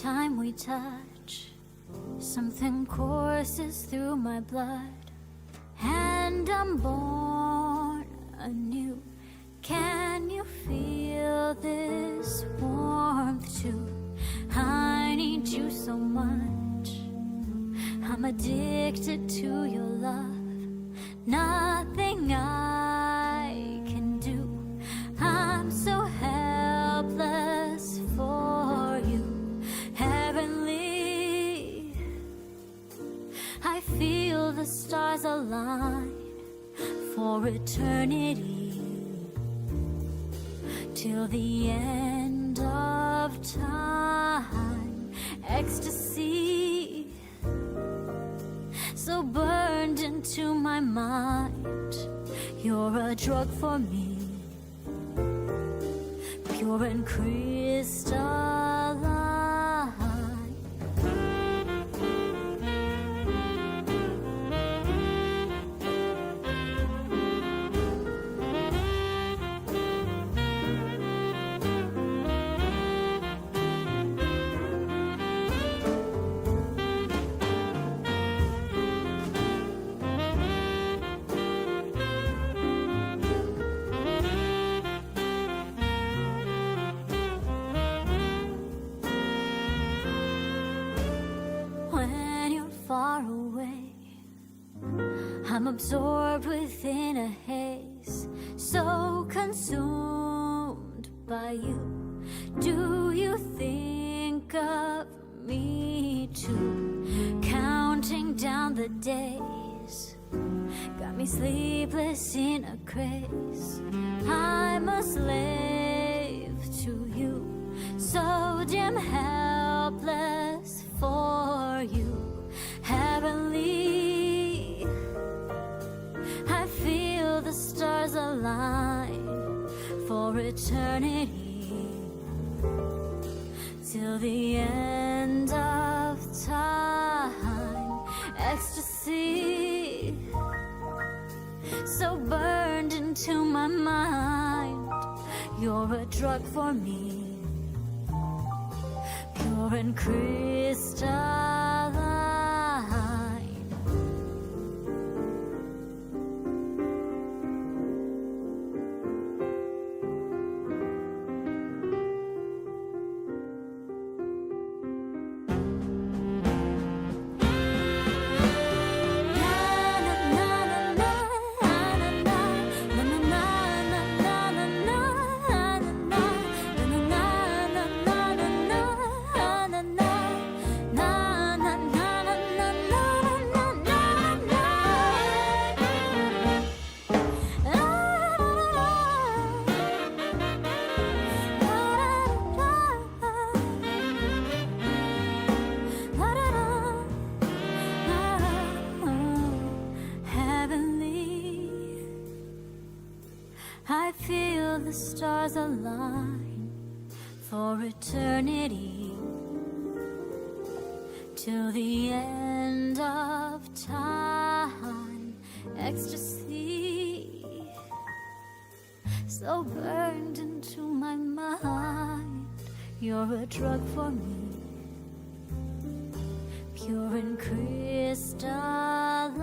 time we touch, something courses through my blood, and I'm born anew. Can you feel this warmth too? I need you so much. I'm addicted to your love. Nothing I can do. I'm so helpless for you. Heavenly, I feel the stars align for eternity, till the end of time. Ecstasy, so burned into my mind. You're a drug for me, pure and crystalline. Far away, I'm absorbed within a haze, so consumed by you. Do you think of me too? Counting down the days, got me sleepless in a craze. I'm a slave to you, so damn helpless for you. Heavenly, I feel the stars align for eternity, till the end of time. Ecstasy, so burned into my mind. You're a drug for me, pure and crystalline. I feel the stars align for eternity, till the end of time. Ecstasy, so burned into my mind. You're a drug for me, pure and crystalline.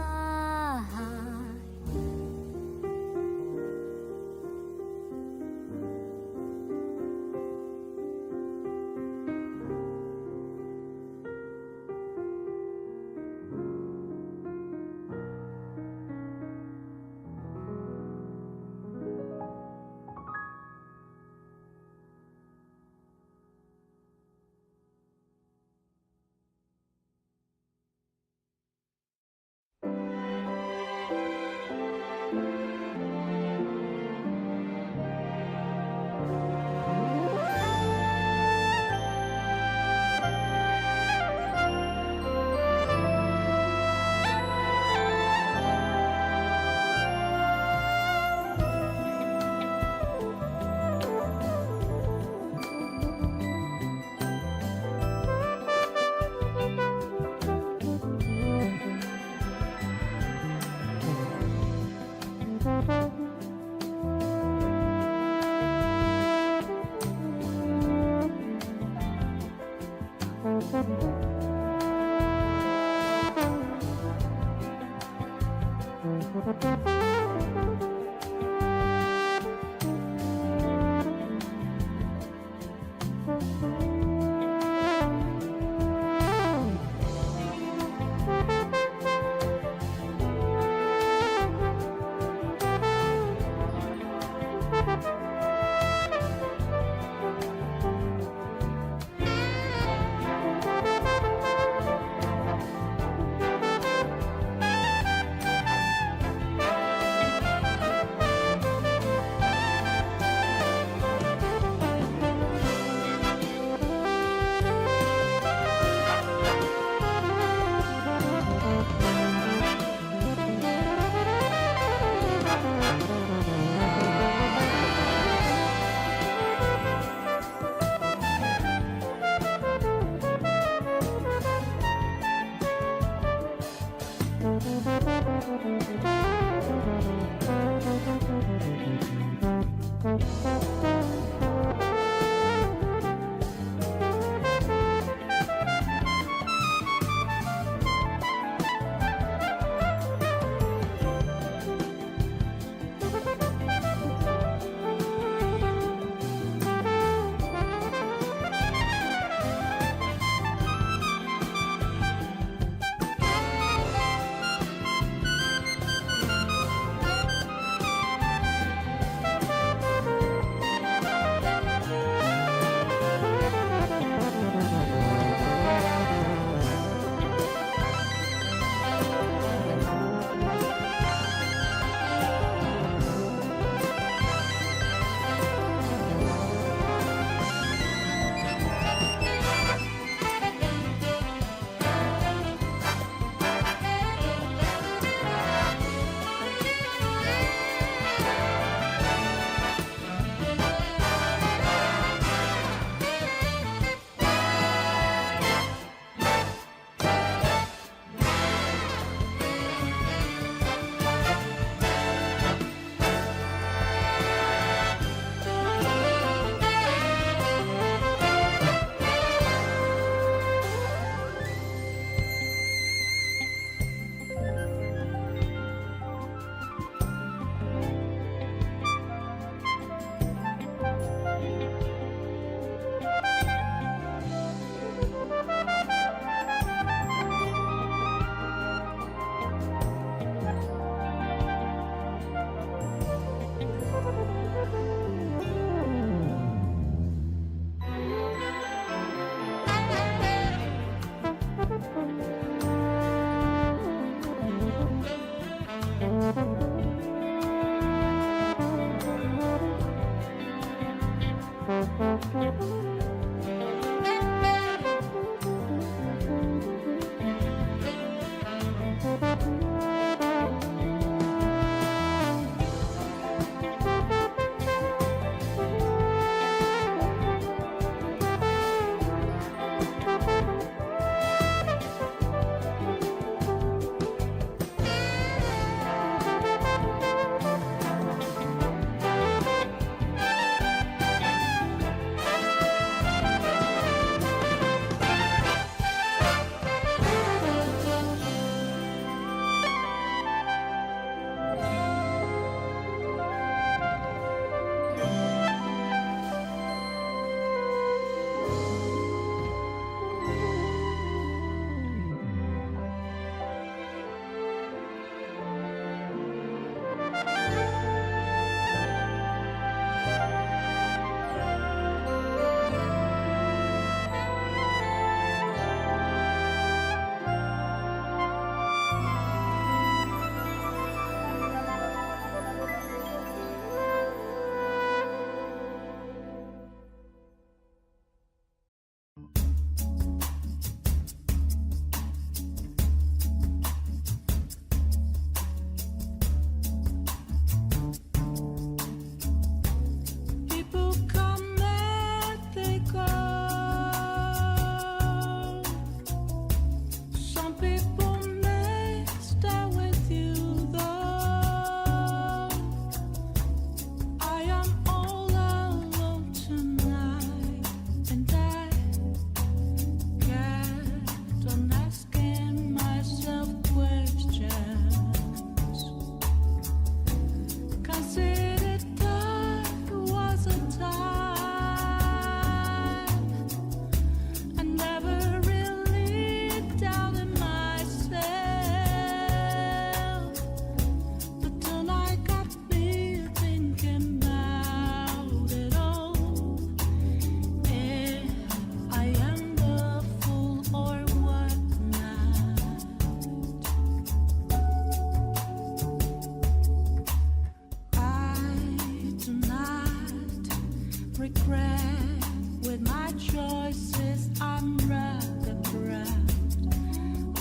breath. With my choices, I'm rather proud.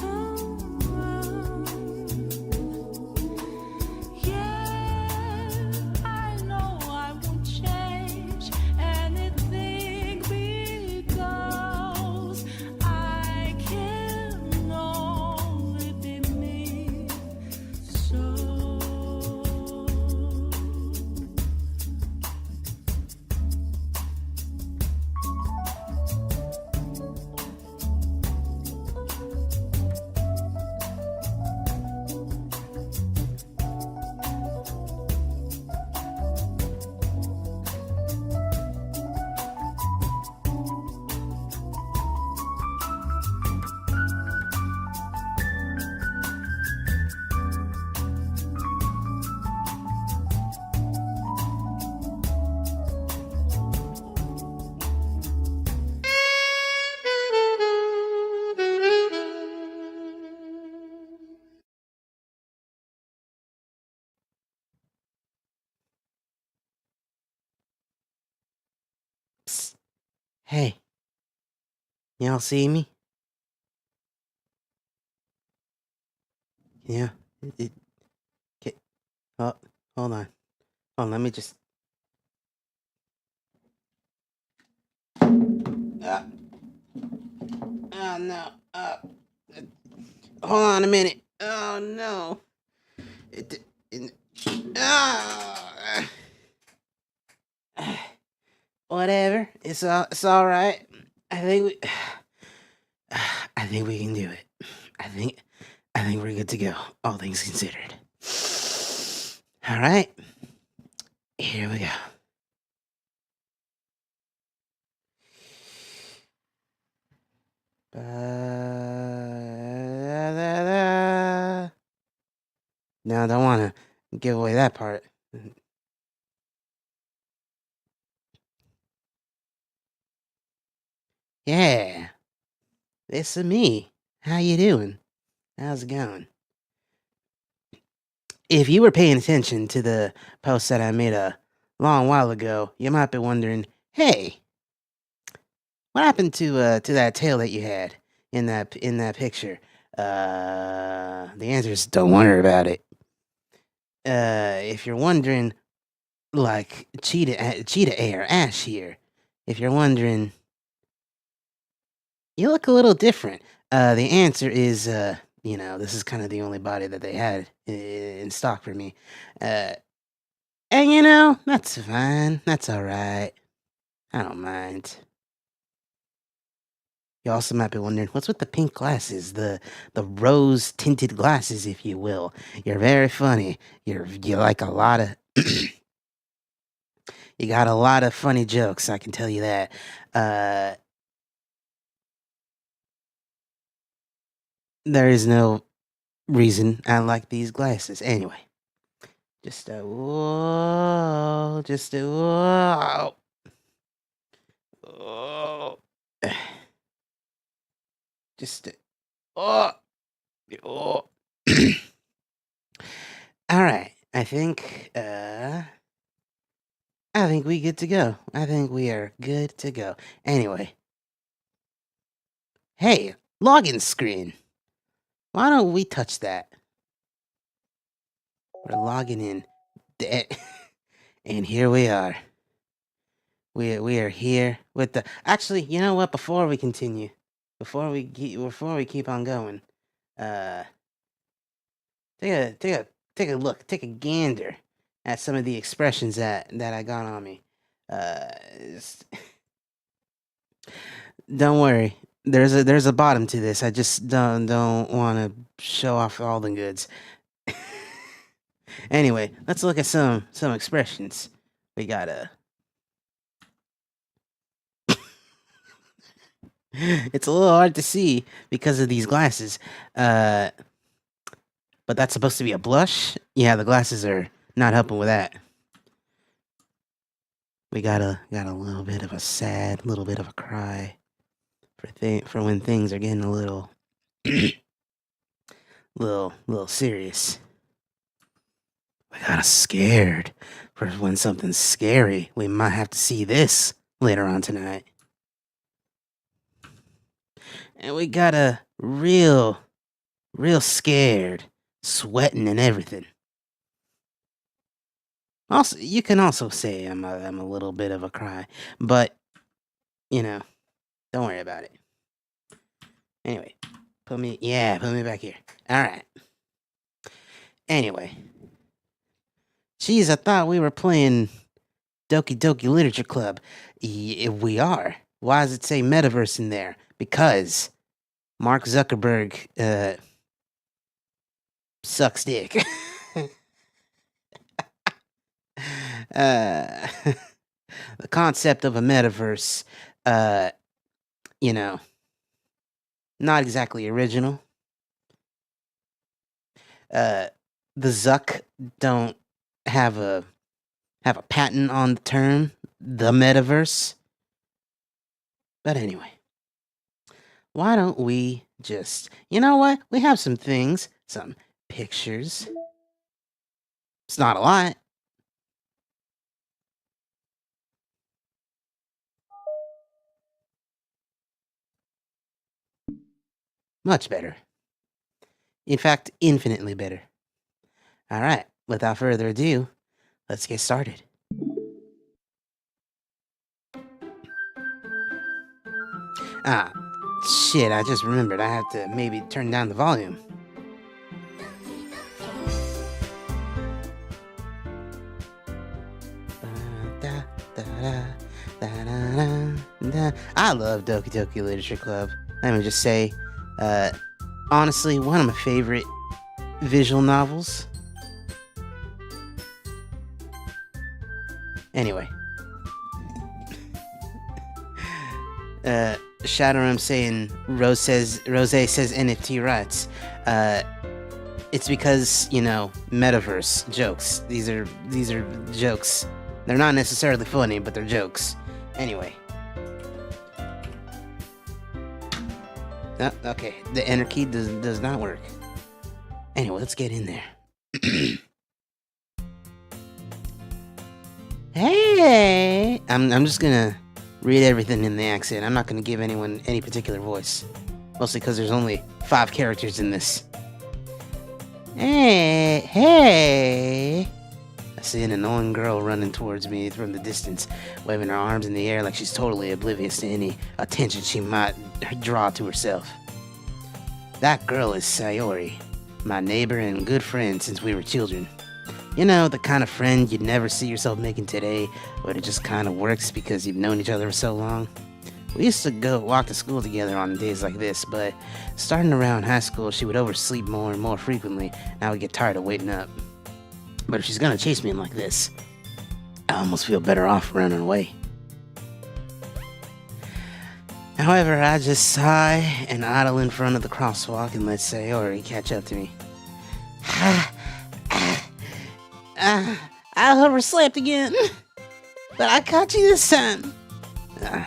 Oh, yeah, I know I won't change anything because I can only be me. So Psst. Hey, y'all see me? Yeah. It, oh, hold on. Let me just. Uh, oh no. Hold on a minute. Oh no. Ah. Whatever. It's all right. I think we. I think we can do it. I think we're good to go. All things considered. All right. Here we go. No, I don't want to give away that part. Yeah, this is me. How you doing? How's it going? If you were paying attention to the post that I made a long while ago, you might be wondering, hey, what happened to that tail that you had in that picture? The answer is don't worry about it. If you're wondering, like Cheetah A or Ash here, if you're wondering, you look a little different. The answer is, this is kind of the only body that they had in stock for me. And that's fine. That's all right. I don't mind. You also might be wondering, what's with the pink glasses, the rose tinted glasses, if you will. You're very funny. You like a lot of. You got a lot of funny jokes, I can tell you that. There is no reason I like these glasses. Anyway, just whoa, whoa. Oh. Just oh. Oh. All right. I think we good to go. I think we are good to go. Anyway. Hey, login screen. Why don't we touch that? We're logging in. And here we are. We are here with the. Actually, you know what? Before we continue, before we keep on going, take a look, take a gander at some of the expressions that I got on me. Don't worry. There's a bottom to this. I just don't want to show off all the goods. Anyway, let's look at some expressions. We got it's a little hard to see because of these glasses. But that's supposed to be a blush? Yeah, the glasses are not helping with that. We got a little bit of a sad, little bit of a cry for when things are getting a little little serious. We got a scared for when something's scary. We might have to see this. later on tonight. And we got a real scared, sweating and everything. Also, you can also say I'm a little bit of a cry, but you know, don't worry about it. Anyway, put me back here. All right. Anyway, geez, I thought we were playing Doki Doki Literature Club. We are. Why does it say metaverse in there? Because Mark Zuckerberg sucks dick. The concept of a metaverse, you know, not exactly original. The Zuck don't have a patent on the term, the metaverse. But anyway, why don't we just, you know what? We have some things, some pictures. It's not a lot. Much better. In fact, infinitely better. All right, without further ado, let's get started. Ah, shit, I just remembered I have to maybe turn down the volume. I love Doki Doki Literature Club. Let me just say, honestly, one of my favorite visual novels. Anyway. Shadowrum saying Rosé says NFT rights. It's because, you know, metaverse jokes. These are jokes. They're not necessarily funny, but they're jokes. Anyway. Oh, okay, the enter key does not work. Anyway, let's get in there. Hey! I'm just gonna read everything in the accent. I'm not gonna give anyone any particular voice. Mostly because there's only 5 characters in this. Hey! I see an annoying girl running towards me from the distance, waving her arms in the air like she's totally oblivious to any attention she might draw to herself. That girl is Sayori, my neighbor and good friend since we were children. You know, the kind of friend you'd never see yourself making today, but it just kind of works because you've known each other for so long. We used to walk to school together on days like this, but starting around high school, she would oversleep more and more frequently, and I would get tired of waiting up. But if she's gonna chase me in like this, I almost feel better off running away. However, I just sigh and idle in front of the crosswalk and let Sayori catch up to me. I overslept again, but I caught you this time.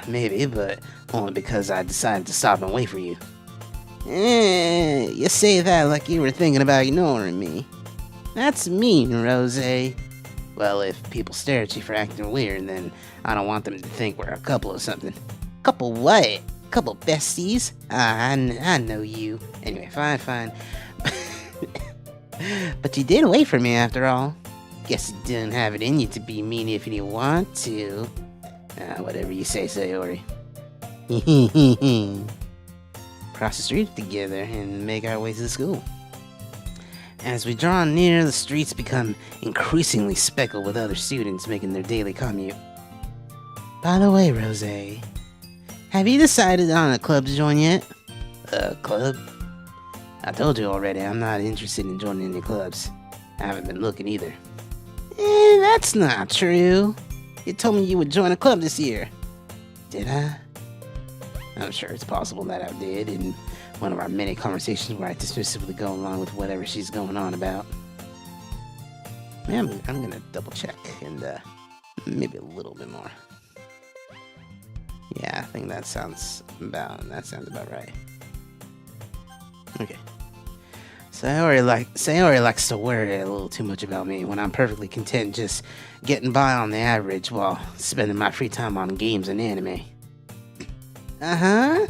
Maybe, but only because I decided to stop and wait for you. You say that like you were thinking about ignoring me. That's mean, Rosé. Well, if people stare at you for acting weird, then I don't want them to think we're a couple or something. Couple what? Couple besties? I know you. Anyway, fine. But you did wait for me after all. Guess you didn't have it in you to be mean if you didn't want to. Whatever you say, Sayori. Cross the street together and make our way to the school. As we draw near, the streets become increasingly speckled with other students making their daily commute. By the way, Rosé, have you decided on a club to join yet? A club? I told you already, I'm not interested in joining any clubs. I haven't been looking either. That's not true. You told me you would join a club this year. Did I? I'm sure it's possible that I did in one of our many conversations where I dismissively go along with whatever she's going on about. Man, I'm gonna double check and maybe a little bit more. Yeah, I think that sounds about right. Okay. Sayori likes to worry a little too much about me when I'm perfectly content just getting by on the average while spending my free time on games and anime. Uh-huh.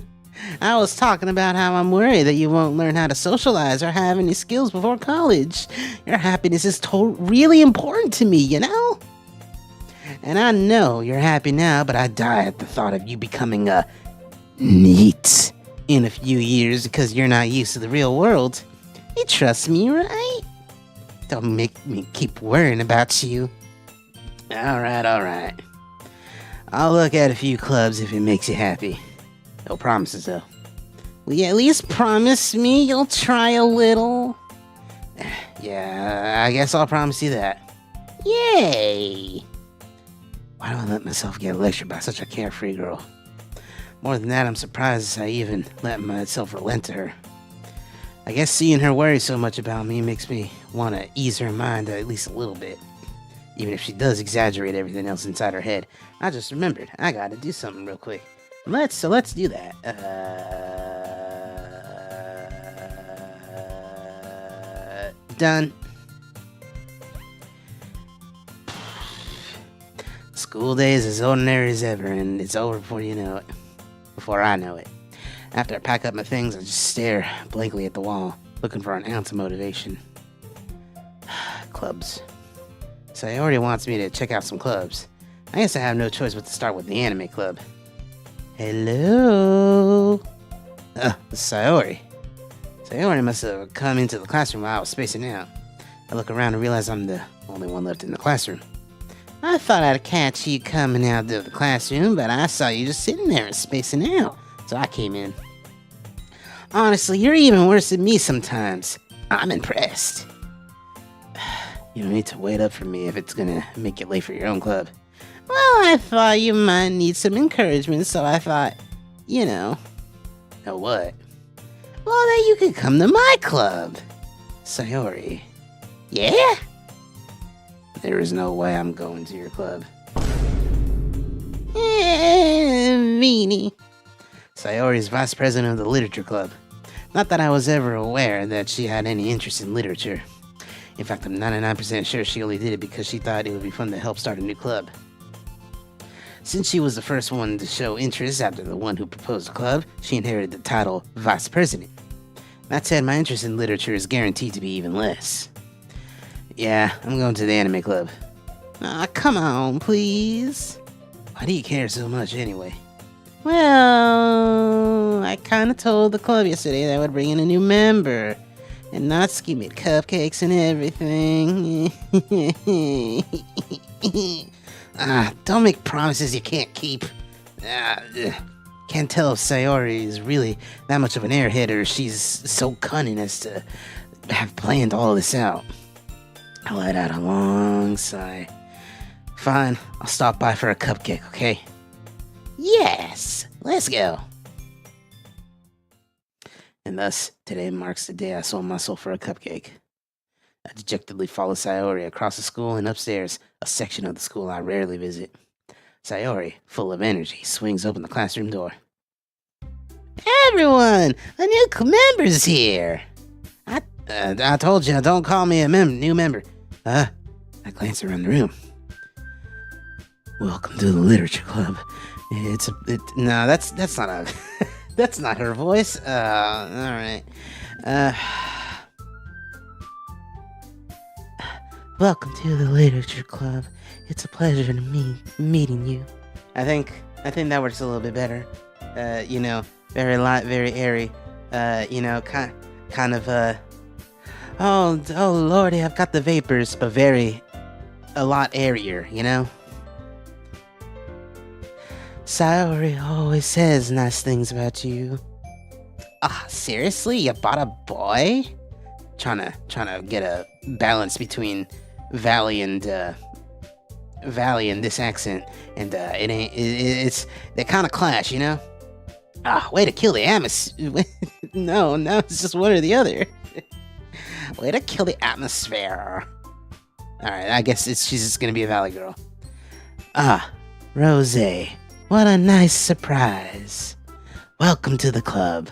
I was talking about how I'm worried that you won't learn how to socialize or have any skills before college. Your happiness is really important to me, you know? And I know you're happy now, but I die at the thought of you becoming a NEET in a few years because you're not used to the real world. You trust me, right? Don't make me keep worrying about you. Alright. I'll look at a few clubs if it makes you happy. No promises, though. Will you at least promise me you'll try a little? Yeah, I guess I'll promise you that. Yay! Why do I let myself get lectured by such a carefree girl? More than that, I'm surprised I even let myself relent to her. I guess seeing her worry so much about me makes me want to ease her mind at least a little bit. Even if she does exaggerate everything else inside her head. I just remembered, I gotta do something real quick. Let's do that. Done. School day is as ordinary as ever, and it's over before you know it. Before I know it. After I pack up my things, I just stare blankly at the wall, looking for an ounce of motivation. Clubs. Sayori wants me to check out some clubs. I guess I have no choice but to start with the anime club. Hello? Sayori. Sayori must have come into the classroom while I was spacing out. I look around and realize I'm the only one left in the classroom. I thought I'd catch you coming out of the classroom, but I saw you just sitting there and spacing out, so I came in. Honestly, you're even worse than me sometimes. I'm impressed. You don't need to wait up for me if it's gonna make you late for your own club. Well, I thought you might need some encouragement, so I thought, you know. Know what? Well, that you could come to my club. Sayori. Yeah? There is no way I'm going to your club. Meanie. Sayori is vice president of the literature club. Not that I was ever aware that she had any interest in literature. In fact, I'm 99% sure she only did it because she thought it would be fun to help start a new club. Since she was the first one to show interest after the one who proposed the club, she inherited the title vice president. That said, my interest in literature is guaranteed to be even less. Yeah, I'm going to the anime club. Come on, please. Why do you care so much anyway? Well, I kinda told the club yesterday that I would bring in a new member. And Natsuki made cupcakes and everything. Don't make promises you can't keep. Can't tell if Sayori is really that much of an airhead or she's so cunning as to have planned all this out. I let out a long sigh. Fine, I'll stop by for a cupcake, okay? Yes! Let's go! And thus, today marks the day I sold my soul for a cupcake. I dejectedly follow Sayori across the school and upstairs, a section of the school I rarely visit. Sayori, full of energy, swings open the classroom door. Everyone! A new member's here! I told you, don't call me a new member. I glance around the room. Welcome to the literature club. No, that's not a, that's not her voice. Alright. Welcome to the literature club. It's a pleasure to meeting you. I think that works a little bit better. Very light, very airy. Kind of, oh lordy, I've got the vapors, but a lot airier, you know? Sayori always says nice things about you. Seriously? You bought a boy? Trying to get a balance between Valley and this accent, and they kind of clash, you know? Way to kill the atmosphere. No, it's just one or the other. Way to kill the atmosphere. Alright, I guess she's just gonna be a Valley girl. Rosé, what a nice surprise. Welcome to the club.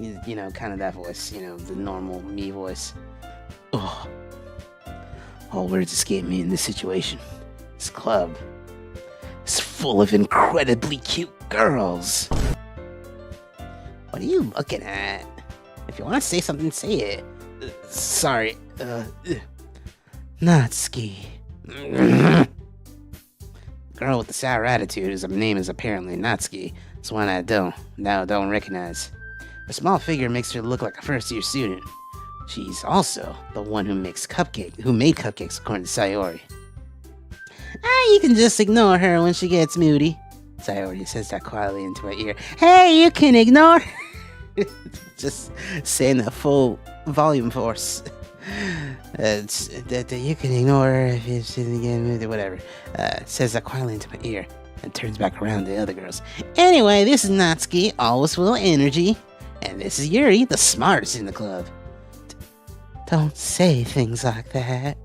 You know, kind of that voice. You know, the normal me voice. Oh, all words escape me in this situation. This club is full of incredibly cute girls. What are you looking at? If you want to say something, say it. Sorry. Natsuki. Girl with the sour attitude, whose name is apparently Natsuki, is one I don't recognize. Her small figure makes her look like a first-year student. She's also the one who made cupcakes, according to Sayori. You can just ignore her when she gets moody. Sayori says that quietly into my ear. Hey, you can ignore her. Just saying that full volume force. That you can ignore her if you shouldn't get moody, whatever. Says that quietly into my ear and turns back around to the other girls. Anyway, this is Natsuki, always full of energy. And this is Yuri, the smartest in the club. Don't say things like that.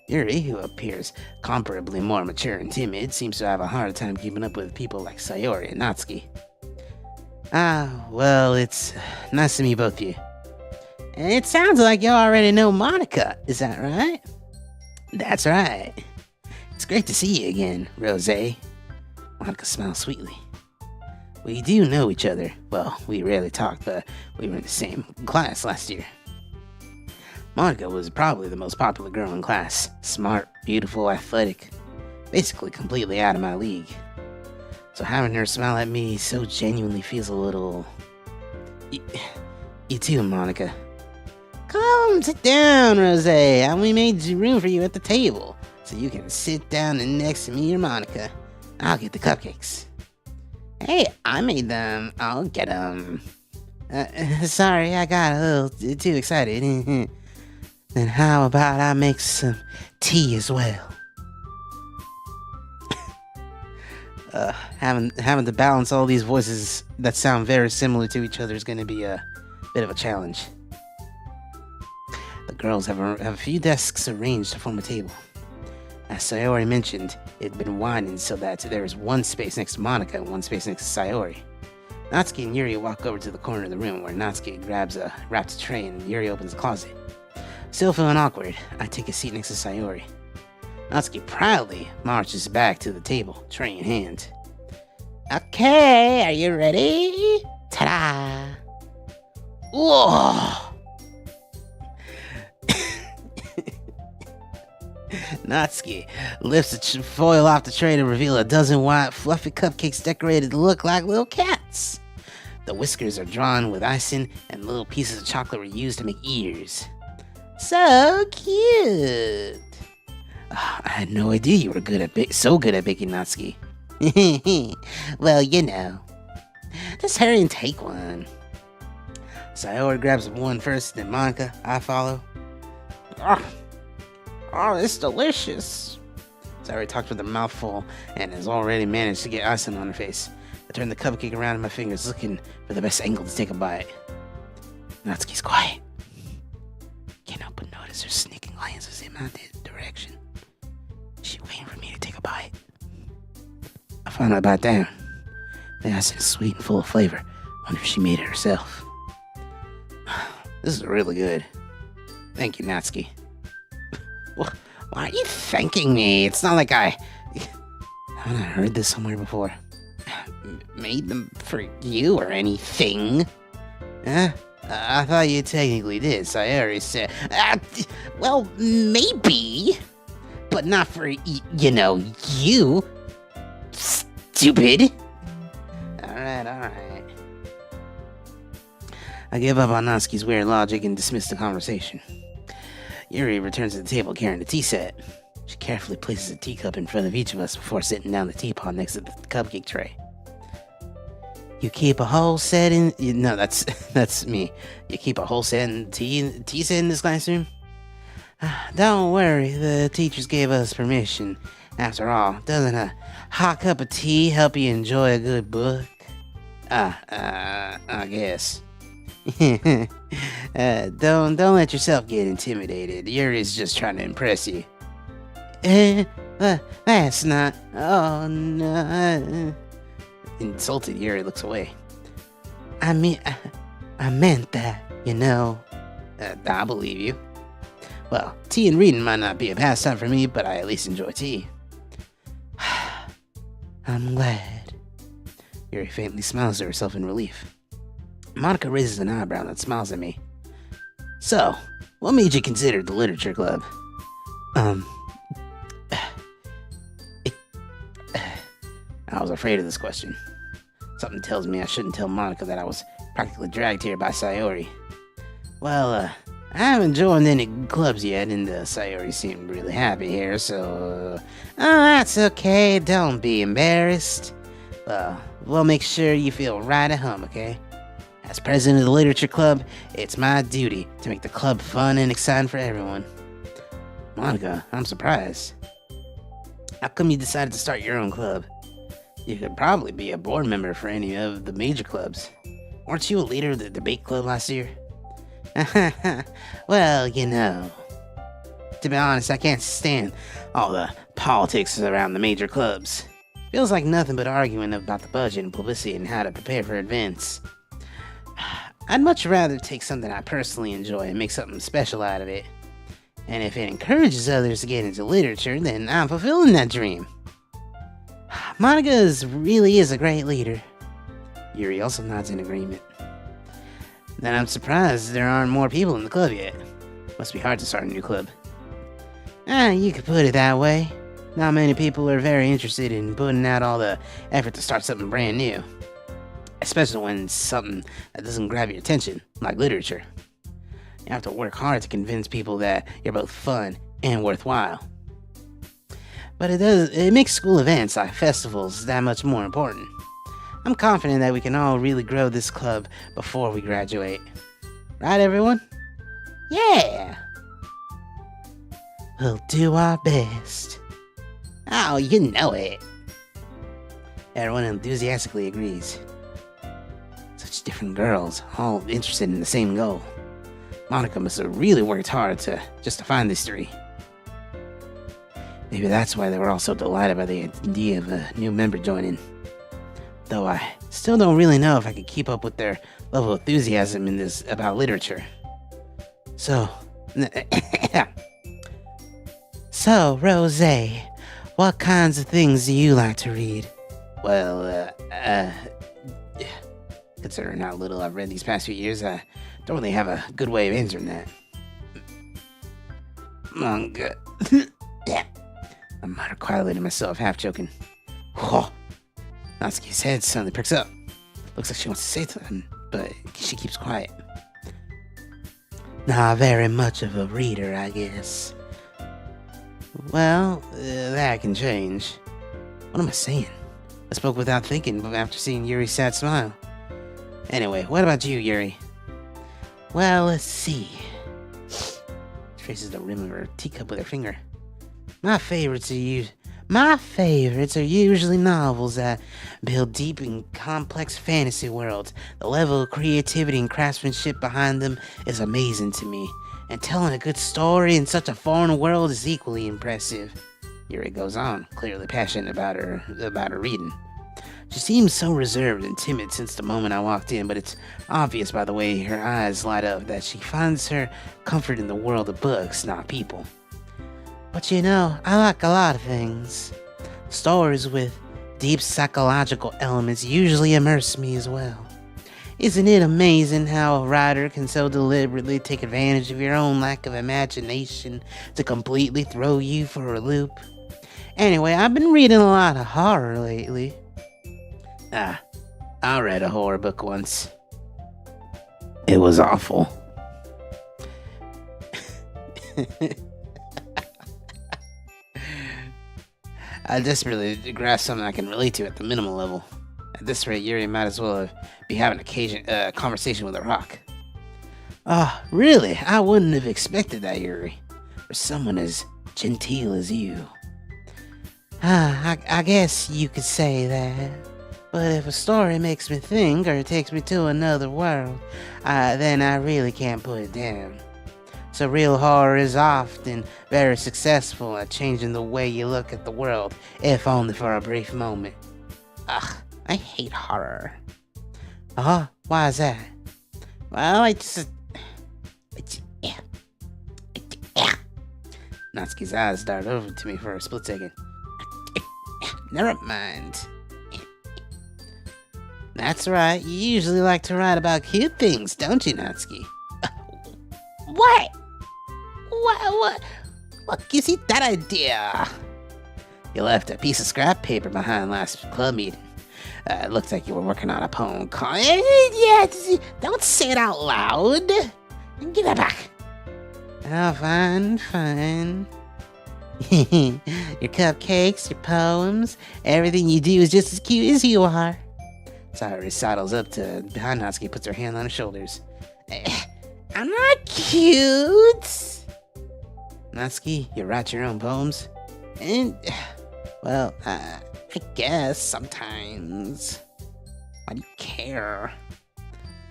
Yuri, who appears comparably more mature and timid, seems to have a hard time keeping up with people like Sayori and Natsuki. Well, it's nice to meet both of you. And it sounds like you already know Monica, is that right? That's right. It's great to see you again, Rosé. Monica smiles sweetly. We do know each other. Well, we rarely talk, but we were in the same class last year. Monica was probably the most popular girl in class. Smart, beautiful, athletic. Basically completely out of my league. So having her smile at me so genuinely feels a little... You too, Monica. Come, sit down, Rosé. And we made room for you at the table, so you can sit down and next to me or Monica. I'll get the cupcakes. Hey, I made them. I'll get them. Sorry, I got a little too excited. Then how about I make some tea as well? Having to balance all these voices that sound very similar to each other is going to be a bit of a challenge. The girls have a few desks arranged to form a table. As Sayori mentioned, it had been widened so that there is one space next to Monica and one space next to Sayori. Natsuki and Yuri walk over to the corner of the room where Natsuki grabs a wrapped tray and Yuri opens the closet. Still feeling awkward, I take a seat next to Sayori. Natsuki proudly marches back to the table, tray in hand. Okay, are you ready? Ta-da! Whoa! Natsuki lifts a foil off the tray to reveal a dozen white, fluffy cupcakes decorated to look like little cats. The whiskers are drawn with icing, and little pieces of chocolate were used to make ears. So cute! I had no idea you were so good at baking, Natsuki. Well, you know. Just hurry and take one. Sayori grabs one first, then Monica. I follow. Oh, it's delicious. Sayori talks with a mouthful and has already managed to get icing on her face. I turn the cupcake around in my fingers, looking for the best angle to take a bite. Natsuki's quiet. Can't help but notice her sneaking glances in my direction. She's waiting for me to take a bite. I finally bite down. The icing is sweet and full of flavor. Wonder if she made it herself. This is really good. Thank you, Natsuki. Why are you thanking me? It's not like haven't I heard this somewhere before? Made them for you or anything? I thought you technically did. Sayori said, well, maybe, but not for, you. Stupid. Alright. I give up on Natsuki's weird logic and dismiss the conversation. Yuri returns to the table carrying the tea set. She carefully places a teacup in front of each of us before sitting down the teapot next to the cupcake tray. You keep a whole set in... No, that's me. You keep a whole set in tea set in this classroom? Don't worry, the teachers gave us permission. After all, doesn't a hot cup of tea help you enjoy a good book? I guess. Don't let yourself get intimidated. Yuri's just trying to impress you. That's not... Oh, no. Insulted, Yuri looks away. I I meant that, you know. I believe you. Well, tea and reading might not be a pastime for me, but I at least enjoy tea. I'm glad. Yuri faintly smiles to herself in relief. Monica raises an eyebrow and smiles at me. So, what made you consider the literature club? I was afraid of this question. Something tells me I shouldn't tell Monica that I was practically dragged here by Sayori. Well, I haven't joined any clubs yet, and Sayori seemed really happy here, so... oh, that's okay, don't be embarrassed. We'll make sure you feel right at home, okay? As president of the literature club, it's my duty to make the club fun and exciting for everyone. Monica, I'm surprised. How come you decided to start your own club? You could probably be a board member for any of the major clubs. Weren't you a leader of the debate club last year? Well, you know. To be honest, I can't stand all the politics around the major clubs. Feels like nothing but arguing about the budget and publicity and how to prepare for events. I'd much rather take something I personally enjoy and make something special out of it. And if it encourages others to get into literature, then I'm fulfilling that dream. Monica really is a great leader. Yuri also nods in agreement. Then I'm surprised there aren't more people in the club yet. Must be hard to start a new club. You could put it that way. Not many people are very interested in putting out all the effort to start something brand new. Especially when it's something that doesn't grab your attention, like literature. You have to work hard to convince people that you're both fun and worthwhile. But it makes school events like festivals that much more important. I'm confident that we can all really grow this club before we graduate. Right, everyone? Yeah! We'll do our best. Oh, you know it. Everyone enthusiastically agrees. Such different girls, all interested in the same goal. Monica must have really worked hard just to find these three. Maybe that's why they were all so delighted by the idea of a new member joining. Though I still don't really know if I could keep up with their level of enthusiasm in this about literature. So, Rosé, what kinds of things do you like to read? Well, considering how little I've read these past few years, I don't really have a good way of answering that. Manga. I muttered quietly to myself, half joking. Whoa. Natsuki's head suddenly perks up. Looks like she wants to say something, but she keeps quiet. Not very much of a reader, I guess. Well, that can change. What am I saying? I spoke without thinking, but after seeing Yuri's sad smile. Anyway, what about you, Yuri? Well, let's see. Traces the rim of her teacup with her finger. My favorites are usually novels that build deep and complex fantasy worlds. The level of creativity and craftsmanship behind them is amazing to me, and telling a good story in such a foreign world is equally impressive. Yuri goes on, clearly passionate about her reading. She seems so reserved and timid since the moment I walked in, but it's obvious by the way her eyes light up that she finds her comfort in the world of books, not people. But you know, I like a lot of things. Stories with deep psychological elements usually immerse me as well. Isn't it amazing how a writer can so deliberately take advantage of your own lack of imagination to completely throw you for a loop? Anyway, I've been reading a lot of horror lately. I read a horror book once. It was awful. I desperately grasp something I can relate to at the minimal level. At this rate, Yuri might as well be having a conversation with a rock. Really? I wouldn't have expected that, Yuri. For someone as genteel as you. I guess you could say that. But if a story makes me think or takes me to another world, then I really can't put it down. So real horror is often very successful at changing the way you look at the world, if only for a brief moment. I hate horror. Why is that? Well, Natsuki's eyes darted over to me for a split second. Never mind. That's right, you usually like to write about cute things, don't you, Natsuki? What? What gives you that idea? You left a piece of scrap paper behind last club meeting. It looks like you were working on a poem called... Yeah, don't say it out loud. Give that back. Oh, fine. Your cupcakes, your poems, everything you do is just as cute as you are. Sayori sidles up to behind Natsuki, puts her hand on her shoulders. I'm not cute. Natsuki, you write your own poems? And, well, I guess sometimes. Why do you care?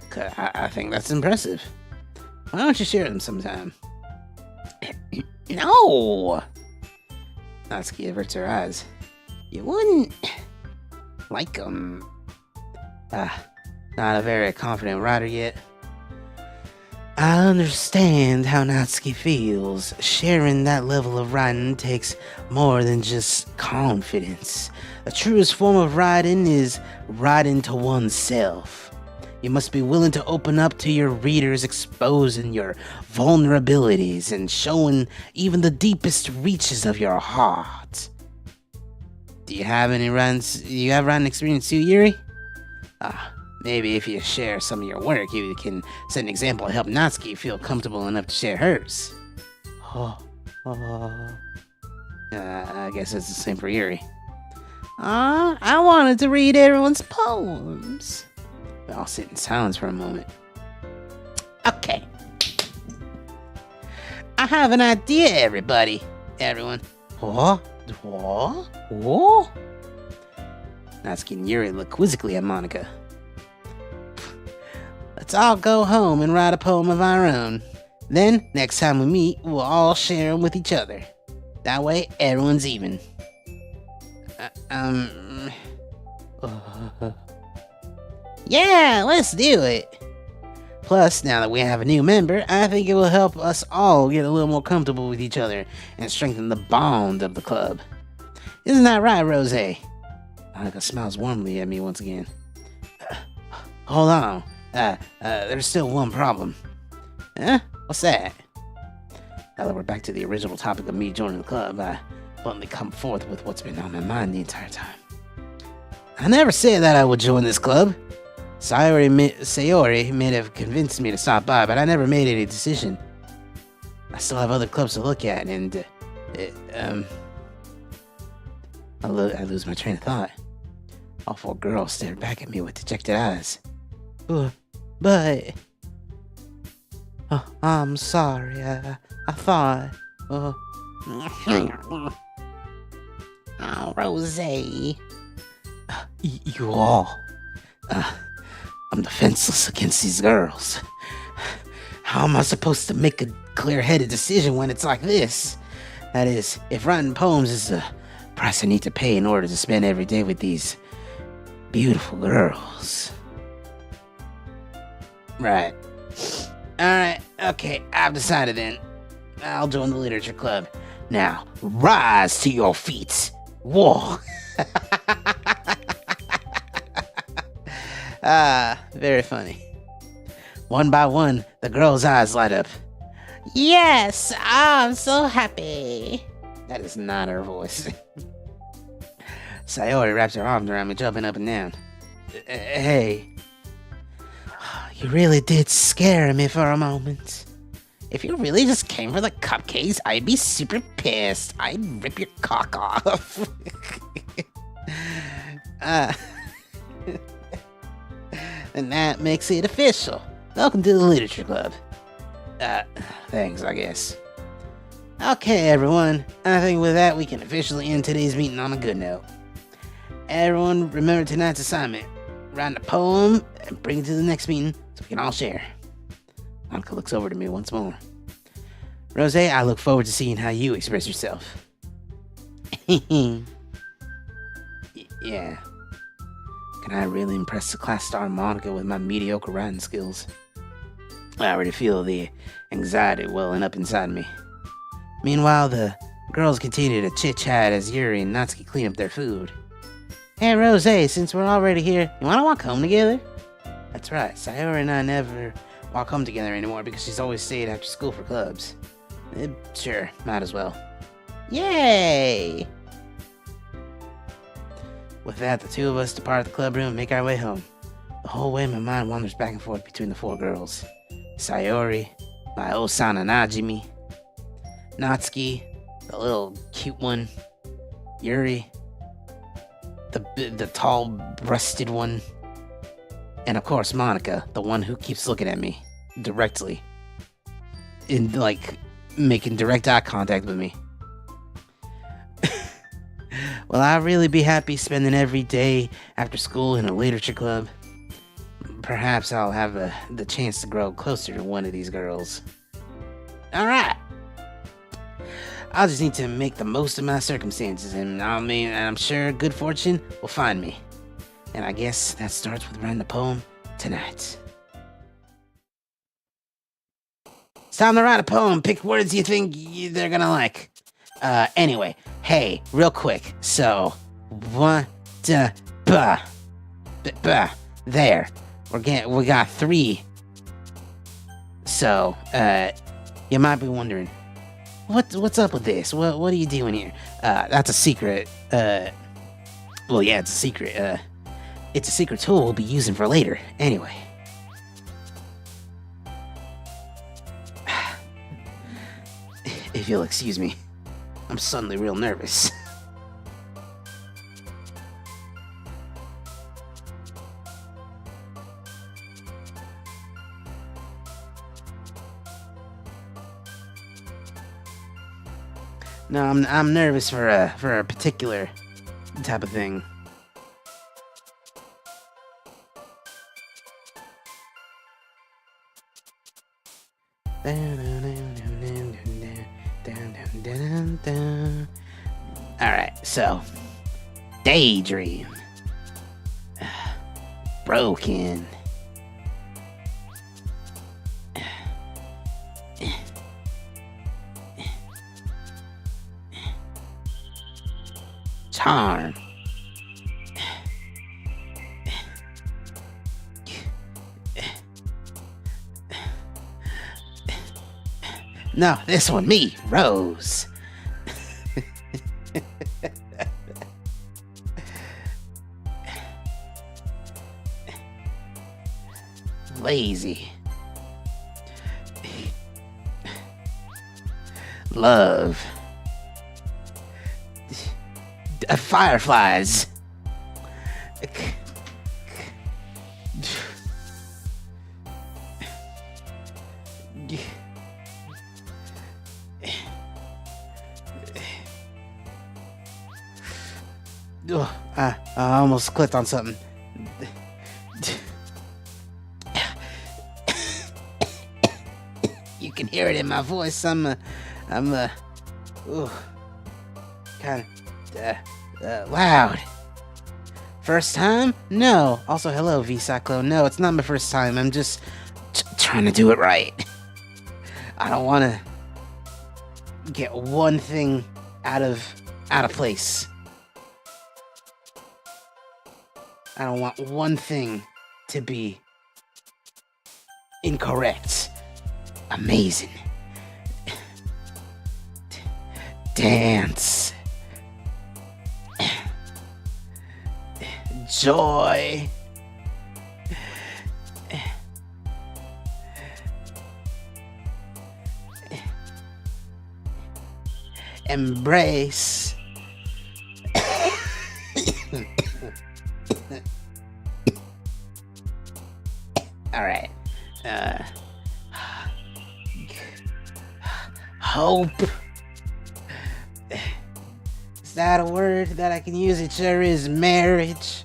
'Cause I think that's impressive. Why don't you share them sometime? No! Natsuki averts her eyes. You wouldn't like them. Not a very confident writer yet. I understand how Natsuki feels. Sharing that level of writing takes more than just confidence. The truest form of writing is writing to oneself. You must be willing to open up to your readers, exposing your vulnerabilities and showing even the deepest reaches of your heart. Do you have any writing experience too, Yuri? Maybe if you share some of your work, you can set an example and help Natsuki feel comfortable enough to share hers. I guess it's the same for Yuri. I wanted to read everyone's poems. I'll sit in silence for a moment. Okay. I have an idea, everyone. What? Natsuki and Yuri look quizzically at Monika. Let's all go home and write a poem of our own. Then, next time we meet, we'll all share them with each other. That way, everyone's even. Yeah, let's do it. Plus, now that we have a new member, I think it will help us all get a little more comfortable with each other and strengthen the bond of the club. Isn't that right, Rosé? Monika smiles warmly at me once again. Hold on. There's still one problem. Huh? What's that? Now that we're back to the original topic of me joining the club, I bluntly come forth with what's been on my mind the entire time. I never said that I would join this club. Sayori may have convinced me to stop by, but I never made any decision. I still have other clubs to look at, and, I lose my train of thought. All four girls stared back at me with dejected eyes. But... I'm sorry, I thought... Oh, Rosé. You all... I'm defenseless against these girls. How am I supposed to make a clear-headed decision when it's like this? That is, if writing poems is the price I need to pay in order to spend every day with these beautiful girls. Right. Alright, okay, I've decided then. I'll join the literature club. Now, rise to your feet. Whoa. Very funny. One by one, the girl's eyes light up. Yes, I'm so happy. That is not her voice. Sayori wraps her arms around me, jumping up and down. Hey. You really did scare me for a moment. If you really just came for the cupcakes, I'd be super pissed. I'd rip your cock off. And that makes it official. Welcome to the Literature Club. Thanks, I guess. Okay, everyone. I think with that, we can officially end today's meeting on a good note. Everyone, remember tonight's assignment. Write a poem and bring it to the next meeting so we can all share. Monika looks over to me once more. Rosé, I look forward to seeing how you express yourself. Yeah. Can I really impress the class star Monika with my mediocre writing skills? I already feel the anxiety welling up inside me. Meanwhile, the girls continue to chit-chat as Yuri and Natsuki clean up their food. Hey, Rosé, since we're already here, you wanna walk home together? That's right, Sayori and I never walk home together anymore because she's always stayed after school for clubs. Sure, might as well. Yay! With that, the two of us depart the club room and make our way home. The whole way, my mind wanders back and forth between the four girls. Sayori, my Osana Najimi, Natsuki, the little cute one, Yuri, the tall, breasted one, and of course Monica, the one who keeps looking at me directly, making direct eye contact with me. Will I really be happy spending every day after school in a literature club? Perhaps I'll have the chance to grow closer to one of these girls. Alright. I'll just need to make the most of my circumstances, and I'm sure good fortune will find me. And I guess that starts with writing the poem tonight. It's time to write a poem. Pick words you think they're gonna like. Anyway, hey, real quick. So, there. We got 3. So, you might be wondering, what's up with this? What are you doing here? That's a secret. Well, yeah, it's a secret. It's a secret tool we'll be using for later. Anyway. If you'll excuse me, I'm suddenly real nervous. No, I'm nervous for a particular type of thing. Alright, so daydream. Broken. Charm. No, this one, me, Rose. Lazy. Love. Fireflies. I almost clicked on something. You can hear it in my voice. I'm kind of loud. First time? No. Also, hello, V-Cyclone. No, it's not my first time. I'm just trying to do it right. I don't want to get one thing out of place. I don't want one thing to be incorrect. Amazing. Dance. Joy. Embrace. All right. Hope. Is that a word that I can use? It sure is. Marriage.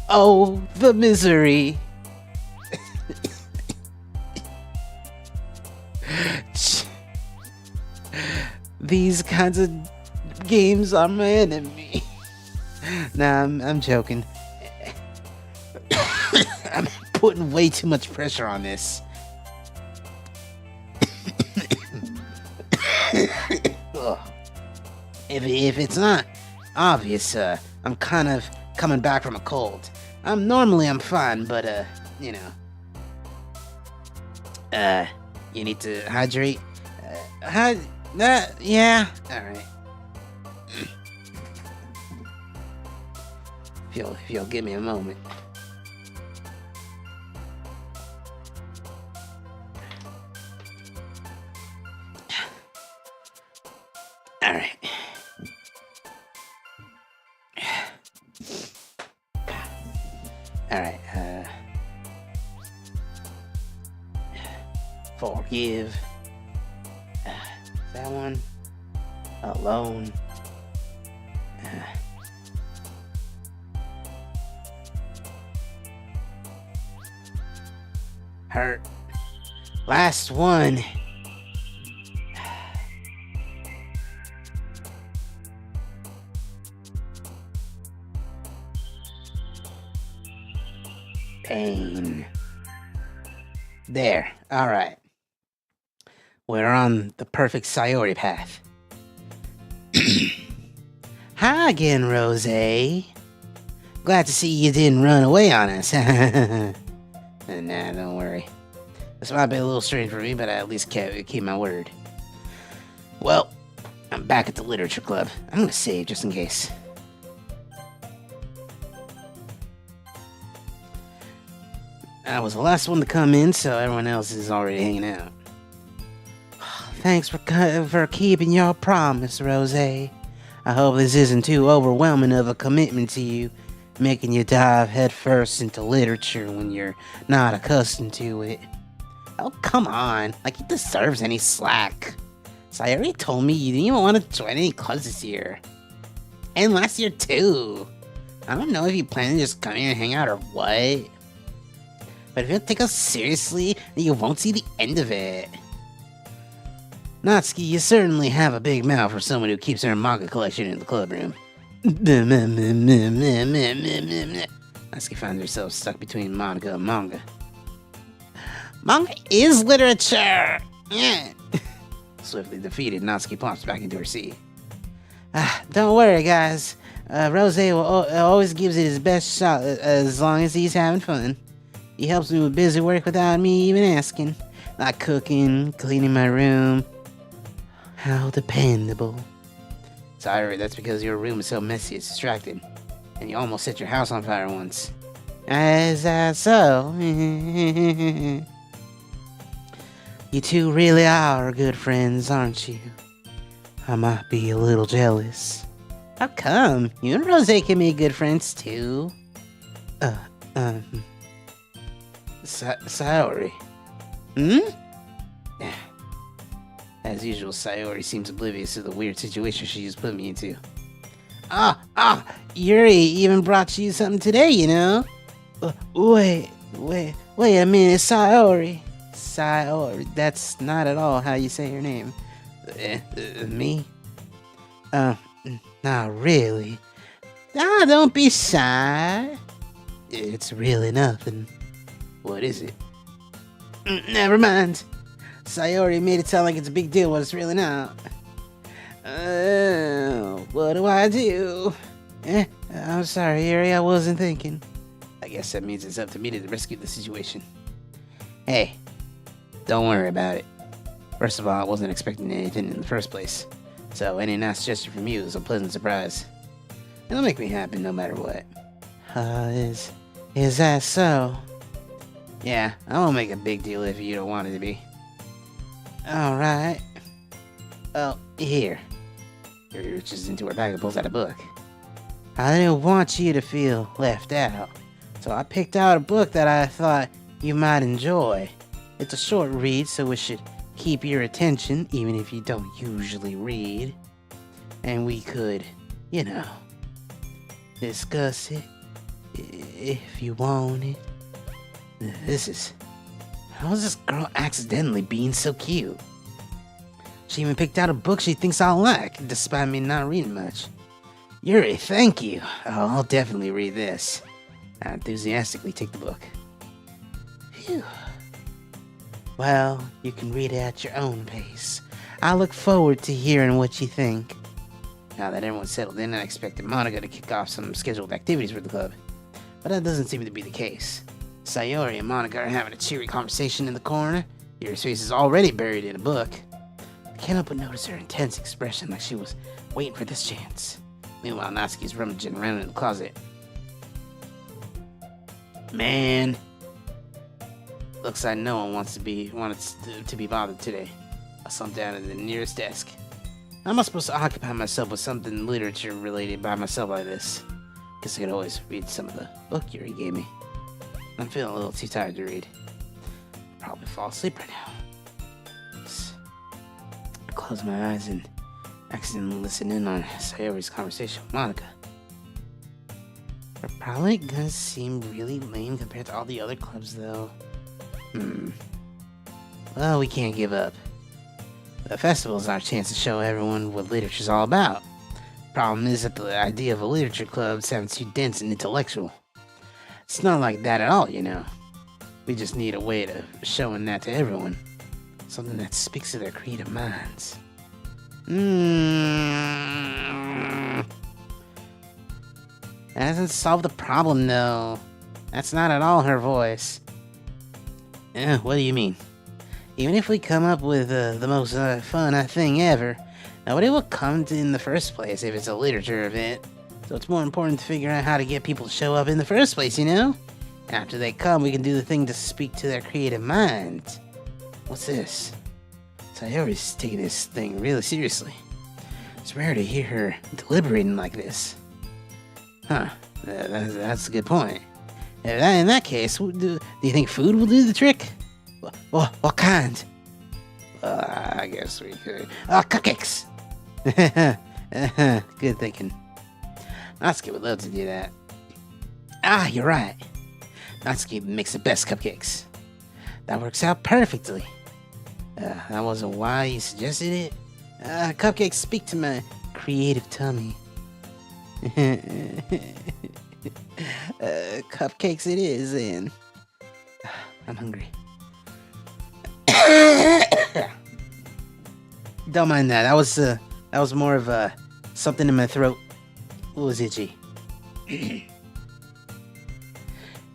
Oh, the misery. These kinds of games are my enemy. Nah, I'm joking. putting way too much pressure on this. Ugh. If it's not obvious, I'm kind of coming back from a cold. Normally I'm fine, but you know. You need to hydrate. Yeah. All right. If you'll give me a moment. All right. All right. Forgive. That one. Alone. Hurt. Last one. Pain. There. All right. We're on the perfect Sayori path. Hi again, Rosé. Glad to see you didn't run away on us. Nah, don't worry. This might be a little strange for me, but I at least keep my word. Well, I'm back at the literature club. I'm gonna save just in case. I was the last one to come in, so everyone else is already hanging out. Thanks for keeping your promise, Rosé. I hope this isn't too overwhelming of a commitment to you, making you dive headfirst into literature when you're not accustomed to it. Oh, come on. Like he deserves any slack. Sayori told me you didn't even want to join any clubs this year. And last year, too. I don't know if you plan to just come here and hang out or what. But if you don't take us seriously, then you won't see the end of it. Natsuki, you certainly have a big mouth for someone who keeps her manga collection in the club room. Natsuki finds herself stuck between manga and manga. Manga is literature! Yeah. Swiftly defeated, Natsuki plops back into her seat. Don't worry, guys. Rosé always gives it his best shot as long as he's having fun. He helps me with busy work without me even asking. Like cooking, cleaning my room. How dependable. Sorry, that's because your room is so messy it's distracting. And you almost set your house on fire once. Is that so? You two really are good friends, aren't you? I might be a little jealous. How come? You and Rosé can be good friends too. Sayori. As usual, Sayori seems oblivious to the weird situation she just put me into. Yuri even brought you something today, you know? Wait a minute, Sayori. Sayori, that's not at all how you say your name. Me? Not really. Don't be shy. It's really nothing. What is it? Never mind. Sayori made it sound like it's a big deal when it's really not. What do I do? I'm sorry, Yuri, I wasn't thinking. I guess that means it's up to me to rescue the situation. Hey, don't worry about it. First of all, I wasn't expecting anything in the first place, so any nice gesture from you is a pleasant surprise. It'll make me happy no matter what. Is that so? Yeah, I won't make a big deal if you don't want it to be. Alright. Oh, here. Yuri reaches into her bag and pulls out a book. I didn't want you to feel left out, so I picked out a book that I thought you might enjoy. It's a short read, so it should keep your attention, even if you don't usually read. And we could, you know, discuss it, if you want it. How is this girl accidentally being so cute? She even picked out a book she thinks I'll like, despite me not reading much. Yuri, thank you. I'll definitely read this. I enthusiastically take the book. Phew. Well, you can read it at your own pace. I look forward to hearing what you think. Now that everyone's settled in, I expected Monica to kick off some scheduled activities for the club. But that doesn't seem to be the case. Sayori and Monica are having a cheery conversation in the corner. Yuri's face is already buried in a book. I can't help but notice her intense expression, like she was waiting for this chance. Meanwhile, Natsuki's rummaging around in the closet. Man, looks like no one wanted to be bothered today. I slumped down at the nearest desk. How am I supposed to occupy myself with something literature related by myself like this? Guess I could always read some of the book Yuri gave me. I'm feeling a little too tired to read. I'll probably fall asleep right now. I close my eyes and accidentally listen in on Sayori's conversation with Monica. We're probably gonna seem really lame compared to all the other clubs, though. Well, we can't give up. The festival is our chance to show everyone what literature's all about. Problem is that the idea of a literature club sounds too dense and intellectual. It's not like that at all, you know. We just need a way to showing that to everyone. Something that speaks to their creative minds. That doesn't solve the problem, though. That's not at all her voice. What do you mean? Even if we come up with the most fun thing ever, nobody will come to in the first place if it's a literature event. So it's more important to figure out how to get people to show up in the first place, you know? After they come, we can do the thing to speak to their creative minds. What's this? Sayori's taking this thing really seriously. It's rare to hear her deliberating like this. Huh, that's a good point. In that case, do you think food will do the trick? What kind? I guess we could. Cupcakes! Good thinking. Natsuki would love to do that. You're right. Natsuki makes the best cupcakes. That works out perfectly. That wasn't why you suggested it. Cupcakes speak to my creative tummy. Cupcakes it is, and I'm hungry. Don't mind that. That was more of something in my throat. It was itchy.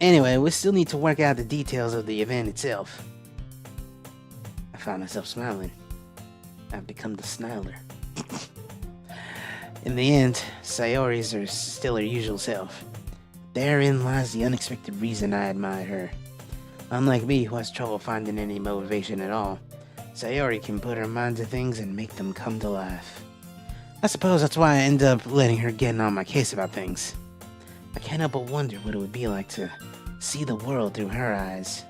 Anyway, we still need to work out the details of the event itself. I found myself smiling. I've become the Sniler. In the end, Sayori's are still her usual self. Therein lies the unexpected reason I admire her. Unlike me, who has trouble finding any motivation at all, Sayori can put her mind to things and make them come to life. I suppose that's why I end up letting her get on my case about things. I can't help but wonder what it would be like to see the world through her eyes.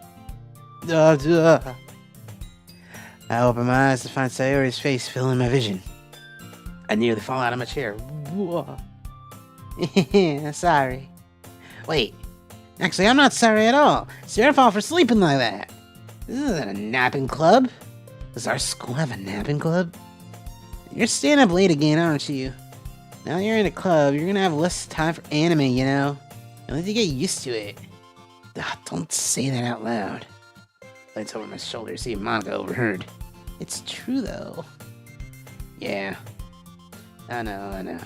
I open my eyes to find Sayori's face filling my vision. I nearly fall out of my chair. Sorry. Wait. Actually, I'm not sorry at all. It's your fault for sleeping like that. This isn't a napping club. Does our school have a napping club? You're staying up late again, aren't you? Now that you're in a club, you're gonna have less time for anime, you know? You'll need to get used to it. Don't say that out loud. Lights over my shoulder to see if Monica overheard. It's true, though. Yeah. I know.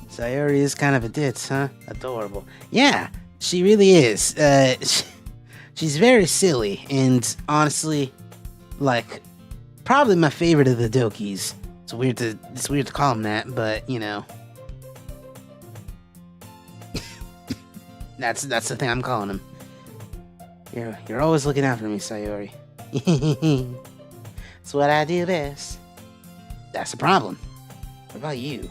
Sayori is kind of a ditz, huh? Adorable. Yeah, she really is. She's very silly, and honestly, like, probably my favorite of the Dokis. It's weird to call them that, but you know, that's the thing I'm calling him. You're always looking out for me, Sayori. It's what I do best. That's the problem. What about you?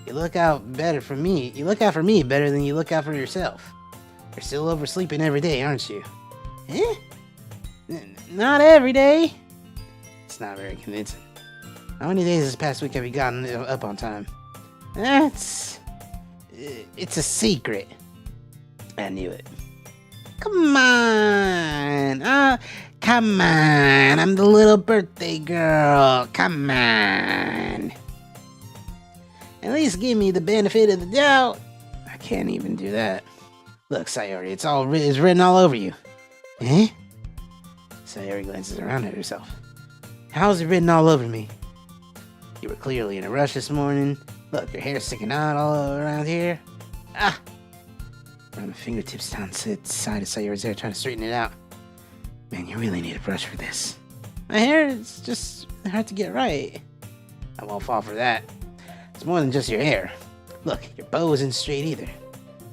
You look out better for me. You look out for me better than you look out for yourself. You're still oversleeping every day, aren't you? Eh? Not every day. It's not very convincing. How many days this past week have you gotten up on time? It's a secret. I knew it. Come on. Come on. I'm the little birthday girl. Come on. At least give me the benefit of the doubt. I can't even do that. Look, Sayori, it's written all over you. Eh? Sayori glances around at herself. How is it written all over me? You were clearly in a rush this morning. Look, your hair's sticking out all around here. Ah! Run my fingertips down to the side of Sayori's hair, trying to straighten it out. Man, you really need a brush for this. My hair is just hard to get right. I won't fall for that. It's more than just your hair. Look, your bow isn't straight either.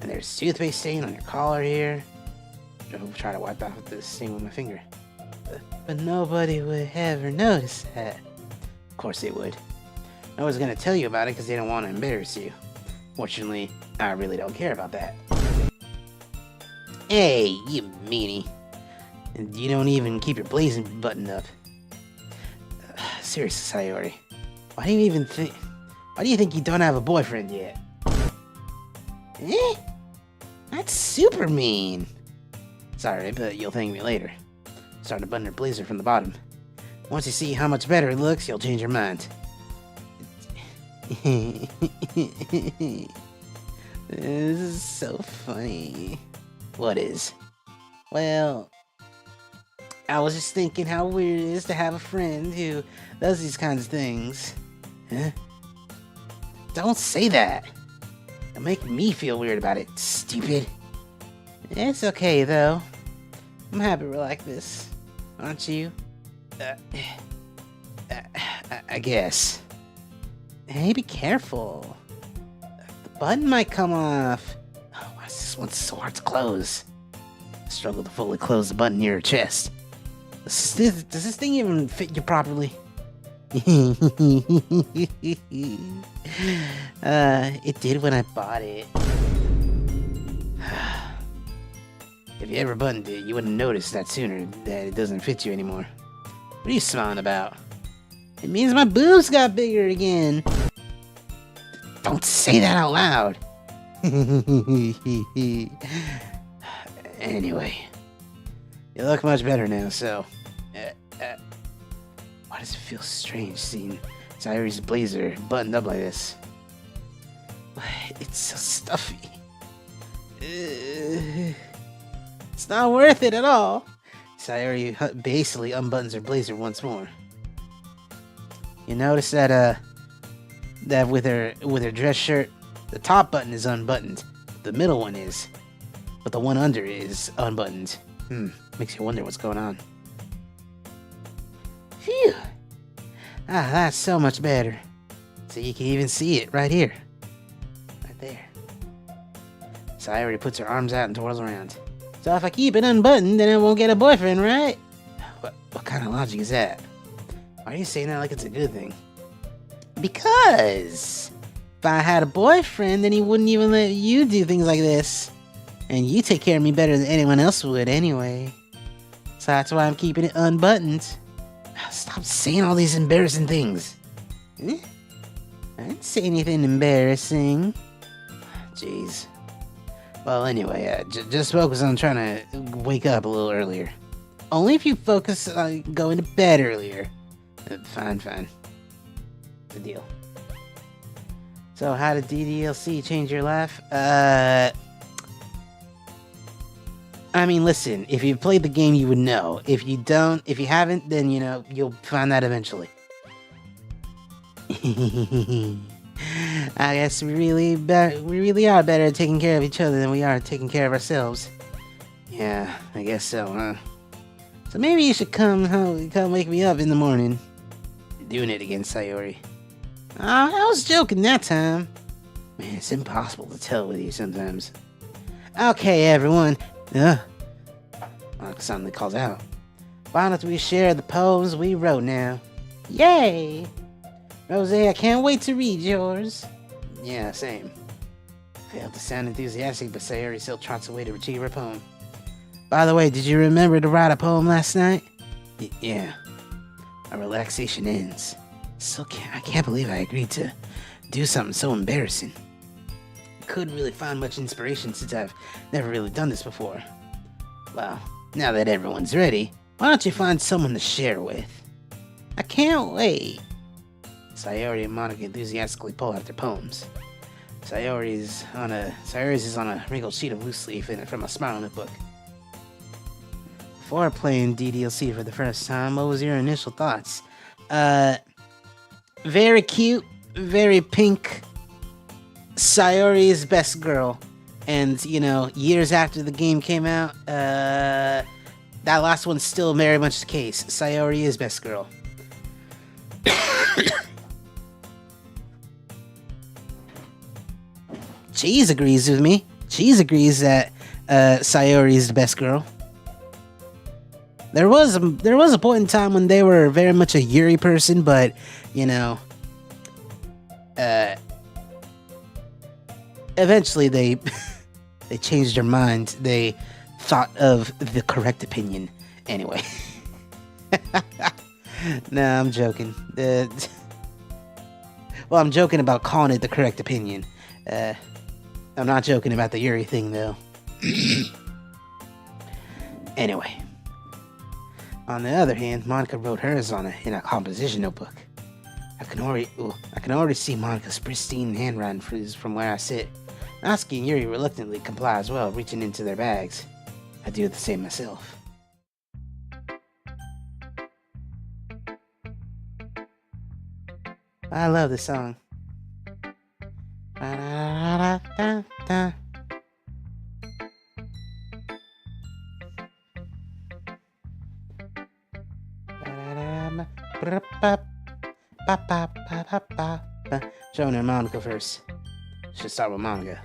And there's toothpaste stain on your collar here. I'll try to wipe off this stain with my finger. But nobody would ever notice that. Of course they would. No one's gonna tell you about it because they don't want to embarrass you. Fortunately, I really don't care about that. Hey, you meanie. And you don't even keep your blazing button up. Seriously, Sayori. Why do you think you don't have a boyfriend yet? Eh? That's super mean. Sorry, but you'll thank me later. Start to button her blazer from the bottom. Once you see how much better it looks, you'll change your mind. This is so funny. What is? Well, I was just thinking how weird it is to have a friend who does these kinds of things. Huh? Don't say that. It'll make me feel weird about it, stupid. It's okay, though. I'm happy we're like this. Aren't you? I guess. Hey, be careful. The button might come off. Oh, why is this one so hard to close? I struggle to fully close the button near her chest. Does this thing even fit you properly? It did when I bought it. If you ever buttoned it, you wouldn't notice that sooner that it doesn't fit you anymore. What are you smiling about? It means my boobs got bigger again. Don't say that out loud. Anyway, you look much better now, so... why does it feel strange seeing Sayori's blazer buttoned up like this? It's so stuffy. It's not worth it at all. Sayori basically unbuttons her blazer once more. You notice that with her dress shirt, the top button is unbuttoned. The middle one is, but the one under is unbuttoned. Makes you wonder what's going on. Phew. Ah, that's so much better. So you can even see it right here. Right there. Sayori puts her arms out and twirls around. So if I keep it unbuttoned, then I won't get a boyfriend, right? What kind of logic is that? Why are you saying that like it's a good thing? Because if I had a boyfriend, then he wouldn't even let you do things like this. And you take care of me better than anyone else would anyway. So that's why I'm keeping it unbuttoned. Stop saying all these embarrassing things. I didn't say anything embarrassing. Jeez. Well, anyway, just focus on trying to wake up a little earlier. Only if you focus on going to bed earlier. Fine. Good deal. So, how did DDLC change your life? I mean, listen, if you played the game, you would know. If you haven't, then, you'll find that eventually. I guess we really are better at taking care of each other than we are at taking care of ourselves. Yeah, I guess so, huh? So maybe you should come wake me up in the morning. You're doing it again, Sayori. Oh, I was joking that time. Man, it's impossible to tell with you sometimes. Okay, everyone. Suddenly calls out. Why don't we share the poems we wrote now? Yay! Rosé, I can't wait to read yours. Yeah, same. Failed to sound enthusiastic, but Sayori still trots away to retrieve her poem. By the way, did you remember to write a poem last night? Yeah. Our relaxation ends. I can't believe I agreed to do something so embarrassing. I couldn't really find much inspiration since I've never really done this before. Well, now that everyone's ready, why don't you find someone to share with? I can't wait. Sayori and Monica enthusiastically pull out their poems. Sayori is on a wrinkled sheet of loose leaf from a smile notebook. Before playing DDLC for the first time, what was your initial thoughts? Very cute, very pink. Sayori's best girl. And, you know, years after the game came out, that last one's still very much the case. Sayori is best girl. Cheese agrees with me. Cheese agrees that Sayori is the best girl. There was a point in time when they were very much a Yuri person, but you know, eventually they they changed their mind. They thought of the correct opinion. Anyway, no, I'm joking. Well, I'm joking about calling it the correct opinion. I'm not joking about the Yuri thing though. Anyway. On the other hand, Monica wrote hers in a composition notebook. I can already see Monica's pristine handwriting from where I sit. Natsuki and Yuri reluctantly comply as well, reaching into their bags. I do the same myself. I love this song. Da-da-da-da-da-da. Showing her Monica first. Should start with Monica.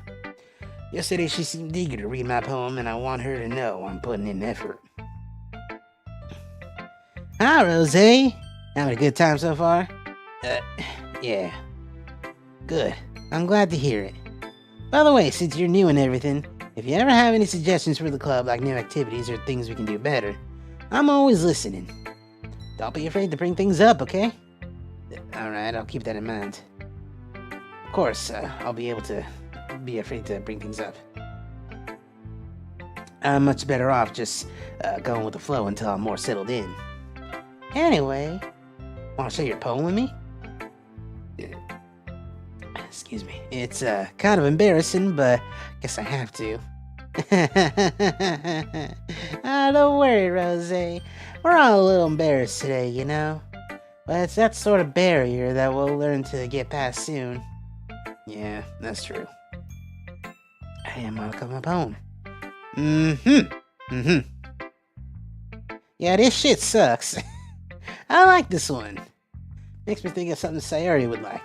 Yesterday she seemed eager to read my poem, and I want her to know I'm putting in effort. Hi, Rosé. Having a good time so far? Yeah. Good. I'm glad to hear it. By the way, since you're new and everything, if you ever have any suggestions for the club, like new activities or things we can do better, I'm always listening. Don't be afraid to bring things up, okay? Alright, I'll keep that in mind. Of course, I'll be able to be afraid to bring things up. I'm much better off just going with the flow until I'm more settled in. Anyway, want to share your poem with me? Excuse me. It's kind of embarrassing, but I guess I have to. Don't worry, Rosé. We're all a little embarrassed today, you know? But it's that sort of barrier that we'll learn to get past soon. Yeah, that's true. I am Monica, my poem. Yeah, this shit sucks. I like this one. Makes me think of something Sayori would like.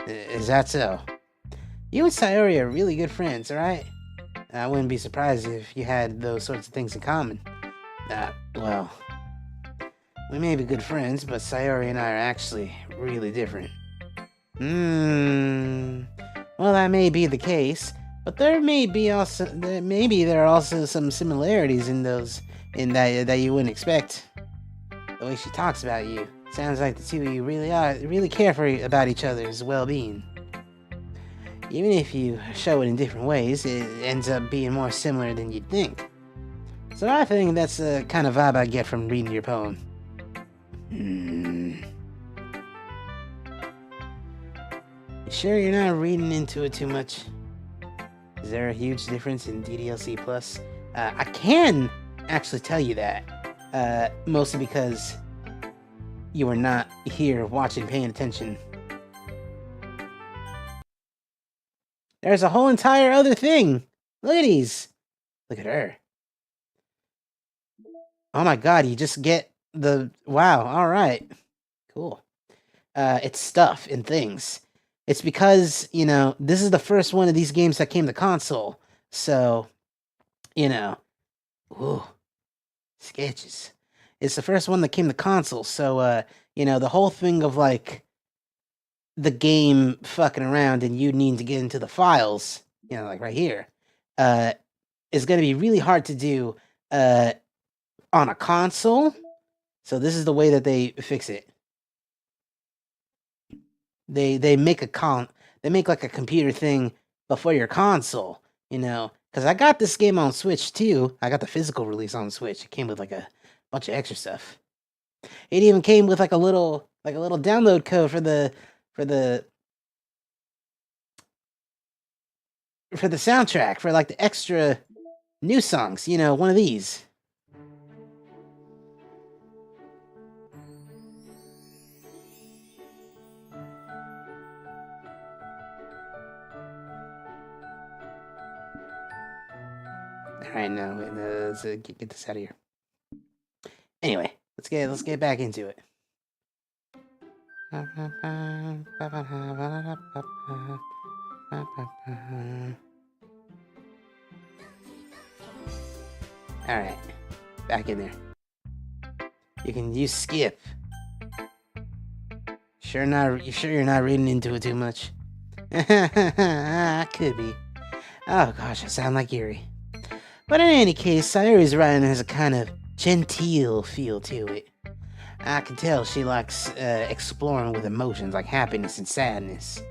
Is that so? You and Sayori are really good friends, right? I wouldn't be surprised if you had those sorts of things in common. Well, we may be good friends, but Sayori and I are actually really different. Well, that may be the case, but there are also some similarities in that you wouldn't expect. The way she talks about you sounds like the two of you really care about each other's well-being. Even if you show it in different ways, it ends up being more similar than you'd think. So I think that's the kind of vibe I get from reading your poem. You sure you're not reading into it too much? Is there a huge difference in DDLC Plus? I can actually tell you that, mostly because you were not here watching, paying attention. There's a whole entire other thing. Look at these. Look at her. Oh my god, you just get the... Wow, alright. Cool. It's stuff and things. It's because, you know, this is the first one of these games that came to console. So, you know... Ooh. Sketches. It's the first one that came to console, so, you know, the whole thing of, like, the game fucking around and you needing to get into the files, you know, like right here, is going to be really hard to do on a console. So this is the way that they fix it. They make like a computer thing before your console, you know, because I got this game on Switch too. I got the physical release on Switch. It came with like a bunch of extra stuff. It even came with like a little download code for the for the soundtrack, for like the extra new songs, you know, one of these. Alright, no, let's get this out of here. Anyway, let's get back into it. Alright, back in there. You can use skip. You sure you're not reading into it too much? Could be. Oh gosh, I sound like Yuri. But in any case, Sayuri's writing has a kind of genteel feel to it. I can tell she likes exploring with emotions like happiness and sadness.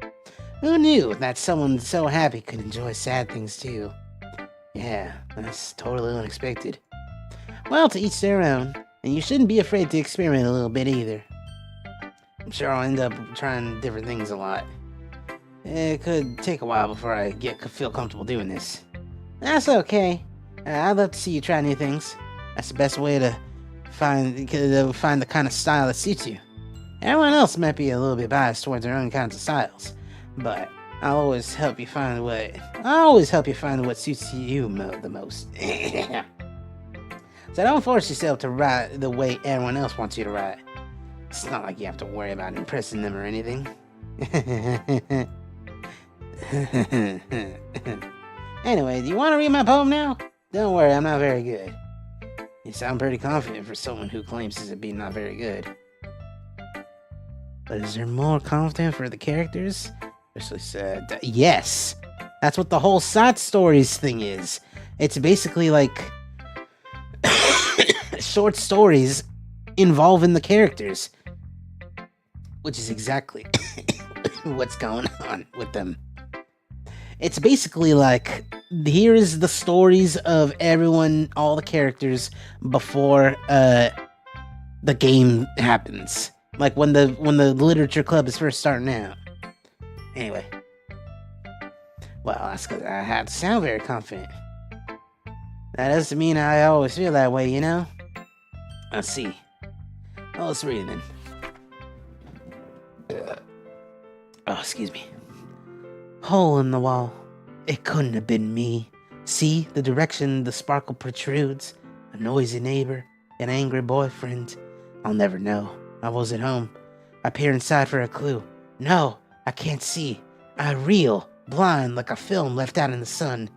Who knew that someone so happy could enjoy sad things too? Yeah, that's totally unexpected. Well, to each their own, and you shouldn't be afraid to experiment a little bit either. I'm sure I'll end up trying different things a lot. It could take a while before I feel comfortable doing this. That's okay. I'd love to see you try new things. That's the best way to find the kind of style that suits you. Everyone else might be a little bit biased towards their own kinds of styles, but I'll always help you find what suits you the most. So don't force yourself to write the way everyone else wants you to write. It's not like you have to worry about impressing them or anything. Anyway, do you want to read my poem now? Don't worry, I'm not very good. You sound pretty confident for someone who claims to be not very good. But is there more confident for the characters? Especially said, yes! That's what the whole side stories thing is. It's basically like short stories involving the characters. Which is exactly what's going on with them. It's basically like, here is the stories of everyone, all the characters before the game happens. Like when the literature club is first starting out. Anyway. Well, that's because I had to sound very confident. That doesn't mean I always feel that way, you know? Let's see. Well, let's read it then. Oh, excuse me. Hole in the wall. It couldn't have been me. See the direction the sparkle protrudes? A noisy neighbor, an angry boyfriend. I'll never know. I wasn't home. I peer inside for a clue. No, I can't see. I reel, blind like a film left out in the sun.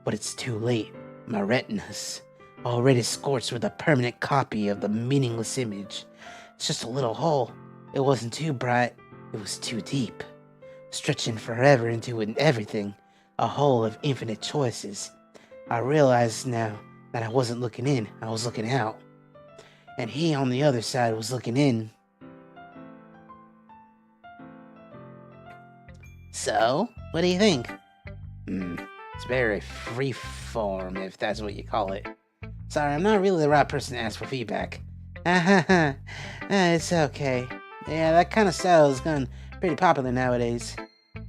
But it's too late. My retinas, already scorched with a permanent copy of the meaningless image. It's just a little hole. It wasn't too bright. It was too deep. Stretching forever into everything. A hole of infinite choices. I realize now that I wasn't looking in, I was looking out. And he on the other side was looking in. So, what do you think? It's very freeform, if that's what you call it. Sorry, I'm not really the right person to ask for feedback. It's okay. Yeah, that kind of style has gone pretty popular nowadays.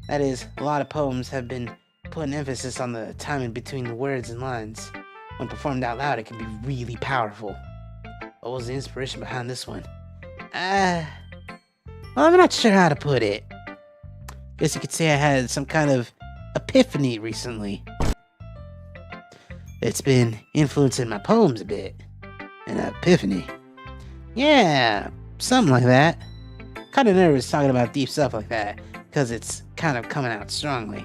That is, a lot of poems have been putting emphasis on the timing between the words and lines. When performed out loud, it can be really powerful. What was the inspiration behind this one? Well, I'm not sure how to put it. Guess you could say I had some kind of epiphany recently. It's been influencing my poems a bit. An epiphany. Yeah, something like that. Kind of nervous talking about deep stuff like that, because it's kind of coming on strongly.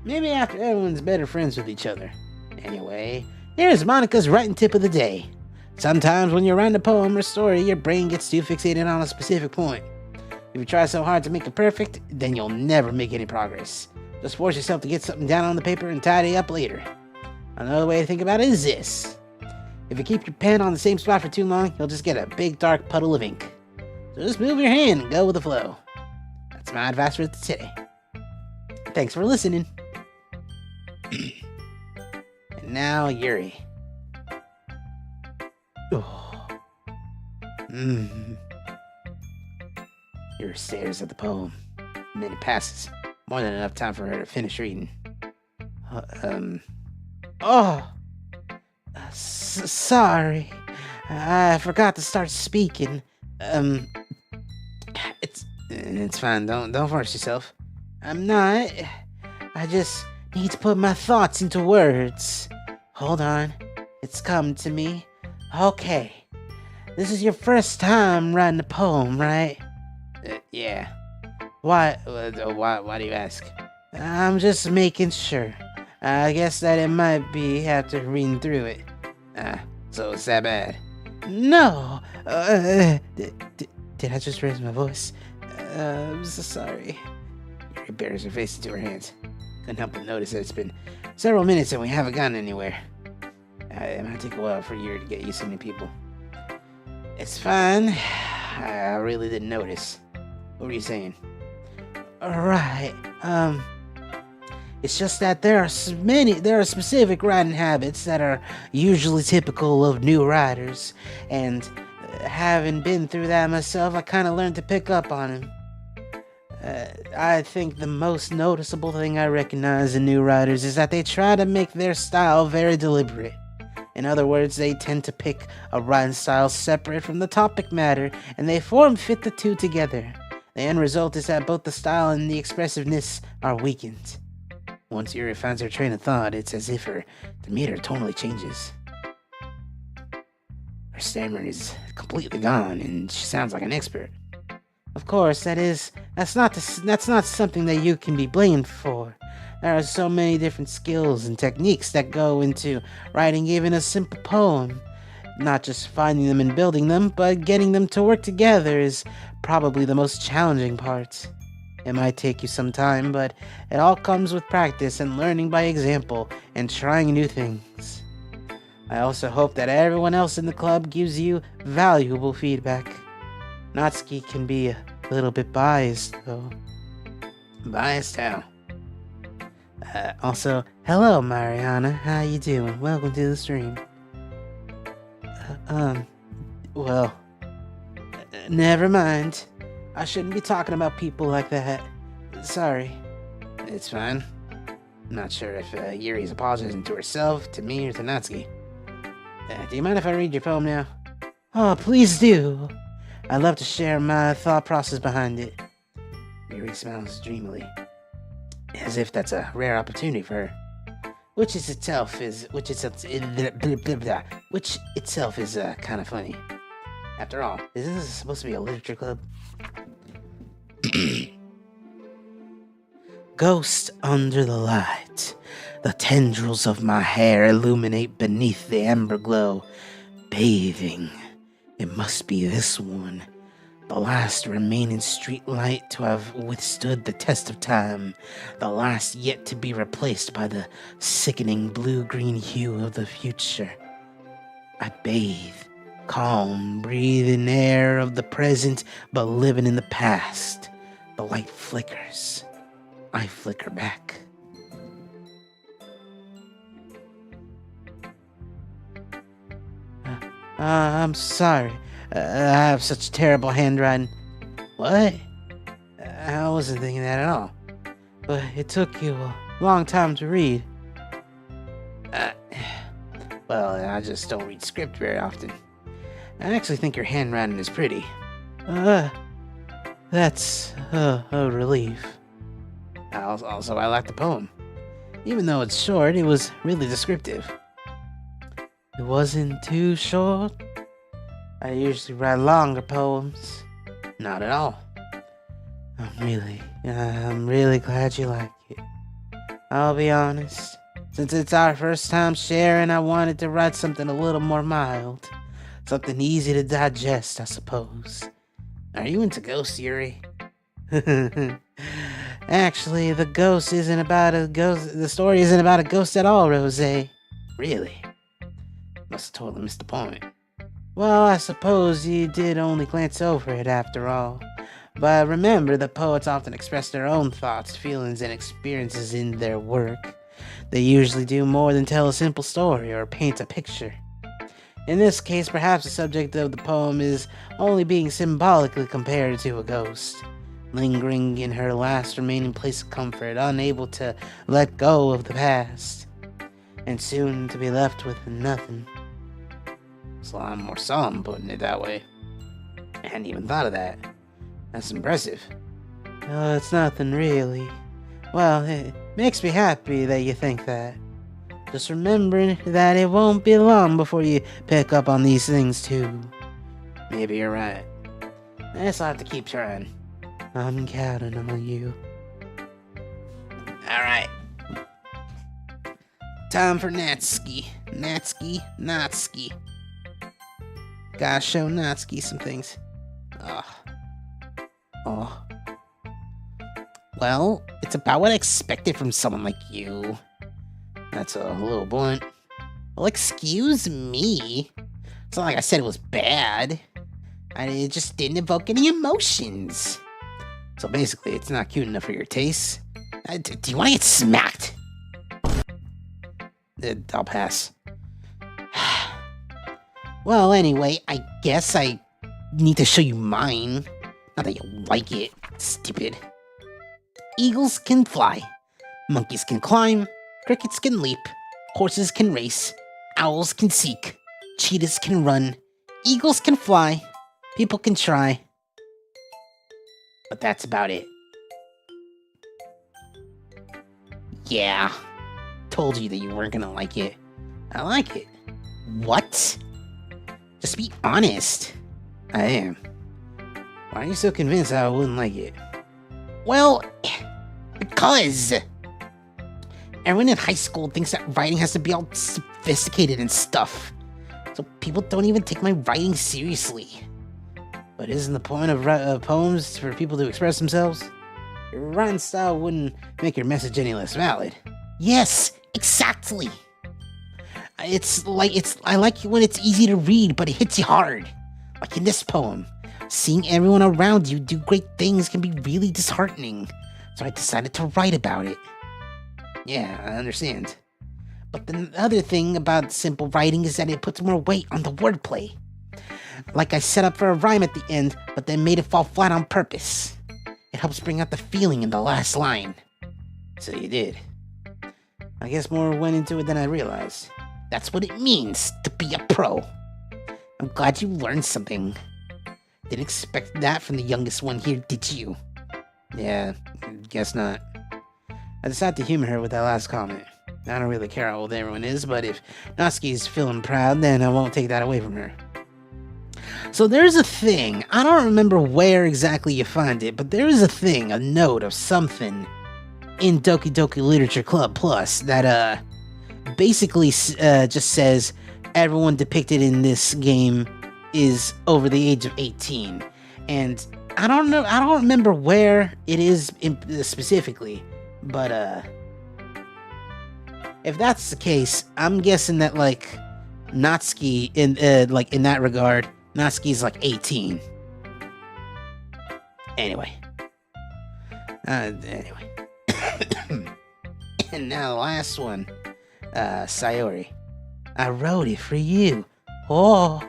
Maybe after everyone's better friends with each other. Anyway, here's Monica's writing tip of the day. Sometimes when you're writing a poem or story, your brain gets too fixated on a specific point. If you try so hard to make it perfect, then you'll never make any progress. Just force yourself to get something down on the paper and tidy up later. Another way to think about it is this. If you keep your pen on the same spot for too long, you'll just get a big dark puddle of ink. So just move your hand and go with the flow. That's my advice for today. Thanks for listening. And now, Yuri. Oh. Yuri stares at the poem. A minute passes. More than enough time for her to finish reading. Oh! Sorry. I forgot to start speaking. It's fine. Don't force yourself. I'm not. I just need to put my thoughts into words. Hold on. It's come to me. Okay. This is your first time writing a poem, right? Yeah. Why do you ask? I'm just making sure. I guess that it might be after reading through it. So it's that bad? No! Did I just raise my voice? I'm so sorry. Yuri bears her face into her hands. Couldn't help but notice that it's been several minutes and we haven't gotten anywhere. It might take a while for Yuri to get used to new people. It's fine. I really didn't notice. What were you saying? Alright, it's just that there are specific writing habits that are usually typical of new writers, and having been through that myself, I kind of learned to pick up on them. I think the most noticeable thing I recognize in new writers is that they try to make their style very deliberate. In other words, they tend to pick a writing style separate from the topic matter, and they form-fit the two together. The end result is that both the style and the expressiveness are weakened. Once Yuri finds her train of thought, it's as if her demeanor totally changes. Her stammer is completely gone, and she sounds like an expert. Of course, that's not something that you can be blamed for. There are so many different skills and techniques that go into writing even a simple poem. Not just finding them and building them, but getting them to work together is probably the most challenging part. It might take you some time, but it all comes with practice and learning by example and trying new things. I also hope that everyone else in the club gives you valuable feedback. Natsuki can be a little bit biased, though. Biased how? Also, hello Mariana, how you doing? Welcome to the stream. Well, never mind. I shouldn't be talking about people like that. Sorry. It's fine. I'm not sure if Yuri's apologizing to herself, to me, or to Natsuki. Do you mind if I read your poem now? Oh, please do. I'd love to share my thought process behind it. Yuri smiles dreamily, as if that's a rare opportunity for her. Which itself is kind of funny. After all, is this supposed to be a literature club? Ghost under the light. The tendrils of my hair illuminate beneath the amber glow. Bathing. It must be this one. The last remaining street light to have withstood the test of time. The last yet to be replaced by the sickening blue-green hue of the future. I bathe, calm, breathing air of the present, but living in the past. The light flickers. I flicker back. I'm sorry. I have such terrible handwriting. What? I wasn't thinking that at all. But it took you a long time to read. Well, I just don't read script very often. I actually think your handwriting is pretty. That's a relief. Also, I like the poem. Even though it's short, it was really descriptive. It wasn't too short. I usually write longer poems. Not at all. I'm really glad you like it. I'll be honest. Since it's our first time sharing, I wanted to write something a little more mild. Something easy to digest, I suppose. Are you into ghosts, Yuri? Actually, the story isn't about a ghost at all, Rosé. Really? Must have totally missed the point. Well, I suppose you did only glance over it after all. But remember, the poets often express their own thoughts, feelings, and experiences in their work. They usually do more than tell a simple story or paint a picture. In this case, perhaps the subject of the poem is only being symbolically compared to a ghost. lingering in her last remaining place of comfort, unable to let go of the past, and soon to be left with nothing. It's a lot more solemn putting it that way. I hadn't even thought of that. That's impressive. Oh, it's nothing really. Well, it makes me happy that you think that. Just remembering that it won't be long before you pick up on these things too. Maybe you're right. I just have to keep trying. I'm counting on you. Alright. Time for Natsuki. Natsuki. Gotta show Natsuki some things. Oh. Well, it's about what I expected from someone like you. That's a little blunt. Well, excuse me. It's not like I said it was bad. It just didn't evoke any emotions. So basically, it's not cute enough for your taste. Do you want to get smacked? I'll pass. Well, anyway, I guess I need to show you mine. Not that you like it, stupid. Eagles can fly. Monkeys can climb. Crickets can leap. Horses can race. Owls can seek. Cheetahs can run. Eagles can fly. People can try. But that's about it. Yeah. Told you that you weren't gonna like it. I like it. What? Just be honest. I am. Why are you so convinced I wouldn't like it? Well, because everyone in high school thinks that writing has to be all sophisticated and stuff. So people don't even take my writing seriously. But isn't the point of poems for people to express themselves? Your writing style wouldn't make your message any less valid. Yes, exactly. I like it when it's easy to read, but it hits you hard. Like in this poem, seeing everyone around you do great things can be really disheartening. So I decided to write about it. Yeah, I understand. But the other thing about simple writing is that it puts more weight on the wordplay. Like I set up for a rhyme at the end, but then made it fall flat on purpose. It helps bring out the feeling in the last line. So you did. I guess more went into it than I realized. That's what it means to be a pro. I'm glad you learned something. Didn't expect that from the youngest one here, did you? Yeah, guess not. I decided to humor her with that last comment. I don't really care how old everyone is, but if Natsuki's feeling proud, then I won't take that away from her. So there's a thing. I don't remember where exactly you find it, but there is a thing, a note of something in Doki Doki Literature Club Plus that basically just says everyone depicted in this game is over the age of 18. And I don't remember where it is specifically, but if that's the case, I'm guessing that like Natsuki in that regard, Natsuki's like 18. Anyway. And now the last one. Sayori. I wrote it for you. Oh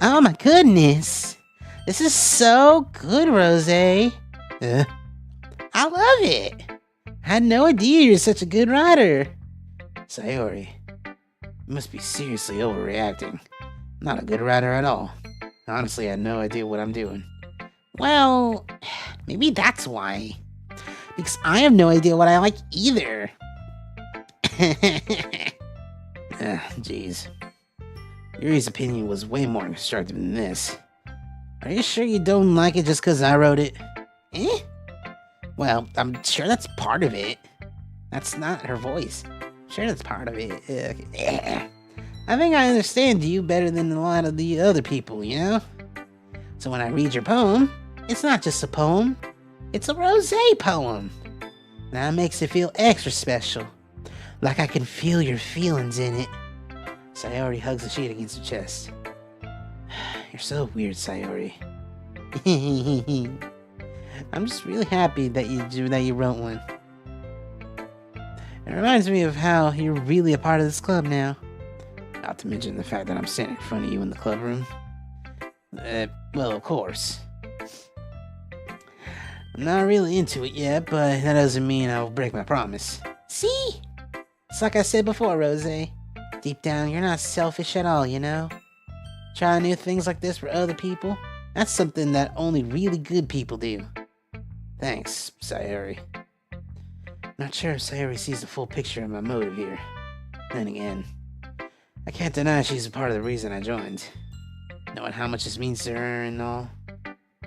my goodness. This is so good, Rosé. I love it. I had no idea you're such a good writer. Sayori, you must be seriously overreacting. I'm not a good writer at all. Honestly, I had no idea what I'm doing. Well, maybe that's why. Because I have no idea what I like either. Jeez. Yuri's opinion was way more constructive than this. Are you sure you don't like it just because I wrote it? Well, I'm sure that's part of it. That's not her voice. I'm sure that's part of it. I think I understand you better than a lot of the other people, you know? So when I read your poem, it's not just a poem. It's a Rosé poem. That makes it feel extra special. Like I can feel your feelings in it. Sayori hugs the sheet against her chest. You're so weird, Sayori. I'm just really happy that you wrote one. It reminds me of how you're really a part of this club now. Not to mention the fact that I'm standing in front of you in the club room. Well, of course. I'm not really into it yet, but that doesn't mean I'll break my promise. See? It's like I said before, Rosé. Deep down, you're not selfish at all, you know? Trying new things like this for other people, that's something that only really good people do. Thanks, Sayori. Not sure if Sayori sees the full picture of my motive here. Then again, I can't deny she's a part of the reason I joined. Knowing how much this means to her and all.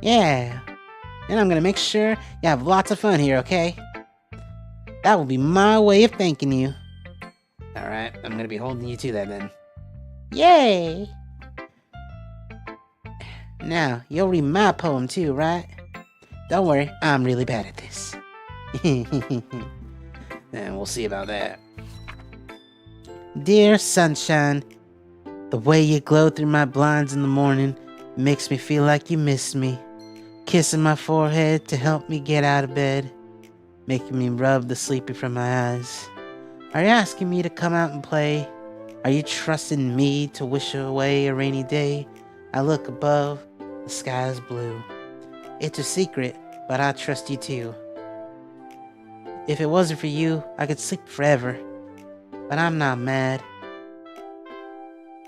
Yeah, and I'm gonna make sure you have lots of fun here, okay? That will be my way of thanking you. Alright, I'm gonna be holding you to that then. Yay! Now, you'll read my poem too, right? Don't worry, I'm really bad at this. And we'll see about that. Dear sunshine, the way you glow through my blinds in the morning makes me feel like you miss me. Kissing my forehead to help me get out of bed, making me rub the sleepy from my eyes. Are you asking me to come out and play? Are you trusting me to wish away a rainy day? I look above, the sky is blue. It's a secret, but I trust you too. If it wasn't for you, I could sleep forever. But I'm not mad.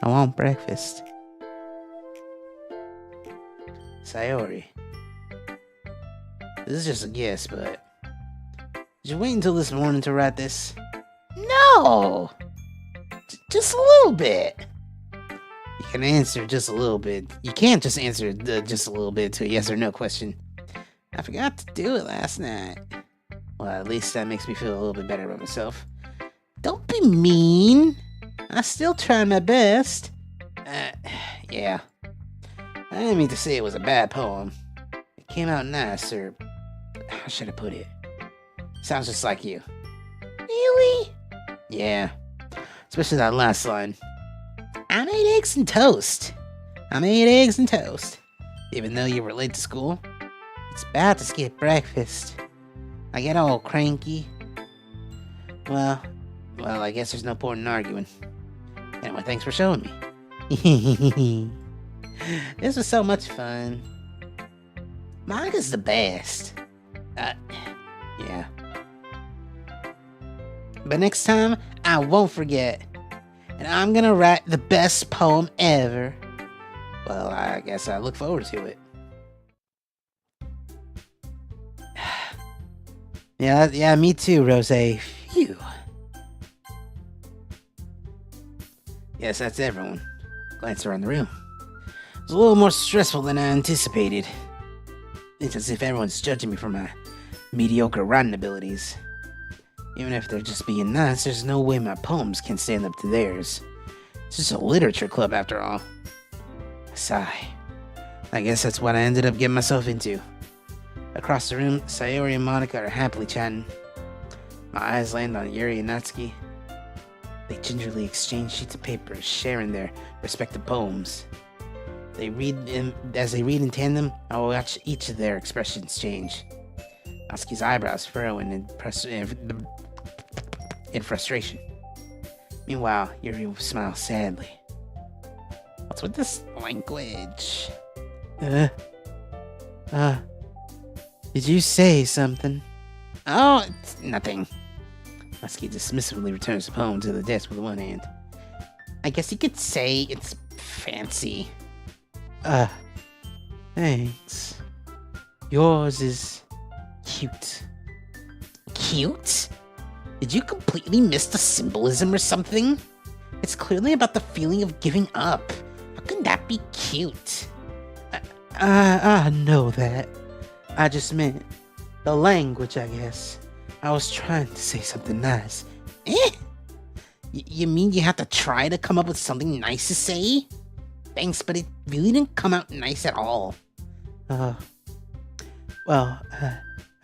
I want breakfast. Sayori. This is just a guess, but did you wait until this morning to write this? No! Just a little bit. You can answer just a little bit. You can't just answer just a little bit to a yes or no question. I forgot to do it last night. Well, at least that makes me feel a little bit better about myself. Don't be mean. I still try my best. Yeah. I didn't mean to say it was a bad poem. It came out nice, or how should I put it? Sounds just like you. Really? Yeah. Especially that last line. I made eggs and toast. I made eggs and toast. Even though you were late to school, it's about to skip breakfast. I get all cranky. Well, I guess there's no point in arguing. Anyway, thanks for showing me. This was so much fun. Manga's the best. Yeah. But next time, I won't forget. And I'm gonna write the best poem ever. Well, I guess I look forward to it. Yeah, me too, Rosé. Phew. Yes, that's everyone. Glance around the room. It's a little more stressful than I anticipated. It's as if everyone's judging me for my mediocre writing abilities. Even if they're just being nice, there's no way my poems can stand up to theirs. It's just a literature club after all. A sigh. I guess that's what I ended up getting myself into. Across the room, Sayori and Monica are happily chatting. My eyes land on Yuri and Natsuki. They gingerly exchange sheets of paper, sharing their respective poems. As they read in tandem, I will watch each of their expressions change. Natsuki's eyebrows furrowing in frustration. Meanwhile, Yuri will smile sadly. What's with this language? Did you say something? Oh, it's nothing. Natsuki dismissively returns the poem to the desk with one hand. I guess you could say it's fancy. Thanks. Yours is cute. Cute? Did you completely miss the symbolism or something? It's clearly about the feeling of giving up. How can that be cute? I know that. I just meant the language, I guess. I was trying to say something nice. You mean you have to try to come up with something nice to say? Thanks, but it really didn't come out nice at all. Well,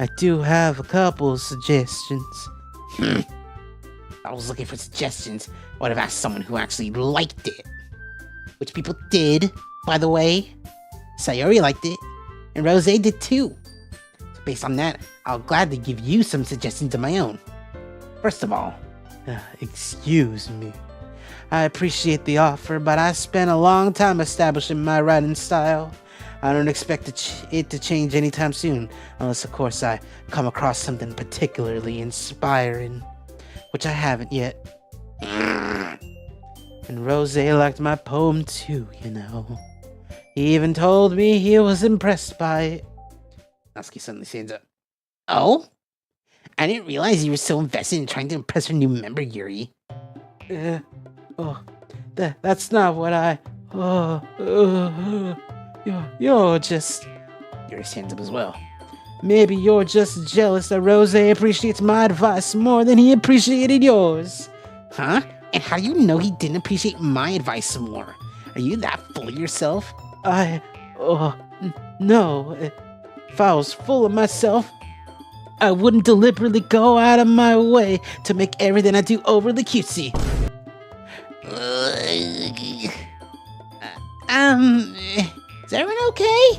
I do have a couple suggestions. I was looking for suggestions. What if I asked someone who actually liked it? Which people did, by the way. Sayori liked it, and Rosé did too. So based on that, I'll gladly give you some suggestions of my own. First of all, excuse me. I appreciate the offer, but I spent a long time establishing my writing style. I don't expect it to change anytime soon, unless, of course, I come across something particularly inspiring, which I haven't yet. And Rosé liked my poem too, you know. He even told me he was impressed by it. Natsuki suddenly stands up. Oh? I didn't realize you were so invested in trying to impress your new member, Yuri. That's not what I... You're just... Yuri stands up as well. Maybe you're just jealous that Rosé appreciates my advice more than he appreciated yours. Huh? And how do you know he didn't appreciate my advice more? Are you that full of yourself? No. If I was full of myself, I wouldn't deliberately go out of my way to make everything I do overly cutesy. Is everyone okay?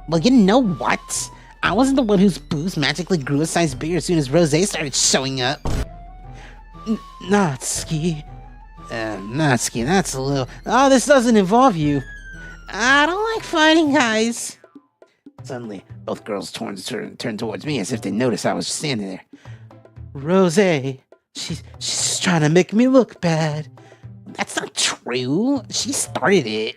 Well, you know what? I wasn't the one whose boobs magically grew a size bigger as soon as Rosé started showing up. Natsuki, that's a little... Oh, this doesn't involve you. I don't like fighting guys. Suddenly, both girls turned towards me as if they noticed I was standing there. Rosé, she's trying to make me look bad. That's not true. She started it.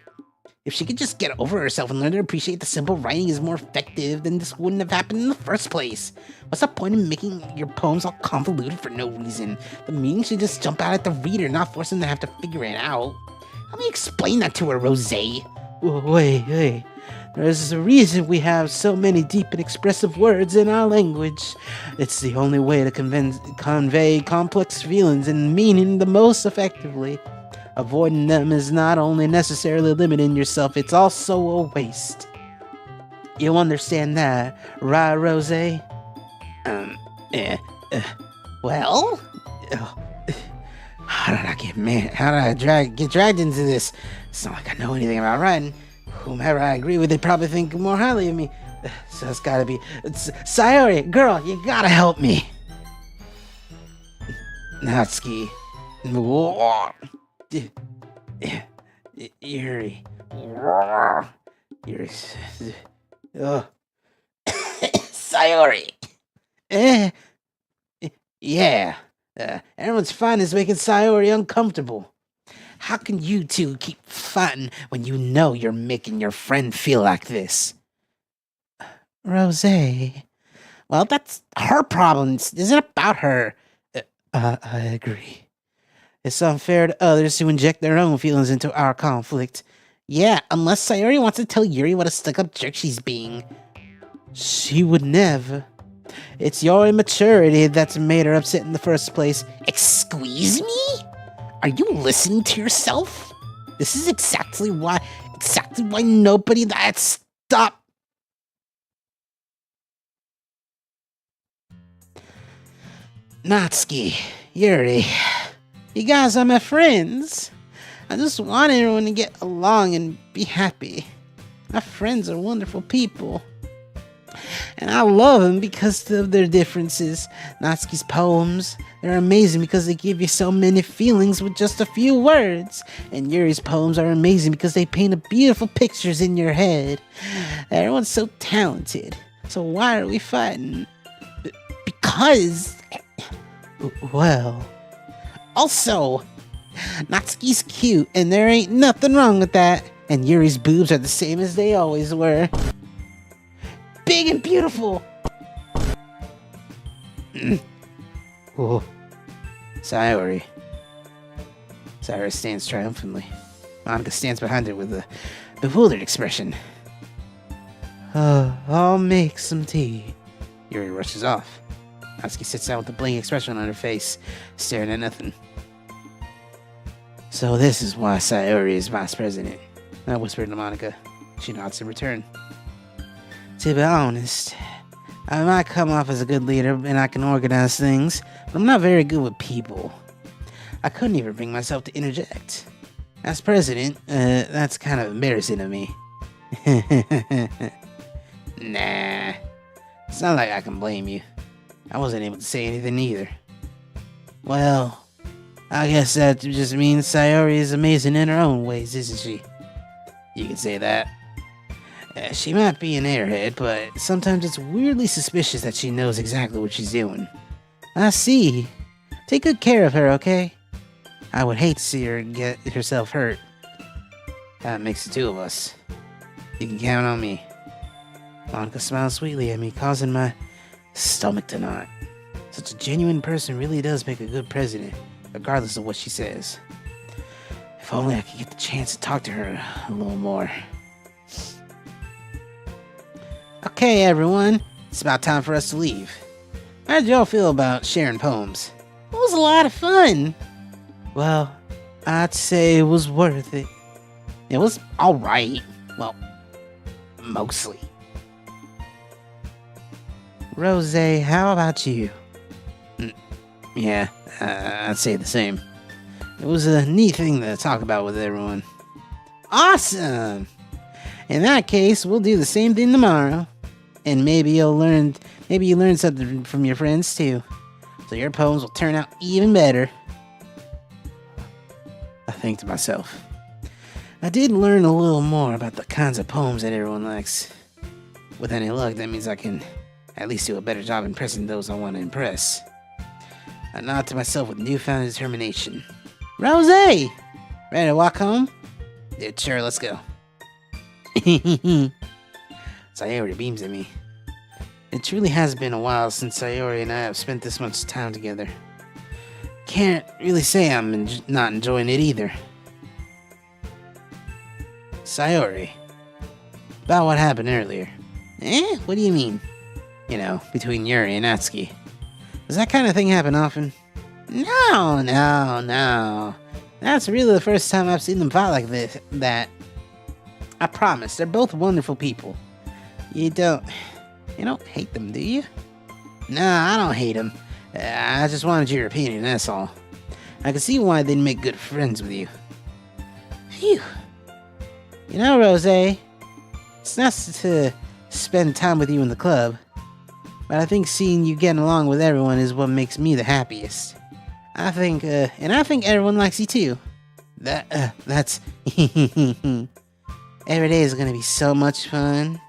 If she could just get over herself and learn to appreciate the simple writing is more effective, then this wouldn't have happened in the first place. What's the point in making your poems all convoluted for no reason? The meaning should just jump out at the reader, not force them to have to figure it out. Let me explain that to her, Rosé. Wait. There's a reason we have so many deep and expressive words in our language. It's the only way to convey complex feelings and meaning the most effectively. Avoiding them is not only necessarily limiting yourself, it's also a waste. You understand that, right, Rosé? Well? How did I get mad? How did I get dragged into this? It's not like I know anything about writing. Whomever I agree with, they probably think more highly of me. So it's gotta be... Sayori, girl, you gotta help me. Natsuki. Yuri. Sayori. Yeah. Everyone's fun is making Sayori uncomfortable. How can you two keep fighting when you know you're making your friend feel like this? Rosé. Well, that's her problem. This isn't about her. I agree. It's unfair to others to inject their own feelings into our conflict. Yeah, unless Sayori wants to tell Yuri what a stuck-up jerk she's being. She would never. It's your immaturity that's made her upset in the first place. Excuse me? Are you listening to yourself? This is exactly why nobody that stop. Natsuki, Yuri, you guys are my friends. I just want everyone to get along and be happy. My friends are wonderful people. And I love them because of their differences. Natsuki's poems, they're amazing because they give you so many feelings with just a few words. And Yuri's poems are amazing because they paint beautiful pictures in your head. Everyone's so talented. So why are we fighting? Because... Well... Also, Natsuki's cute and there ain't nothing wrong with that. And Yuri's boobs are the same as they always were. Big and beautiful. Oh, Sayori. Sayori stands triumphantly. Monica stands behind her with a bewildered expression. I'll make some tea. Yuri rushes off. Natsuki sits down with a blank expression on her face, staring at nothing. So this is why Sayori is vice president. I whispered to Monica. She nods in return. To be honest, I might come off as a good leader and I can organize things, but I'm not very good with people. I couldn't even bring myself to interject. As president, that's kind of embarrassing of me. Nah, it's not like I can blame you. I wasn't able to say anything either. Well, I guess that just means Sayori is amazing in her own ways, isn't she? You could say that. She might be an airhead, but sometimes it's weirdly suspicious that she knows exactly what she's doing. I see. Take good care of her, okay? I would hate to see her get herself hurt. That makes the two of us. You can count on me. Monica smiled sweetly at me, causing my stomach to knot. Such a genuine person really does make a good president, regardless of what she says. If only I could get the chance to talk to her a little more. Okay, everyone. It's about time for us to leave. How did y'all feel about sharing poems? It was a lot of fun. Well, I'd say it was worth it. It was alright. Well, mostly. Rosé, how about you? Yeah, I'd say the same. It was a neat thing to talk about with everyone. Awesome! In that case, we'll do the same thing tomorrow. And maybe you learn something from your friends too. So your poems will turn out even better. I think to myself. I did learn a little more about the kinds of poems that everyone likes. With any luck, that means I can at least do a better job impressing those I want to impress. I nod to myself with newfound determination. Rosé! Ready to walk home? Dude, sure, let's go. Sayori beams at me. It truly has been a while since Sayori and I have spent this much time together. Can't really say I'm not enjoying it either. Sayori. About what happened earlier. What do you mean? You know, between Yuri and Natsuki. Does that kind of thing happen often? No. That's really the first time I've seen them fight like this. I promise, they're both wonderful people. You don't hate them, do you? Nah, I don't hate them. I just wanted your opinion, that's all. I can see why they'd make good friends with you. Phew. You know, Rosé, it's nice to spend time with you in the club, but I think seeing you getting along with everyone is what makes me the happiest. I think everyone likes you too. That's every day is gonna be so much fun.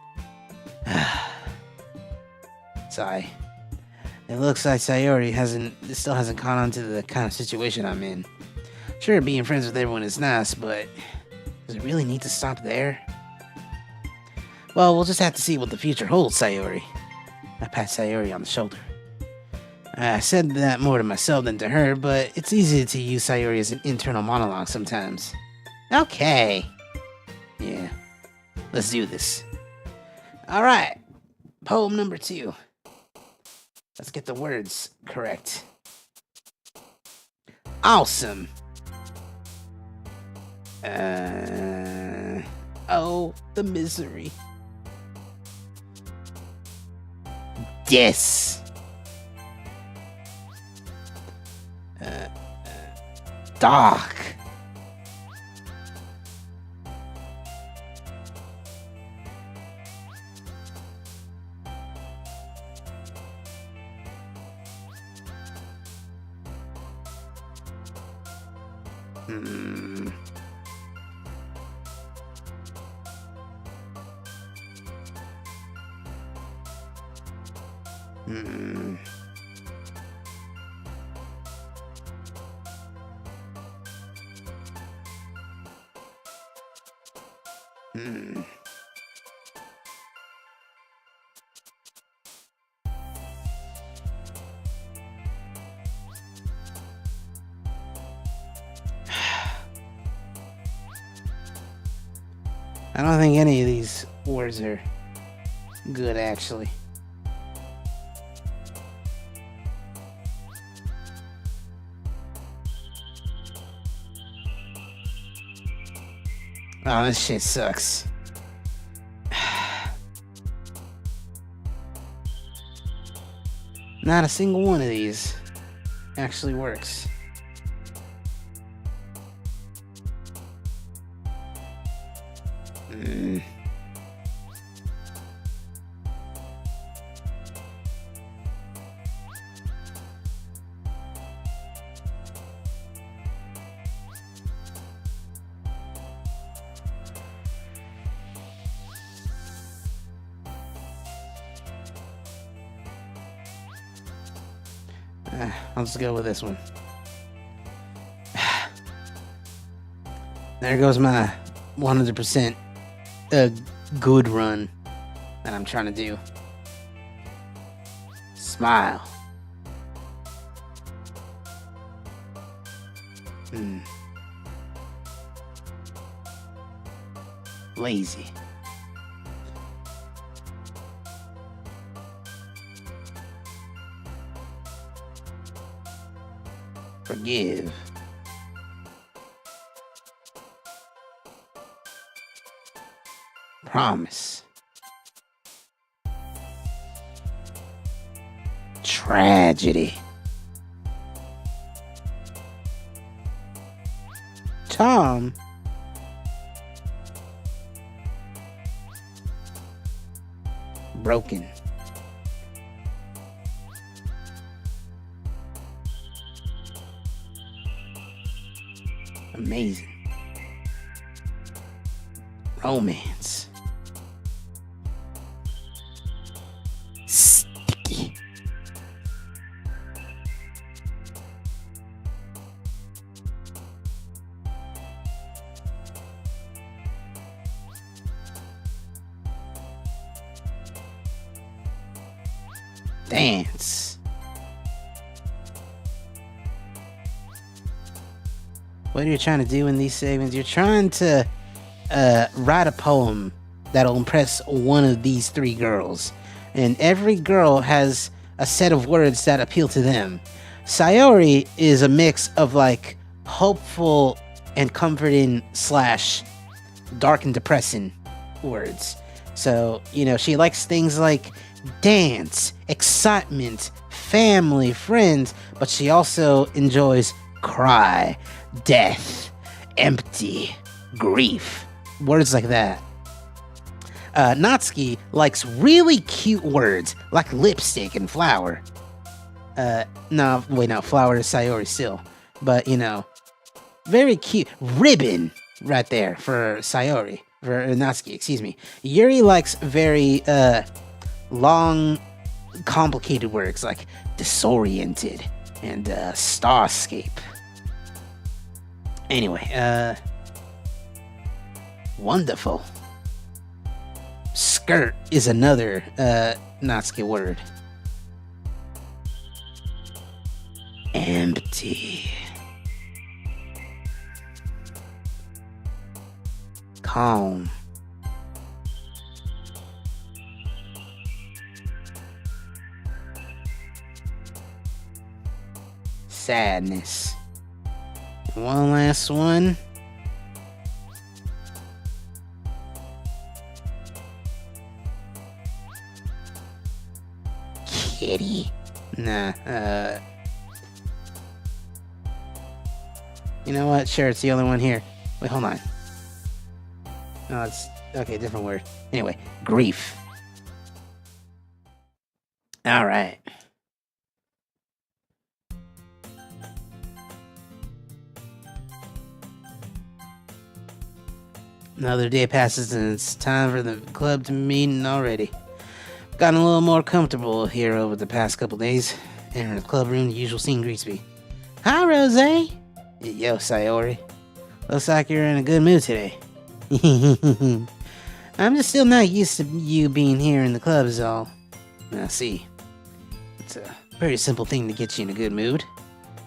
Sigh. It looks like Sayori still hasn't caught on to the kind of situation I'm in. Sure, being friends with everyone is nice, but does it really need to stop there? Well, we'll just have to see what the future holds, Sayori. I pat Sayori on the shoulder. I said that more to myself than to her, but it's easy to use Sayori as an internal monologue sometimes. Okay. Yeah. Let's do this. Alright. Poem number 2. Let's get the words correct. Awesome. Oh, the misery. Yes. Dark. I don't think any of these words are good, actually. Oh, this shit sucks. Not a single one of these actually works. I'll just go with this one. There goes my 100% good run that I'm trying to do. Smile. Lazy. Forgive. Promise. Tragedy. Tom. Broken. Amazing. Romance. Sticky. Dance. What are you trying to do in these segments? You're trying to write a poem that'll impress one of these three girls. And every girl has a set of words that appeal to them. Sayori is a mix of like hopeful and comforting / dark and depressing words. So, you know, she likes things like dance, excitement, family, friends, but she also enjoys cry, death, empty, grief, words like that. Natsuki likes really cute words like lipstick and flower. No, flower is Sayori still, but you know, very cute. Ribbon right there for Sayori, for Natsuki, excuse me. Yuri likes very long, complicated words like disoriented and starscape. Anyway, wonderful. Skirt is another Natsuki word. Empty. Calm. Sadness. One last one. Kitty. Nah, you know what? Sure, it's the only one here. Wait, hold on. No, it's okay, different word. Anyway, grief. All right. Another day passes and it's time for the club to meet already. Gotten a little more comfortable here over the past couple days. Entering the club room, the usual scene greets me. Hi, Rosé. Yo, Sayori. Looks like you're in a good mood today. I'm just still not used to you being here in the club is all. I see. It's a very simple thing to get you in a good mood.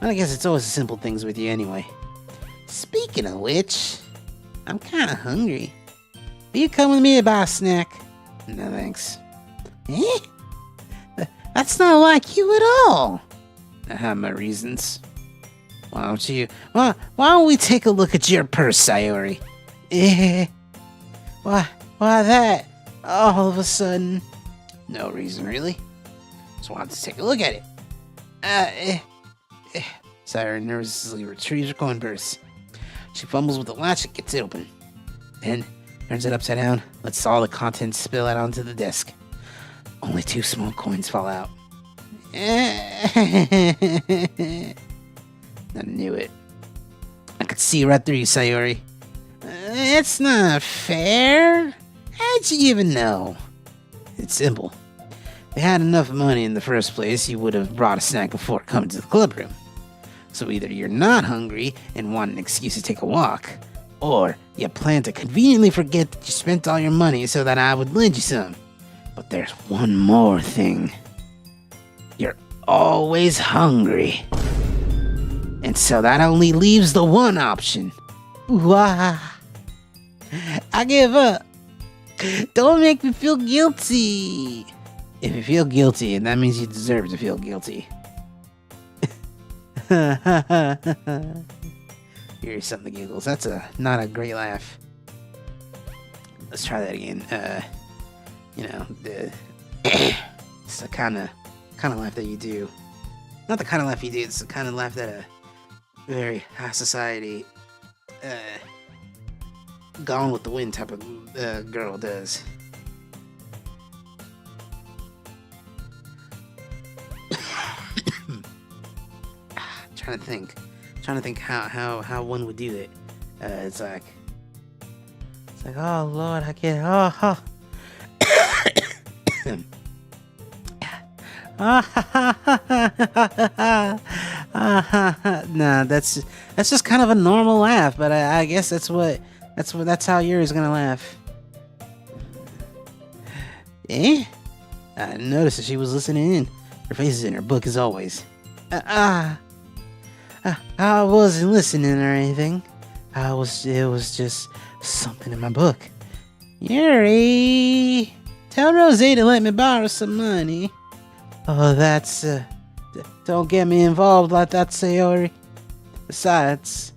Well, I guess it's always the simple things with you anyway. Speaking of which, I'm kinda hungry. Will you come with me to buy a snack? No thanks. Eh? That's not like you at all. I have my reasons. Why don't we take a look at your purse, Sayori? Why that? All of a sudden? No reason, really. Just wanted to take a look at it. Sayori nervously retrieves her coin purse. She fumbles with the latch and gets it open. Then turns it upside down, lets all the contents spill out onto the desk. Only 2 small coins fall out. I knew it. I could see right through you, Sayori. It's not fair. How'd you even know? It's simple. they had enough money in the first place, you would have brought a snack before coming to the club room. So either you're not hungry and want an excuse to take a walk, or you plan to conveniently forget that you spent all your money so that I would lend you some. But there's one more thing. You're always hungry. And so that only leaves the one option. Wah. I give up. Don't make me feel guilty. If you feel guilty, that means you deserve to feel guilty. Here's something giggles. That's not a great laugh. Let's try that again. It's the kind of laugh that you do. Not the kind of laugh you do. It's the kind of laugh that a very high society, Gone with the Wind type of girl does. Trying to think how one would do it. It's like, oh Lord, I can't. Nah, that's just kind of a normal laugh, but I guess that's how Yuri's gonna laugh. Eh? I noticed that she was listening in. Her face is in her book as always. I wasn't listening or anything. It was just something in my book. Yuri, tell Rosé to let me borrow some money. Oh, that's, don't get me involved like that, Sayori. Besides,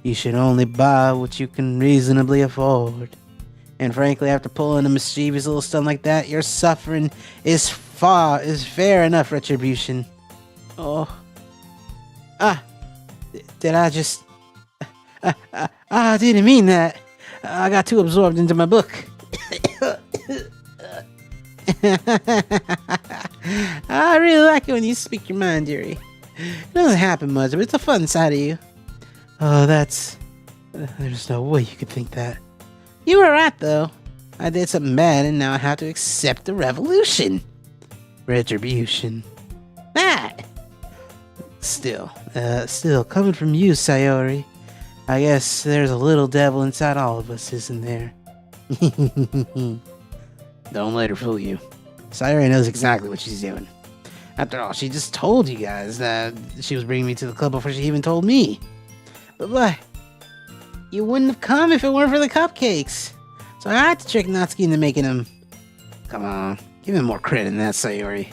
you should only buy what you can reasonably afford. And frankly, after pulling a mischievous little stunt like that, your suffering is fair enough retribution. Oh. Did I just... I didn't mean that. I got too absorbed into my book. I really like it when you speak your mind, Yuri. It doesn't happen much, but it's a fun side of you. Oh, that's... there's no way you could think that. You were right, though. I did something bad, and now I have to accept the revolution. Retribution. That! Still, coming from you, Sayori, I guess there's a little devil inside all of us, isn't there? Don't let her fool you. Sayori knows exactly what she's doing. After all, she just told you guys that she was bringing me to the club before she even told me. But you wouldn't have come if it weren't for the cupcakes. So I had to trick Natsuki into making them. Come on, give him more credit than that, Sayori.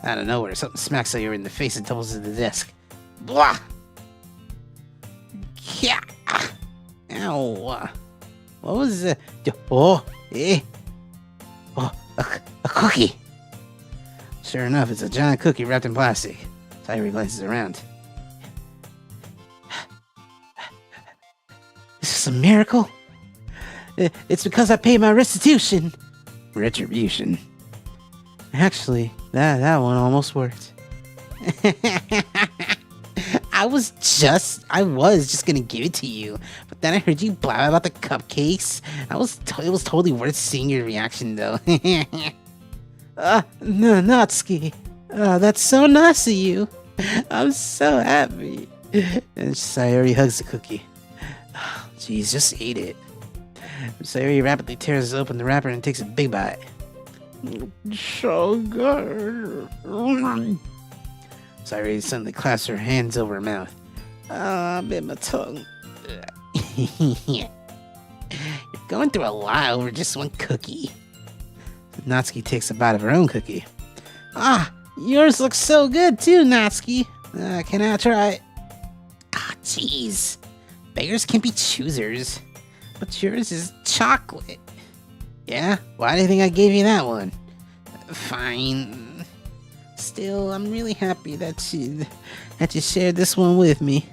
Out of nowhere, something smacks Sayori in the face and tumbles to the desk. Blah! Yeah! Ow! What was that? Oh! A cookie! Sure enough, it's a giant cookie wrapped in plastic. Sayori glances around. Is this a miracle? It's because I paid my restitution. Retribution. Actually, that one almost worked. I was just gonna give it to you, but then I heard you blab about the cupcakes. It was totally worth seeing your reaction, though. No, Natsuki. That's so nice of you. I'm so happy. And Sayori hugs the cookie. Jeez, just eat it. Sayori rapidly tears open the wrapper and takes a big bite. So good. Sayori suddenly clasps her hands over her mouth. I bit my tongue. You're going through a lot over just one cookie. Natsuki takes a bite of her own cookie. Yours looks so good too, Natsuki. Can I try it? Jeez. Beggars can't be choosers. But yours is chocolate. Yeah? Why do you think I gave you that one? Fine. Still, I'm really happy that you shared this one with me.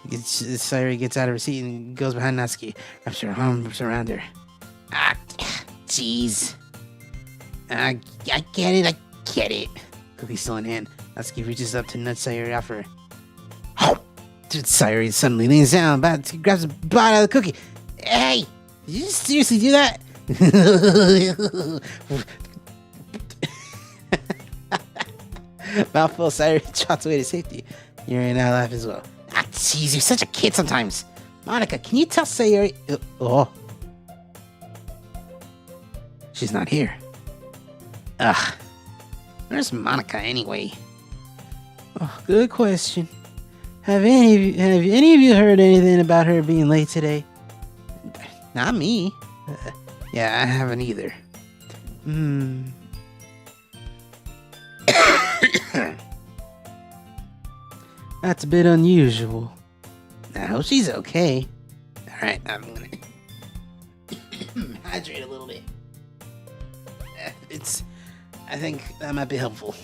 Sayori gets out of her seat and goes behind Natsuki, wraps her arms around her. Jeez. I get it. Cookie still in hand. Natsuki reaches up to nudge Sayori off her. Sayori suddenly leans down, about to grab a bite out of the cookie. Hey! Did you seriously do that? Mouthful, Sayori trots away to safety. Yuri now laugh as well. Ah, jeez, you're such a kid sometimes. Monica, can you tell Sayori? Oh. She's not here. Ugh. Where's Monica anyway? Oh, good question. Have any of you heard anything about her being late today? Not me. Yeah, I haven't either. That's a bit unusual. I hope she's okay. Alright, I'm gonna hydrate a little bit. I think that might be helpful.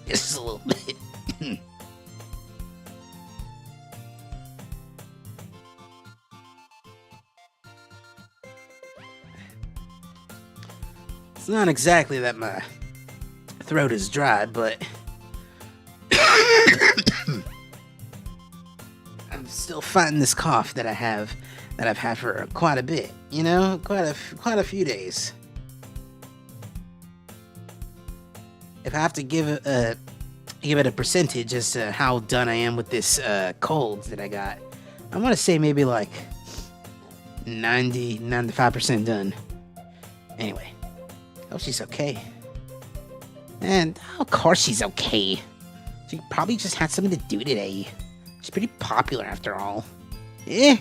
Just a little bit. It's not exactly that my throat is dry, but I'm still fighting this cough that I've had for quite a bit. You know, quite a few days. If I have to give it a percentage as to how done I am with this cold that I got, I want to say maybe like 95% done. Anyway, hope she's okay. And of course she's okay. She probably just had something to do today. She's pretty popular after all. You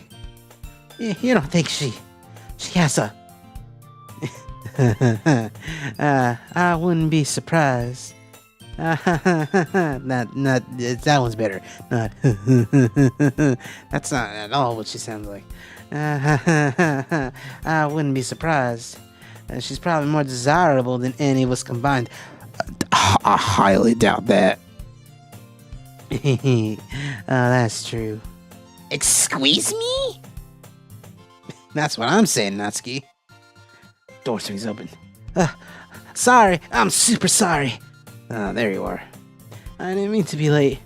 don't think she has a... I wouldn't be surprised. Not that one's better. Not that's not at all what she sounds like. I wouldn't be surprised. She's probably more desirable than any of us combined. I highly doubt that. That's true. Excuse me? That's what I'm saying, Natsuki. Door swings open. Sorry, I'm super sorry. There you are. I didn't mean to be late.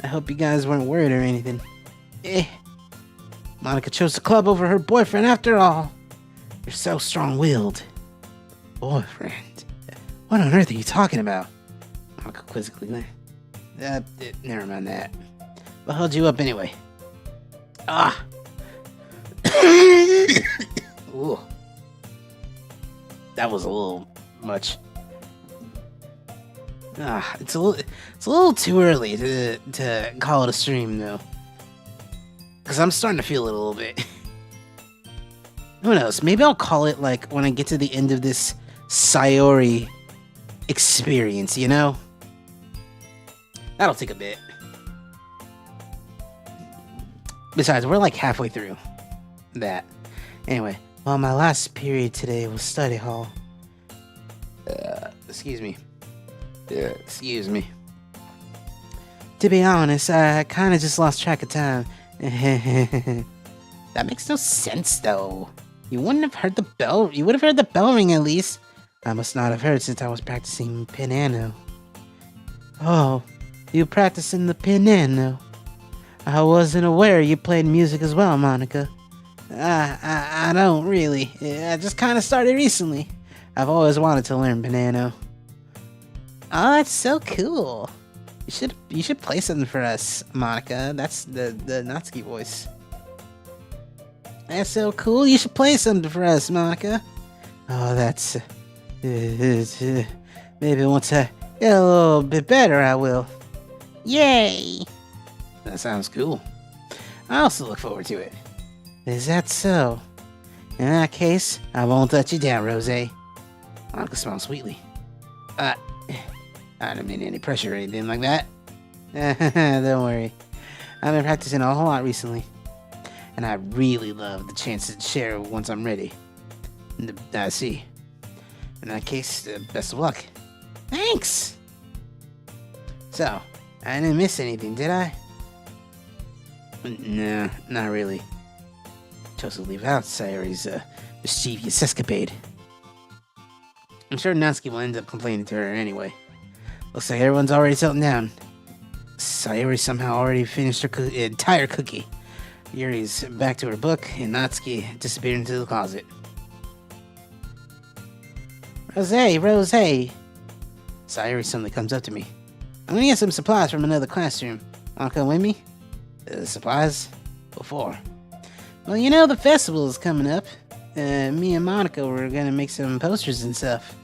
I hope you guys weren't worried or anything. Monica chose the club over her boyfriend after all. You're so strong-willed. Boyfriend? What on earth are you talking about? Monica quizzically. Never mind that. What held you up anyway? Ooh. That was a little much. It's a little too early to call it a stream though. Cause I'm starting to feel it a little bit. Who knows? Maybe I'll call it like when I get to the end of this Sayori experience, you know? That'll take a bit. Besides, we're like halfway through that. Anyway, well, my last period today was study hall. Excuse me. Excuse me. To be honest, I kind of just lost track of time. That makes no sense, though. You wouldn't have heard the bell. You would have heard the bell ring at least. I must not have heard since I was practicing piano. Oh, you practicing the piano? I wasn't aware you played music as well, Monica. I don't really. I just kind of started recently. I've always wanted to learn piano. Oh, that's so cool. You should play something for us, Monica. That's the Natsuki voice. That's so cool. You should play something for us, Monica. Oh, that's... maybe once I get a little bit better, I will. Yay! That sounds cool. I also look forward to it. Is that so? In that case, I won't let you down, Rosé. Monica smiles sweetly. I don't mean any pressure or anything like that. Don't worry. I've been practicing a whole lot recently. And I really love the chance to share once I'm ready. I see. In that case, best of luck. Thanks! So, I didn't miss anything, did I? Nah, not really. Chose to leave out Sayori's mischievous escapade. I'm sure Natsuki will end up complaining to her anyway. Looks like everyone's already settling down. Sayori somehow already finished her entire cookie. Yuri's back to her book, and Natsuki disappeared into the closet. Rosé. Sayuri suddenly comes up to me. I'm gonna get some supplies from another classroom. Wanna come with me? Supplies? What for? Well, you know the festival is coming up. Me and Monica were gonna make some posters and stuff.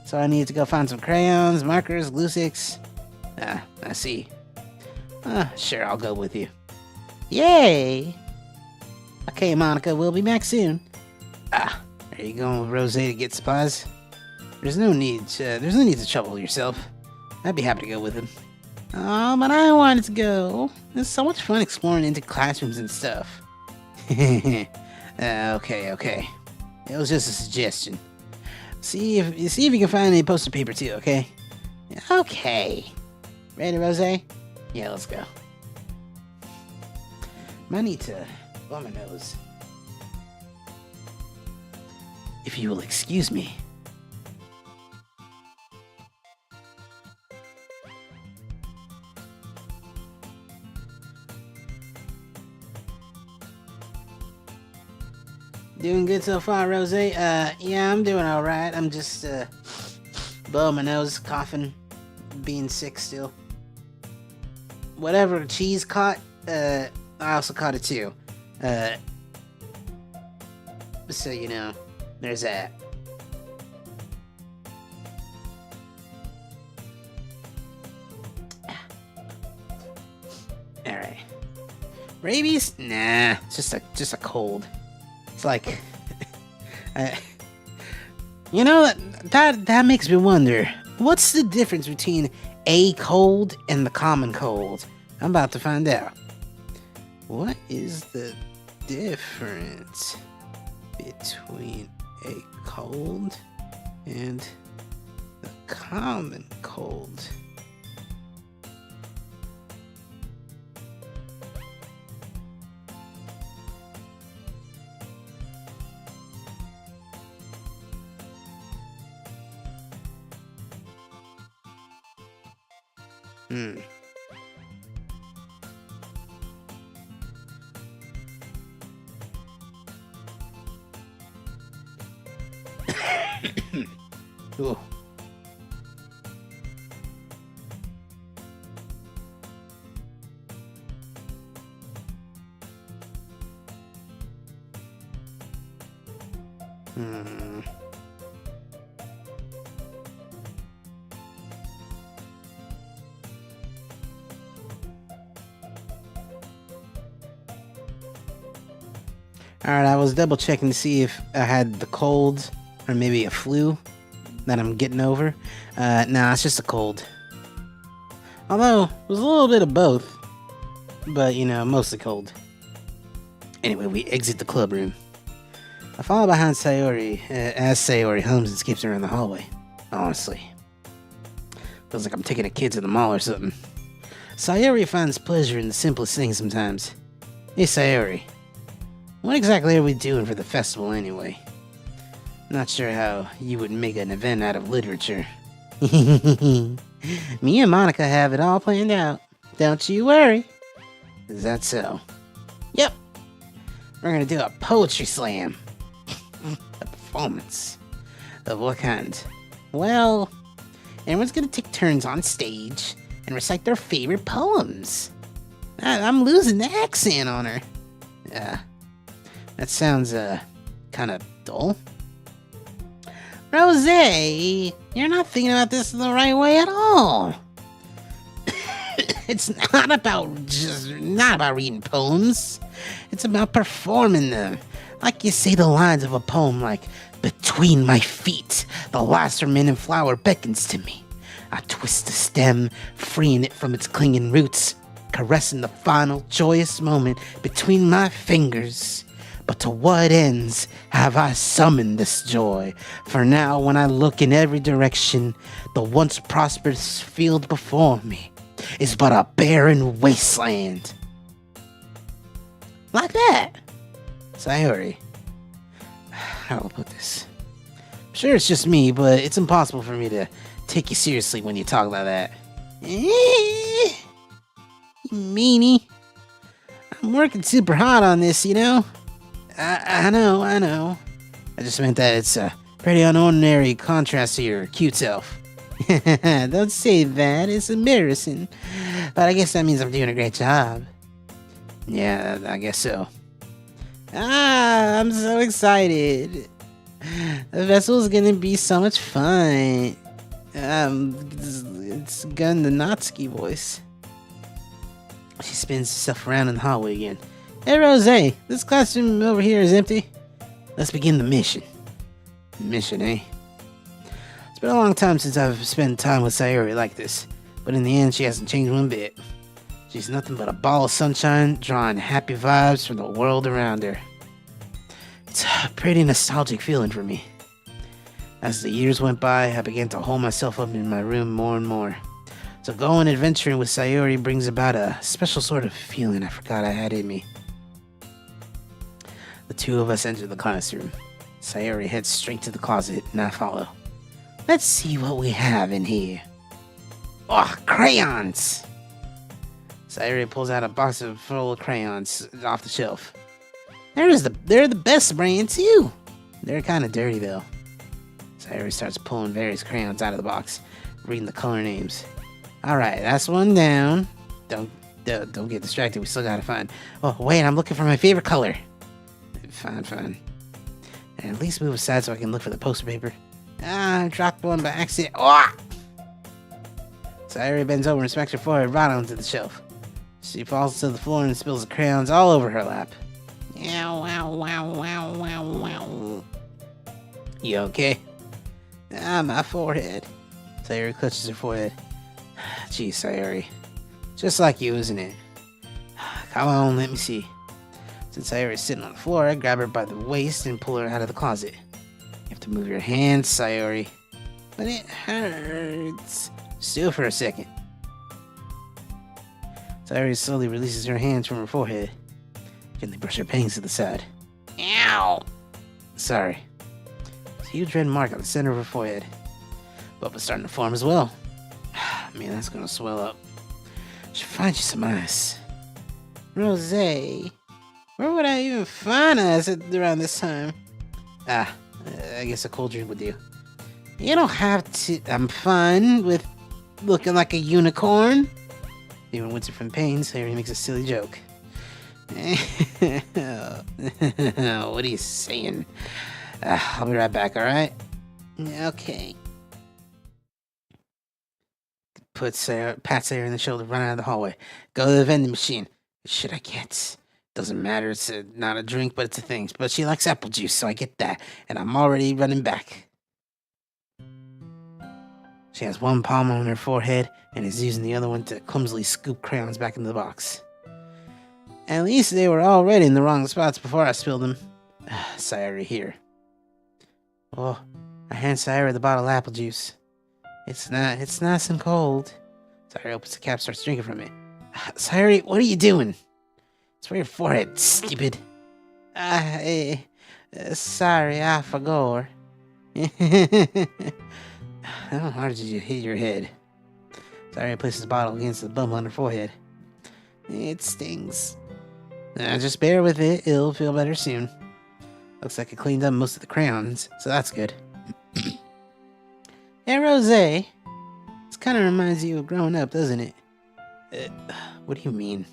So I need to go find some crayons, markers, glue sticks. Ah, I see. Sure, I'll go with you. Yay! Okay, Monica, we'll be back soon. Are you going with Rosé to get supplies? There's no need to trouble yourself. I'd be happy to go with him. Oh, but I wanted to go. It's so much fun exploring into classrooms and stuff. Okay. It was just a suggestion. See if you can find any poster paper too, okay? Okay. Ready, Rosé? Yeah, let's go. I need to blow my nose. If you will excuse me. Doing good so far, Rosé? Yeah, I'm doing alright. I'm just, blowing my nose, coughing, being sick still. Whatever Cheese caught, I also caught it too. So, you know, there's that. Alright. Rabies? Nah, it's just a cold. It's like, you know, that makes me wonder, what's the difference between a cold and the common cold? I'm about to find out. What is the difference between a cold and the common cold? Ooh. Alright, I was double checking to see if I had the cold or maybe a flu that I'm getting over. Nah, it's just a cold. Although, it was a little bit of both. But, you know, mostly cold. Anyway, we exit the club room. I follow behind Sayori as Sayori hums and skips around the hallway. Honestly. Feels like I'm taking the kids to the mall or something. Sayori finds pleasure in the simplest things sometimes. Hey, Sayori. What exactly are we doing for the festival anyway? Not sure how you would make an event out of literature. Me and Monica have it all planned out. Don't you worry. Is that so? Yep. We're gonna do a poetry slam. A performance. Of what kind? Well, everyone's gonna take turns on stage and recite their favorite poems. I'm losing the accent on her. That sounds, kind of dull. Rosé, you're not thinking about this the right way at all. It's not about reading poems. It's about performing them. Like you say the lines of a poem like, between my feet, the last remaining flower beckons to me. I twist the stem, freeing it from its clinging roots, caressing the final joyous moment between my fingers. But to what ends have I summoned this joy? For now, when I look in every direction, the once prosperous field before me is but a barren wasteland. Like that. Sayori. How do I put this? I'm sure it's just me, but it's impossible for me to take you seriously when you talk like that. You meanie. I'm working super hard on this, you know? I know. I just meant that it's pretty unordinary contrast to your cute self. Don't say that, it's embarrassing. But I guess that means I'm doing a great job. Yeah, I guess so. I'm so excited. The vessel's gonna be so much fun. It's Gun the Natsuki voice. She spins herself around in the hallway again. Hey, Rosé, this classroom over here is empty. Let's begin the mission. Mission, eh? It's been a long time since I've spent time with Sayori like this, but in the end, she hasn't changed one bit. She's nothing but a ball of sunshine, drawing happy vibes from the world around her. It's a pretty nostalgic feeling for me. As the years went by, I began to hold myself up in my room more and more. So going adventuring with Sayori brings about a special sort of feeling I forgot I had in me. The two of us enter the classroom. Sayori heads straight to the closet, and I follow. Let's see what we have in here. Oh, crayons! Sayori pulls out a box full of crayons off the shelf. They're the best brand too. They're kind of dirty though. Sayori starts pulling various crayons out of the box, reading the color names. All right, that's one down. Don't get distracted. We still gotta find. Oh wait, I'm looking for my favorite color. Fine. And at least move aside so I can look for the poster paper. I dropped one by accident. Oh! Sayori bends over and smacks her forehead right onto the shelf. She falls to the floor and spills the crayons all over her lap. Wow. You okay? My forehead. Sayori clutches her forehead. Gee, Sayori. Just like you, isn't it? Come on, let me see. Since Sayori's sitting on the floor, I grab her by the waist and pull her out of the closet. You have to move your hands, Sayori. But it hurts. Still for a second. Sayori slowly releases her hands from her forehead. Gently brush her bangs to the side. Ow! Sorry. It's a huge red mark on the center of her forehead. Bubba's starting to form as well. Man, that's gonna swell up. Should find you some ice. Rosé, where would I even find ice around this time? I guess a cold drink would do. You don't have to. I'm fine with looking like a unicorn. Even wincing from pain, Sayori makes a silly joke. What are you saying? I'll be right back, alright? Okay. Pat Sayori in the shoulder, run out of the hallway. Go to the vending machine. What should I get? Doesn't matter, it's not a drink, but it's a thing. But she likes apple juice, so I get that. And I'm already running back. She has one palm on her forehead and is using the other one to clumsily scoop crayons back into the box. At least they were already in the wrong spots before I spilled them. Sayori here. Oh, I hand Sayori the bottle of apple juice. It's nice and cold. Sayori opens the cap, starts drinking from it. Sayori, what are you doing? It's for your forehead, stupid. Sorry, I forgot. How hard did you hit your head? Sayori places the bottle against the bump on her forehead. It stings. Just bear with it, it'll feel better soon. Looks like I cleaned up most of the crayons, so that's good. Hey, Rosé. This kind of reminds you of growing up, doesn't it? What do you mean?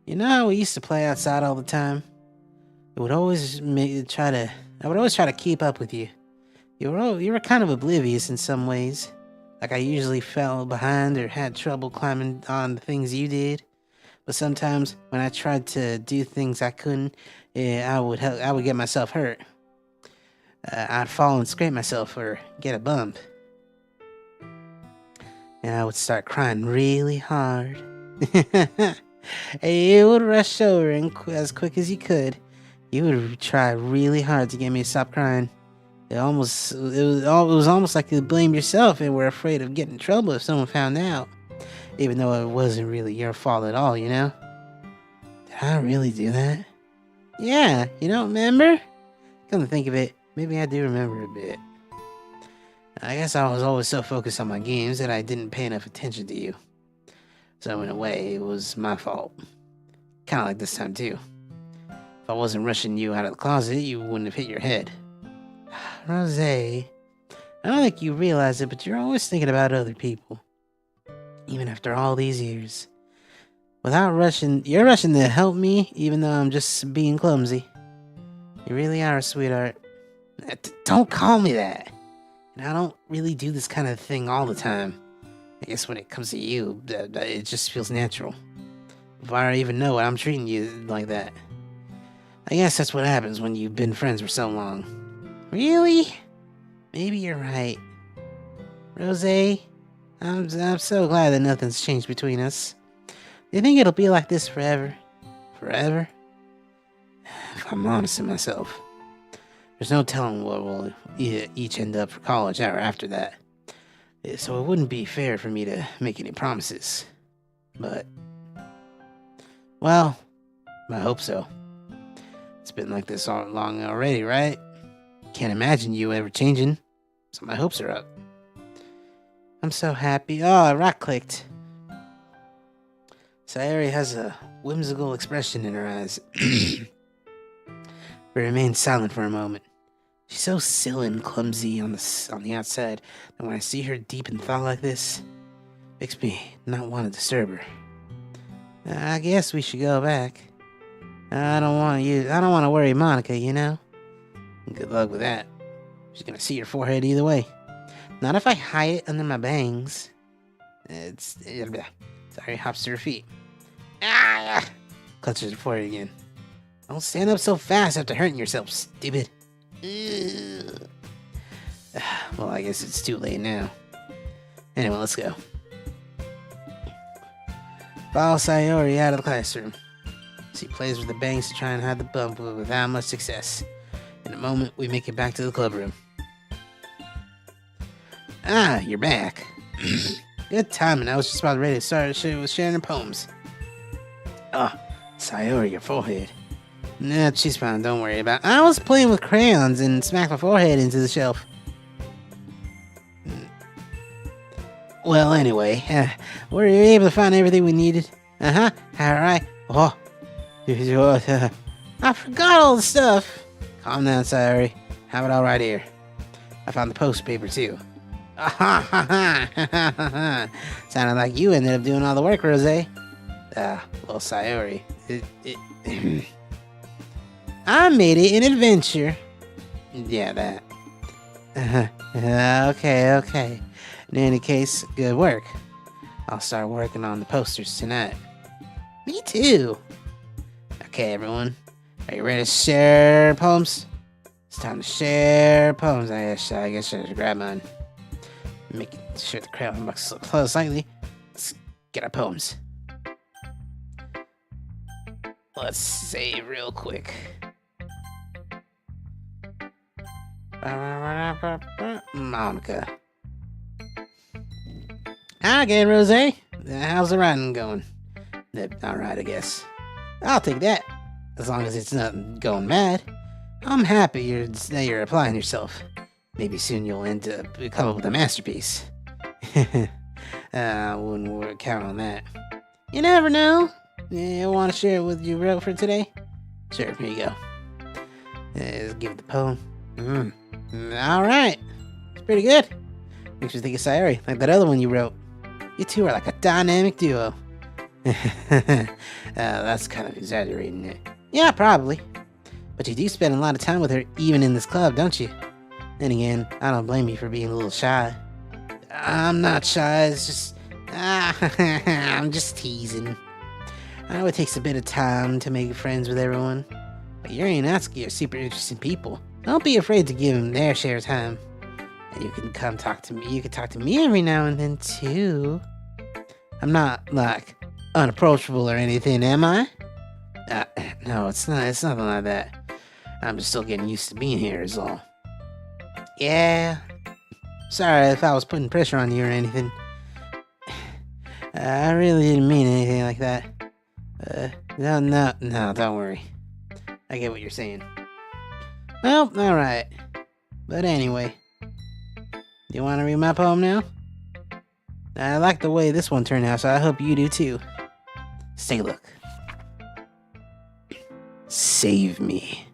You know how we used to play outside all the time? I would always try to keep up with you. You were kind of oblivious in some ways. Like I usually fell behind or had trouble climbing on the things you did. But sometimes when I tried to do things I couldn't, I would get myself hurt. I'd fall and scrape myself or get a bump. And I would start crying really hard. You would rush over and as quick as you could. You would try really hard to get me to stop crying. It was almost like you blamed yourself and were afraid of getting in trouble if someone found out. Even though it wasn't really your fault at all, you know? Did I really do that? Yeah, you don't remember? Come to think of it, maybe I do remember a bit. I guess I was always so focused on my games that I didn't pay enough attention to you. So in a way, it was my fault. Kinda like this time too. If I wasn't rushing you out of the closet, you wouldn't have hit your head. Rosé, I don't think you realize it, but you're always thinking about other people. Even after all these years. You're rushing to help me, even though I'm just being clumsy. You really are a sweetheart. Don't call me that. And I don't really do this kind of thing all the time. I guess when it comes to you, it just feels natural. Before I even know it, I'm treating you like that. I guess that's what happens when you've been friends for so long. Really? Maybe you're right. Rosé, I'm so glad that nothing's changed between us. Do you think it'll be like this forever? Forever? If I'm honest with myself. There's no telling what we'll each end up for college or after that. So it wouldn't be fair for me to make any promises. But, well, I hope so. It's been like this all long already, right? Can't imagine you ever changing, so my hopes are up. I'm so happy. Oh, a rock clicked. Sayori has a whimsical expression in her eyes. But remains silent for a moment. She's so silly and clumsy on the outside that when I see her deep in thought like this, makes me not want to disturb her. I guess we should go back. I don't want to worry Monica, you know? Good luck with that. She's gonna see your forehead either way. Not if I hide it under my bangs. Sorry, hops to her feet. Ah! Clutches her forehead again. Don't stand up so fast after hurting yourself, stupid. Well, I guess it's too late now. Anyway, let's go. Follow Sayori out of the classroom. She plays with the bangs to try and hide the bump, but without much success. In a moment, we make it back to the club room. Ah, you're back. Good timing. I was just about ready to start sharing her poems. Oh, Sayori, your forehead. Nah, she's fine. Don't worry about it. I was playing with crayons and smacked my forehead into the shelf. Well, anyway, were you able to find everything we needed? Uh-huh. Alright. Oh. I forgot all the stuff. Calm down, Sayori. Have it all right here. I found the post paper, too. Sounded like you ended up doing all the work, Rosé. Well, Sayori. I made it an adventure. Yeah, that. Okay. In any case, good work. I'll start working on the posters tonight. Me too. Okay, everyone. Are you ready to share poems? It's time to share poems. I guess I should grab mine. Making sure the crayon box is closed slightly. Let's get our poems. Let's save real quick. Monica. Hi again, Rosé. How's the writing going? Alright, I guess. I'll take that. As long as it's not going mad. I'm happy you're applying yourself. Maybe soon you'll come up with a masterpiece. I wouldn't count on that. You never know. You want to share what you wrote for today? Sure, here you go. Let's give it the poem. Alright. It's pretty good. Makes me think of Sayori, like that other one you wrote. You two are like a dynamic duo. That's kind of exaggerating it. Yeah, probably. But you do spend a lot of time with her even in this club, don't you? Then again, I don't blame you for being a little shy. I'm not shy, it's just... I'm just teasing. I know it takes a bit of time to make friends with everyone. But Yuri and Natsuki are super interesting people. Don't be afraid to give them their share of time. And you can come talk to me. You can talk to me every now and then, too. I'm not, like, unapproachable or anything, am I? No, it's not. It's nothing like that. I'm just still getting used to being here is all. Yeah. Sorry if I was putting pressure on you or anything. I really didn't mean anything like that. No, don't worry. I get what you're saying. Well, alright. But anyway. Do you want to read my poem now? I like the way this one turned out, so I hope you do too. Let's take a look. Save me.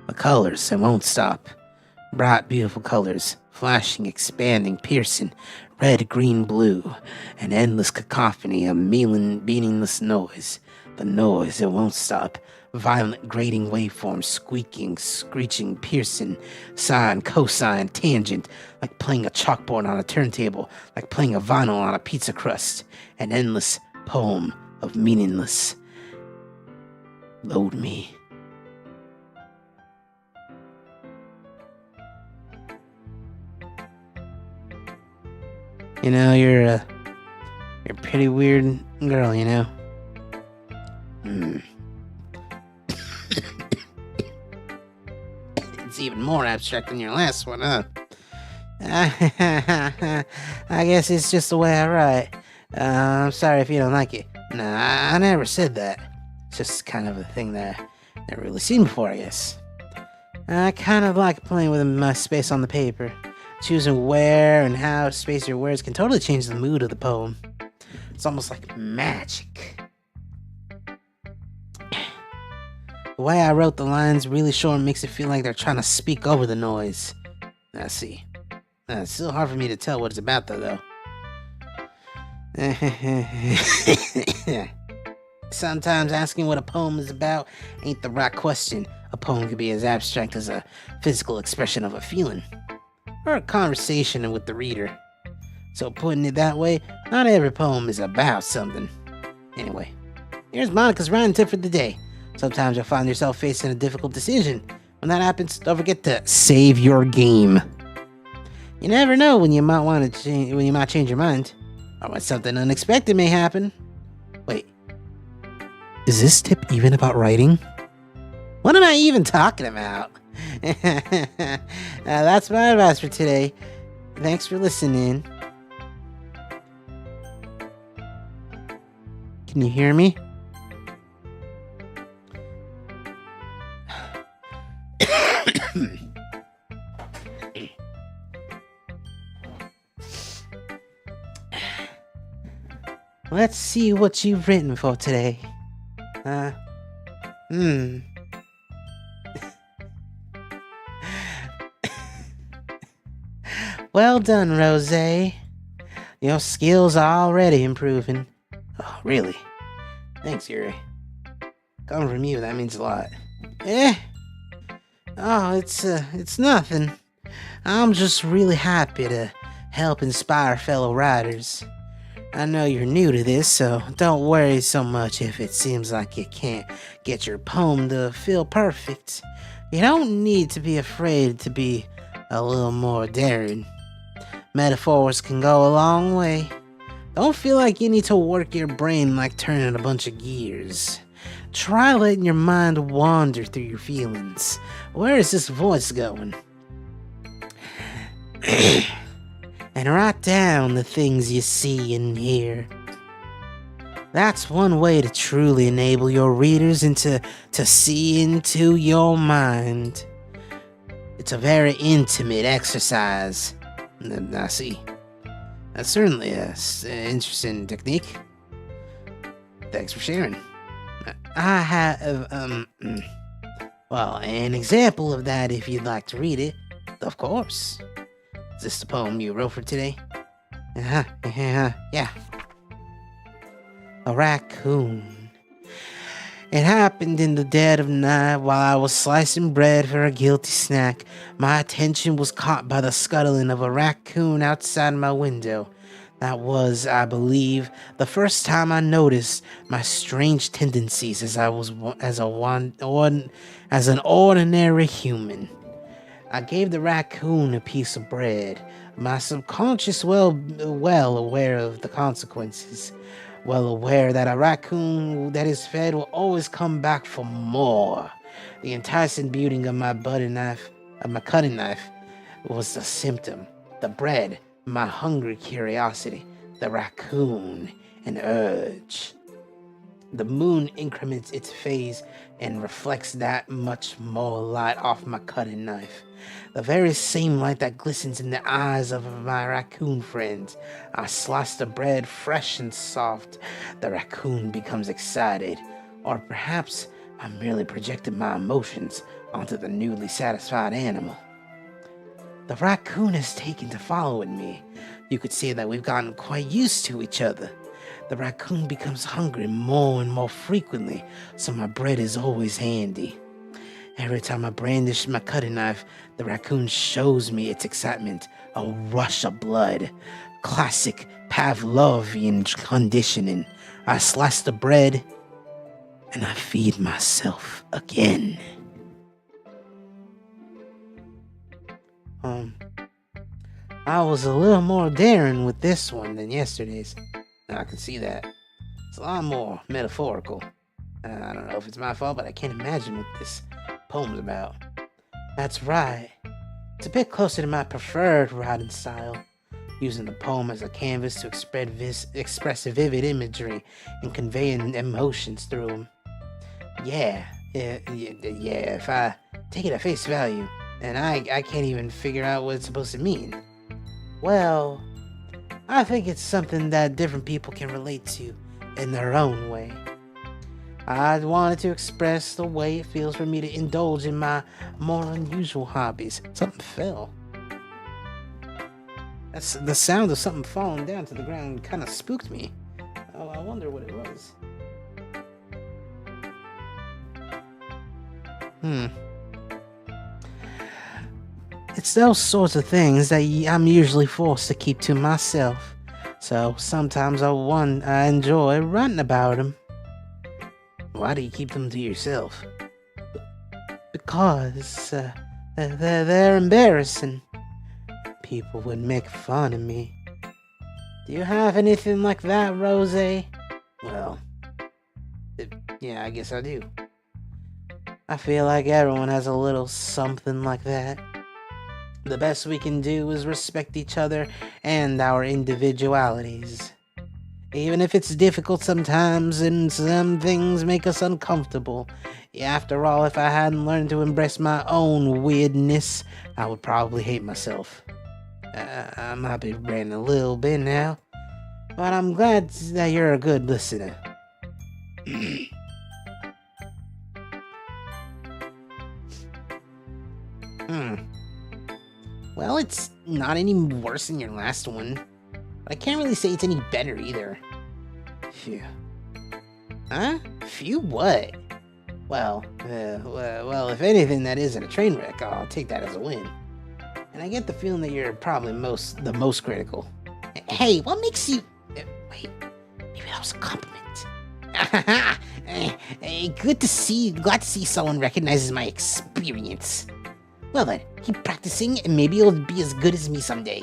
The colors, it won't stop. Bright, beautiful colors, flashing, expanding, piercing, red, green, blue, an endless cacophony of meaningless noise. The noise, it won't stop. Violent, grating waveforms, squeaking, screeching, piercing, sine, cosine, tangent, like playing a chalkboard on a turntable, like playing a vinyl on a pizza crust. An endless poem of meaningless. Load me. You know, you're a pretty weird girl, you know? It's even more abstract than your last one, huh? I guess it's just the way I write. I'm sorry if you don't like it. Nah, I never said that. It's just kind of a thing that I've never really seen before, I guess. I kind of like playing with my space on the paper. Choosing where and how to space your words can totally change the mood of the poem. It's almost like magic. The way I wrote the lines really short makes it feel like they're trying to speak over the noise. Now see. It's still hard for me to tell what it's about though. Sometimes asking what a poem is about ain't the right question. A poem could be as abstract as a physical expression of a feeling, or a conversation with the reader. So putting it that way, not every poem is about something. Anyway, here's Monica's writing tip for the day. Sometimes you'll find yourself facing a difficult decision. When that happens, don't forget to save your game. You never know when you might change your mind, or when something unexpected may happen. Wait, is this tip even about writing? What am I even talking about? That's my advice for today. Thanks for listening. Can you hear me? Let's see what you've written for today. Well done, Rosé. Your skills are already improving. Oh, really? Thanks, Yuri. Coming from you, that means a lot. Oh, it's nothing. I'm just really happy to help inspire fellow writers. I know you're new to this, so don't worry so much if it seems like you can't get your poem to feel perfect. You don't need to be afraid to be a little more daring. Metaphors can go a long way. Don't feel like you need to work your brain like turning a bunch of gears. Try letting your mind wander through your feelings. Where is this voice going? And write down the things you see and hear. That's one way to truly enable your readers to see into your mind. It's a very intimate exercise. I see. That's certainly an interesting technique. Thanks for sharing. I have, well, an example of that if you'd like to read it. Of course. Is this the poem you wrote for today? Yeah. A raccoon. It happened in the dead of night while I was slicing bread for a guilty snack. My attention was caught by the scuttling of a raccoon outside my window. That was, I believe, the first time I noticed my strange tendencies as an ordinary human. I gave the raccoon a piece of bread, my subconscious well aware of the consequences, well aware that a raccoon that is fed will always come back for more. The enticing beauty of my cutting knife, was the symptom. The bread, my hungry curiosity. The raccoon, an urge. The moon increments its phase and reflects that much more light off my cutting knife. The very same light that glistens in the eyes of my raccoon friends. I slice the bread fresh and soft. The raccoon becomes excited. Or perhaps I merely projected my emotions onto the newly satisfied animal. The raccoon has taken to following me. You could say that we've gotten quite used to each other. The raccoon becomes hungry more and more frequently, so my bread is always handy. Every time I brandish my cutting knife, the raccoon shows me its excitement, a rush of blood. Classic Pavlovian conditioning. I slice the bread, and I feed myself again. I was a little more daring with this one than yesterday's. I can see that. It's a lot more metaphorical. I don't know if it's my fault, but I can't imagine what this poem's about. That's right. It's a bit closer to my preferred writing style, using the poem as a canvas to express vivid imagery and conveying emotions through them. Yeah, if I take it at face value, and I can't even figure out what it's supposed to mean. Well, I think it's something that different people can relate to in their own way. I wanted to express the way it feels for me to indulge in my more unusual hobbies. Something fell. That's the sound of something falling down to the ground kind of spooked me. Oh, I wonder what it was. It's those sorts of things that I'm usually forced to keep to myself. So sometimes I enjoy writing about them. Why do you keep them to yourself? Because they're embarrassing. People would make fun of me. Do you have anything like that, Rosé? Well, yeah, I guess I do. I feel like everyone has a little something like that. The best we can do is respect each other and our individualities. Even if it's difficult sometimes and some things make us uncomfortable. After all, if I hadn't learned to embrace my own weirdness, I would probably hate myself. I might be ranting a little bit now, but I'm glad that you're a good listener. Well, it's not any worse than your last one, but I can't really say it's any better either. Phew. Huh? Phew what? Well, if anything that isn't a train wreck, I'll take that as a win. And I get the feeling that you're probably the most critical. Hey, what makes you... wait, maybe that was a compliment. Glad to see someone recognizes my experience. Well then, keep practicing and maybe you'll be as good as me someday.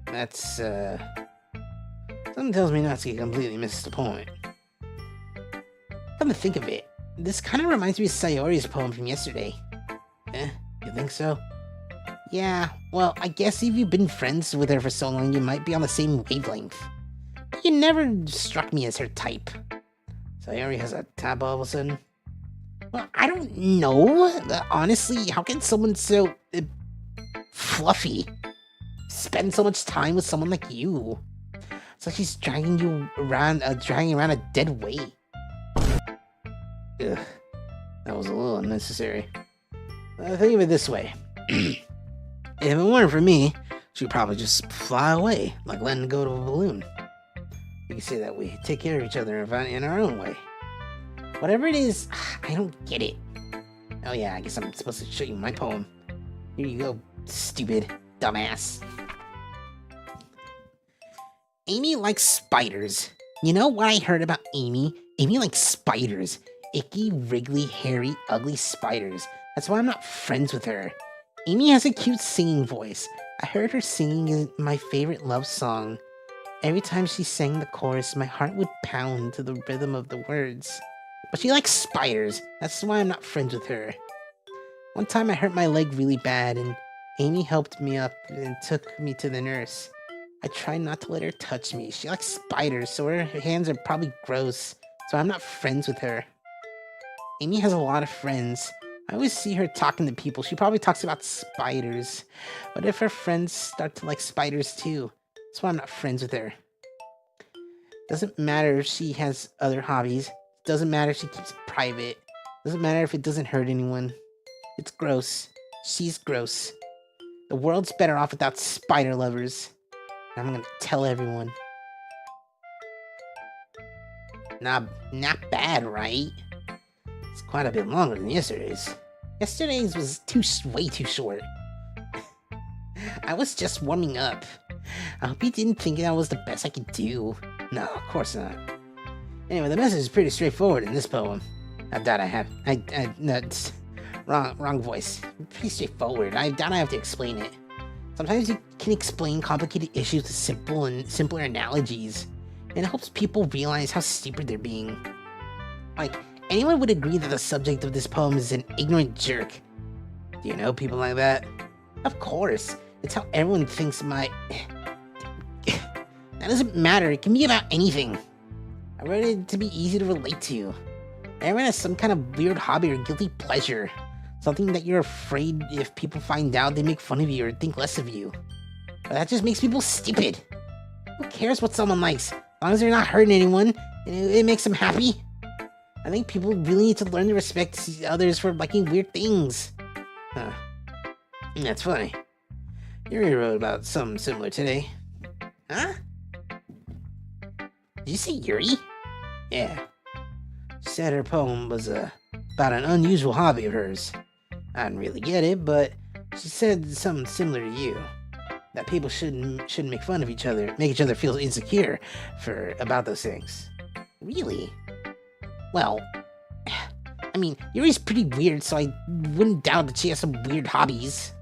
That's, something tells me not to completely miss the point. Come to think of it, this kind of reminds me of Sayori's poem from yesterday. You think so? Yeah, well, I guess if you've been friends with her for so long, you might be on the same wavelength. But you never struck me as her type. Sayori has a type all of a sudden? Well, I don't know. Honestly, how can someone so fluffy spend so much time with someone like you? It's like she's dragging around a dead weight. Ugh, that was a little unnecessary. Think of it this way. If it weren't for me, she'd probably just fly away, like letting go of a balloon. You can say that we take care of each other in our own way. Whatever it is, I don't get it. Oh yeah, I guess I'm supposed to show you my poem. Here you go, stupid dumbass. Amy likes spiders. You know what I heard about Amy? Amy likes spiders. Icky, wriggly, hairy, ugly spiders. That's why I'm not friends with her. Amy has a cute singing voice. I heard her singing my favorite love song. Every time she sang the chorus, my heart would pound to the rhythm of the words. But she likes spiders. That's why I'm not friends with her. One time I hurt my leg really bad and Amy helped me up and took me to the nurse. I tried not to let her touch me. She likes spiders, so her hands are probably gross. So I'm not friends with her. Amy has a lot of friends. I always see her talking to people. She probably talks about spiders. What if her friends start to like spiders too? That's why I'm not friends with her. Doesn't matter if she has other hobbies. Doesn't matter if she keeps it private. Doesn't matter if it doesn't hurt anyone. It's gross. She's gross. The world's better off without spider lovers. I'm gonna tell everyone. Not bad, right? It's quite a bit longer than yesterday's. Yesterday's was way too short. I was just warming up. I hope you didn't think that was the best I could do. No, of course not. Anyway, the message is pretty straightforward in this poem. No, it's wrong voice. Pretty straightforward. I doubt I have to explain it. Sometimes you can explain complicated issues with simpler analogies, and it helps people realize how stupid they're being. Like, anyone would agree that the subject of this poem is an ignorant jerk. Do you know people like that? Of course. It's how everyone thinks That doesn't matter. It can be about anything. I wrote it to be easy to relate to. Everyone has some kind of weird hobby or guilty pleasure. Something that you're afraid if people find out they make fun of you or think less of you. But that just makes people stupid. Who cares what someone likes? As long as they're not hurting anyone, and it makes them happy. I think people really need to learn to respect others for liking weird things. Huh. That's funny. Yuri wrote about something similar today. Huh? Did you say Yuri? Yeah. She said her poem was about an unusual hobby of hers. I didn't really get it, but she said something similar to you. That people shouldn't make fun of each other, make each other feel insecure about those things. Really? Well, I mean, Yuri's pretty weird, so I wouldn't doubt that she has some weird hobbies.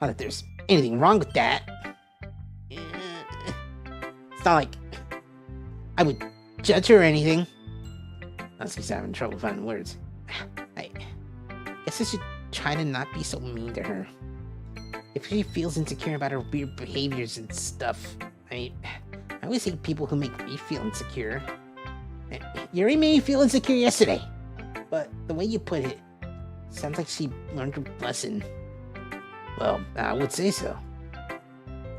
Not that there's anything wrong with that. It's not like I would judge her or anything. Natsuki's having trouble finding words. I guess I should try to not be so mean to her. If she feels insecure about her weird behaviors and stuff, I always hate people who make me feel insecure. Yuri made me feel insecure yesterday, but the way you put it sounds like she learned her lesson. Well, I would say so.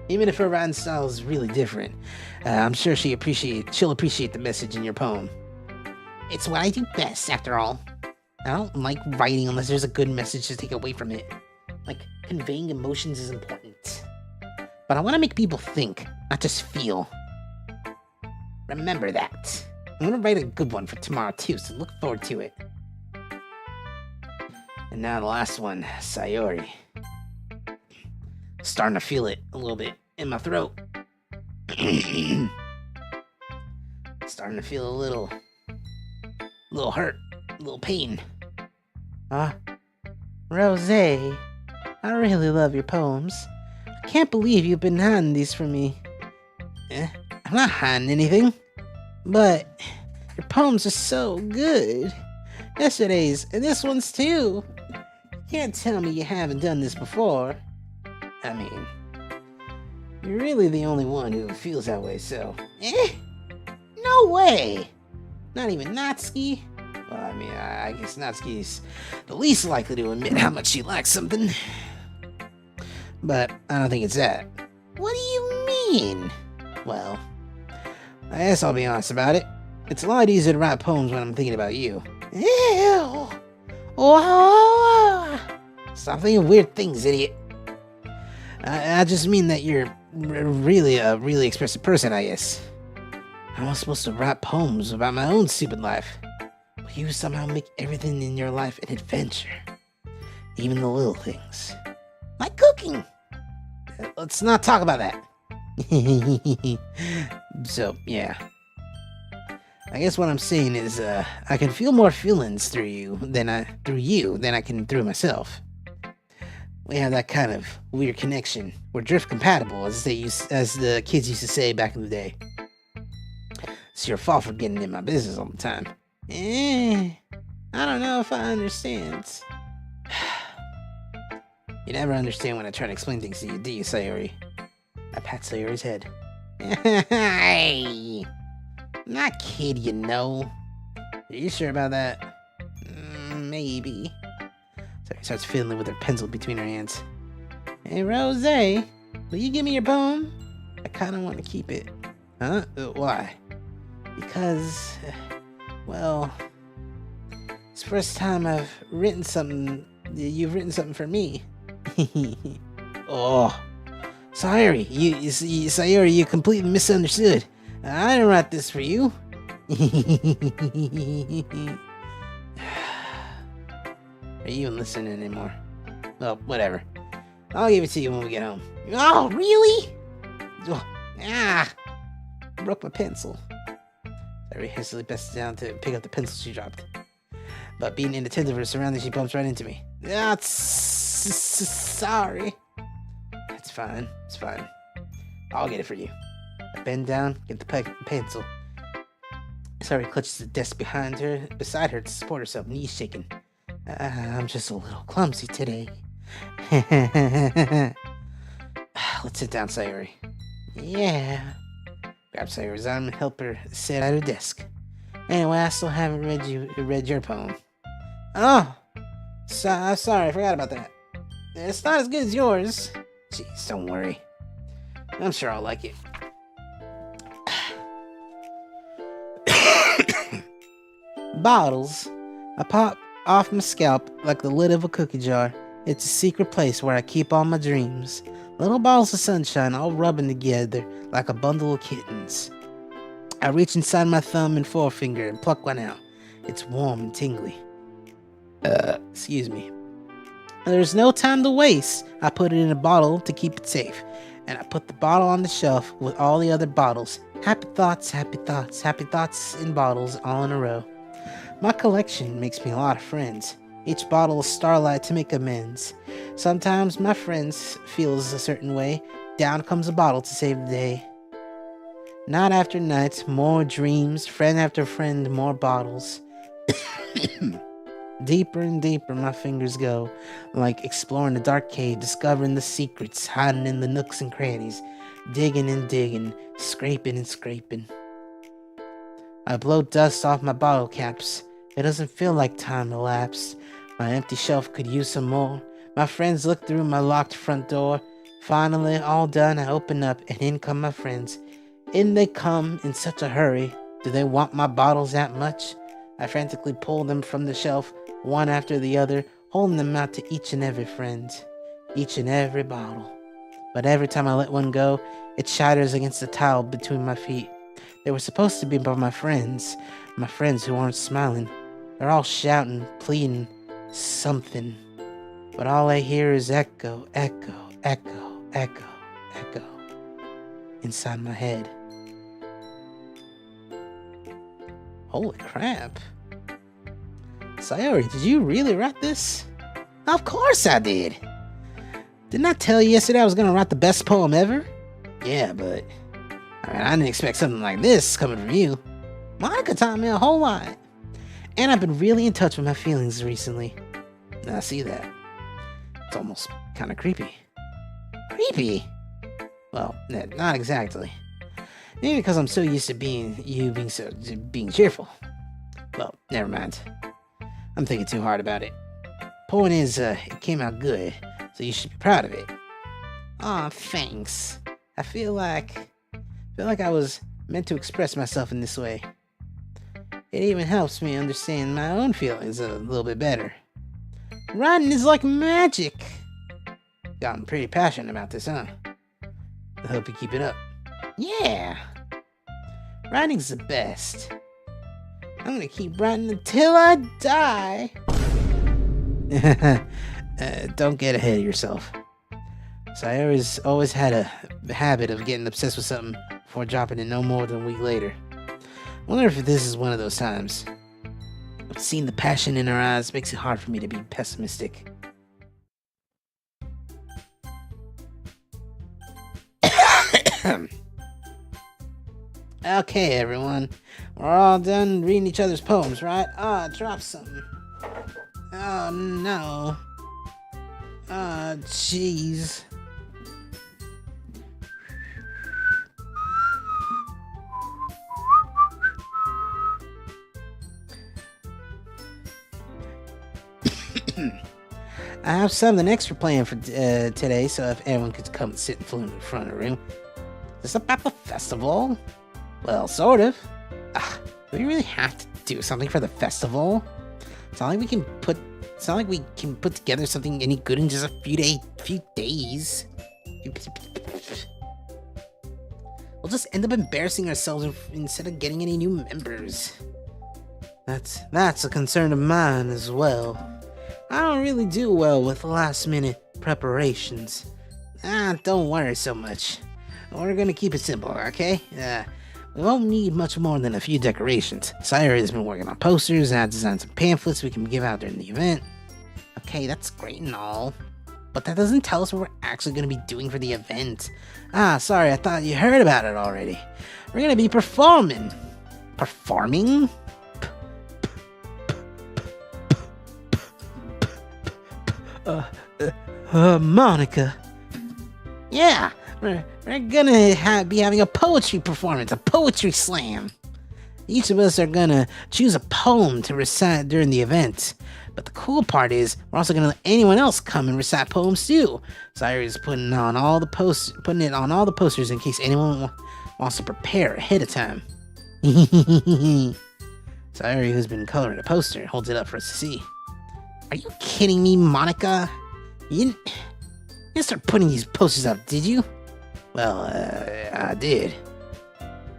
Even if her writing style is really different, I'm sure she'll appreciate the message in your poem. It's what I do best, after all. I don't like writing unless there's a good message to take away from it. Like, conveying emotions is important. But I want to make people think, not just feel. Remember that. I'm going to write a good one for tomorrow too, so look forward to it. And now the last one, Sayori. Starting to feel it a little bit in my throat. Starting to feel a little hurt, a little pain. Rosé, I really love your poems. I can't believe you've been hiding these from me. I'm not hiding anything, but your poems are so good. Yesterday's and this one's too. You can't tell me you haven't done this before. I mean, you're really the only one who feels that way, so... No way! Not even Natsuki? Well, I mean, I guess Natsuki's the least likely to admit how much she likes something. But I don't think it's that. What do you mean? Well, I guess I'll be honest about it. It's a lot easier to write poems when I'm thinking about you. Ew! Whoa! Stop thinking weird things, idiot. I just mean that you're really a really expressive person, I guess. How am I supposed to write poems about my own stupid life? But you somehow make everything in your life an adventure. Even the little things. Like cooking! Let's not talk about that. So, yeah. I guess what I'm saying is, I can feel more feelings through you than I can through myself. We have that kind of weird connection. We're drift compatible, as the kids used to say back in the day. It's your fault for getting in my business all the time. I don't know if I understand. You never understand when I try to explain things to you, do you, Sayori? I pat Sayori's head. Hey! I'm not kid, you know. Are you sure about that? Maybe. Sayori starts fiddling with her pencil between her hands. Hey, Rosé, will you give me your poem? I kind of want to keep it. Huh? Why? Because, well, it's the first time I've written something. You've written something for me. Oh, sorry, Sayori, you completely misunderstood. I didn't write this for you. Are you even listening anymore? Well, whatever. I'll give it to you when we get home. Oh, really? Oh, I broke my pencil. Sayori hastily bends down to pick up the pencil she dropped. But being inattentive to her surroundings, she bumps right into me. Sorry. It's fine. It's fine. I'll get it for you. I bend down, get the pencil. Sayori clutches the desk beside her to support herself, knees shaking. I'm just a little clumsy today. Let's sit down, Sayori. Yeah. Grab Sayori's arm and help her sit at her desk. Anyway, I still haven't read your poem. Oh, sorry, I forgot about that. It's not as good as yours. Jeez, don't worry. I'm sure I'll like it. Bottles. I pop off my scalp like the lid of a cookie jar. It's a secret place where I keep all my dreams. Little bottles of sunshine all rubbing together like a bundle of kittens. I reach inside my thumb and forefinger and pluck one out. It's warm and tingly. Excuse me. There's no time to waste. I put it in a bottle to keep it safe. And I put the bottle on the shelf with all the other bottles. Happy thoughts, happy thoughts, happy thoughts in bottles all in a row. My collection makes me a lot of friends. Each bottle is starlight to make amends. Sometimes my friends feels a certain way. Down comes a bottle to save the day. Night after night, more dreams. Friend after friend, more bottles. Deeper and deeper my fingers go, like exploring a dark cave, discovering the secrets hiding in the nooks and crannies, digging and digging, scraping and scraping. I blow dust off my bottle caps. It doesn't feel like time elapsed. My empty shelf could use some more. My friends look through my locked front door. Finally, all done, I open up, and in come my friends. In they come in such a hurry. Do they want my bottles that much? I frantically pull them from the shelf, one after the other, holding them out to each and every friend, each and every bottle. But every time I let one go, it shatters against the tile between my feet. They were supposed to be by my friends who aren't smiling. They're all shouting, pleading, something. But all I hear is echo, echo, echo, echo, echo inside my head. Holy crap. Sayori, did you really write this? Of course I did. Didn't I tell you yesterday I was going to write the best poem ever? Yeah, but I didn't expect something like this coming from you. Monica taught me a whole lot. And I've been really in touch with my feelings recently. I see that. It's almost kind of creepy. Creepy? Well, not exactly. Maybe because I'm so used to being cheerful. Well, never mind. I'm thinking too hard about it. Point is, it came out good, so you should be proud of it. Aw, thanks. I feel like I was meant to express myself in this way. It even helps me understand my own feelings a little bit better. Writing is like magic. Gotten pretty passionate about this, huh? I hope you keep it up. Yeah. Writing's the best. I'm gonna keep writing until I die. Don't get ahead of yourself. Sayori's always had a habit of getting obsessed with something before dropping it no more than a week later. I wonder if this is one of those times. Seeing the passion in her eyes makes it hard for me to be pessimistic. Okay, everyone. We're all done reading each other's poems, right? I dropped something. Oh, no. Jeez. I have something extra planned for today, so if everyone could come and sit in the front of the room. Is this about the festival? Well, sort of. Do we really have to do something for the festival? It's not like we can put together something any good in just a few days. We'll just end up embarrassing ourselves instead of getting any new members. That's a concern of mine as well. I don't really do well with last-minute preparations. Don't worry so much. We're gonna keep it simple, okay? We won't need much more than a few decorations. Sayori has been working on posters, and I've designed some pamphlets we can give out during the event. Okay, that's great and all, but that doesn't tell us what we're actually going to be doing for the event. Sorry, I thought you heard about it already. We're going to be performing. Performing? Monica. Yeah, we're gonna be having a poetry performance, a poetry slam. Each of us are gonna choose a poem to recite during the event. But the cool part is, we're also gonna let anyone else come and recite poems too. Sayori is putting it on all the posters in case anyone wants to prepare ahead of time. Sayori, who's been coloring the poster, holds it up for us to see. Are you kidding me, Monica? You didn't start putting these posters up, did you? Well, I did.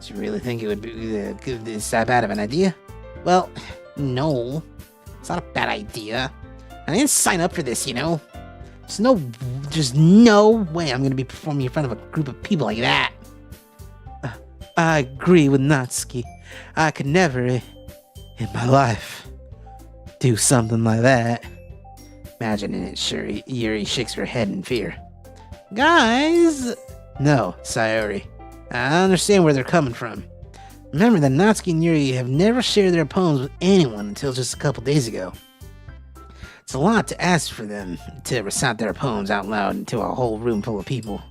Did you really think it would be it's that bad of an idea? Well, no. It's not a bad idea. I didn't sign up for this, you know? There's no way I'm gonna be performing in front of a group of people like that. I agree with Natsuki. I could never, in my life, do something like that. Imagining it, sure, Yuri shakes her head in fear. Guys! No, Sayori. I understand where they're coming from. Remember that Natsuki and Yuri have never shared their poems with anyone until just a couple days ago. It's a lot to ask for them to recite their poems out loud to a whole room full of people.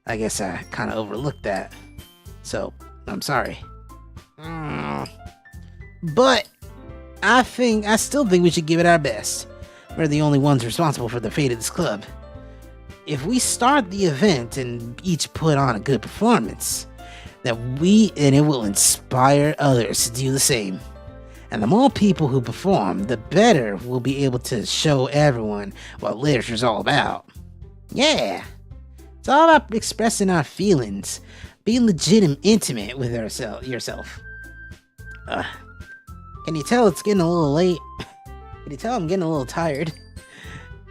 I guess I kind of overlooked that. So, I'm sorry. But, I still think we should give it our best. We're the only ones responsible for the fate of this club. If we start the event and each put on a good performance, it will inspire others to do the same. And the more people who perform, the better we'll be able to show everyone what literature's all about. Yeah, it's all about expressing our feelings, being legit intimate with yourself. Can you tell it's getting a little late? Can you tell I'm getting a little tired?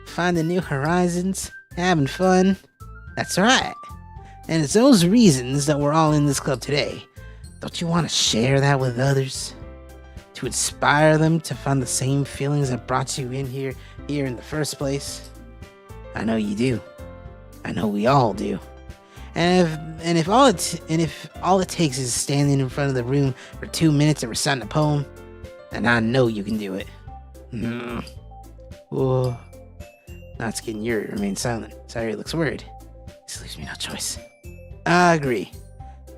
Finding new horizons, having fun. That's right. And it's those reasons that we're all in this club today. Don't you want to share that with others? To inspire them to find the same feelings that brought you in here in the first place? I know you do. I know we all do. And if all it takes is standing in front of the room for 2 minutes and reciting a poem, then I know you can do it. Whoa. Natsuki and Yuri remain silent. Sayori looks worried. This leaves me no choice. I agree.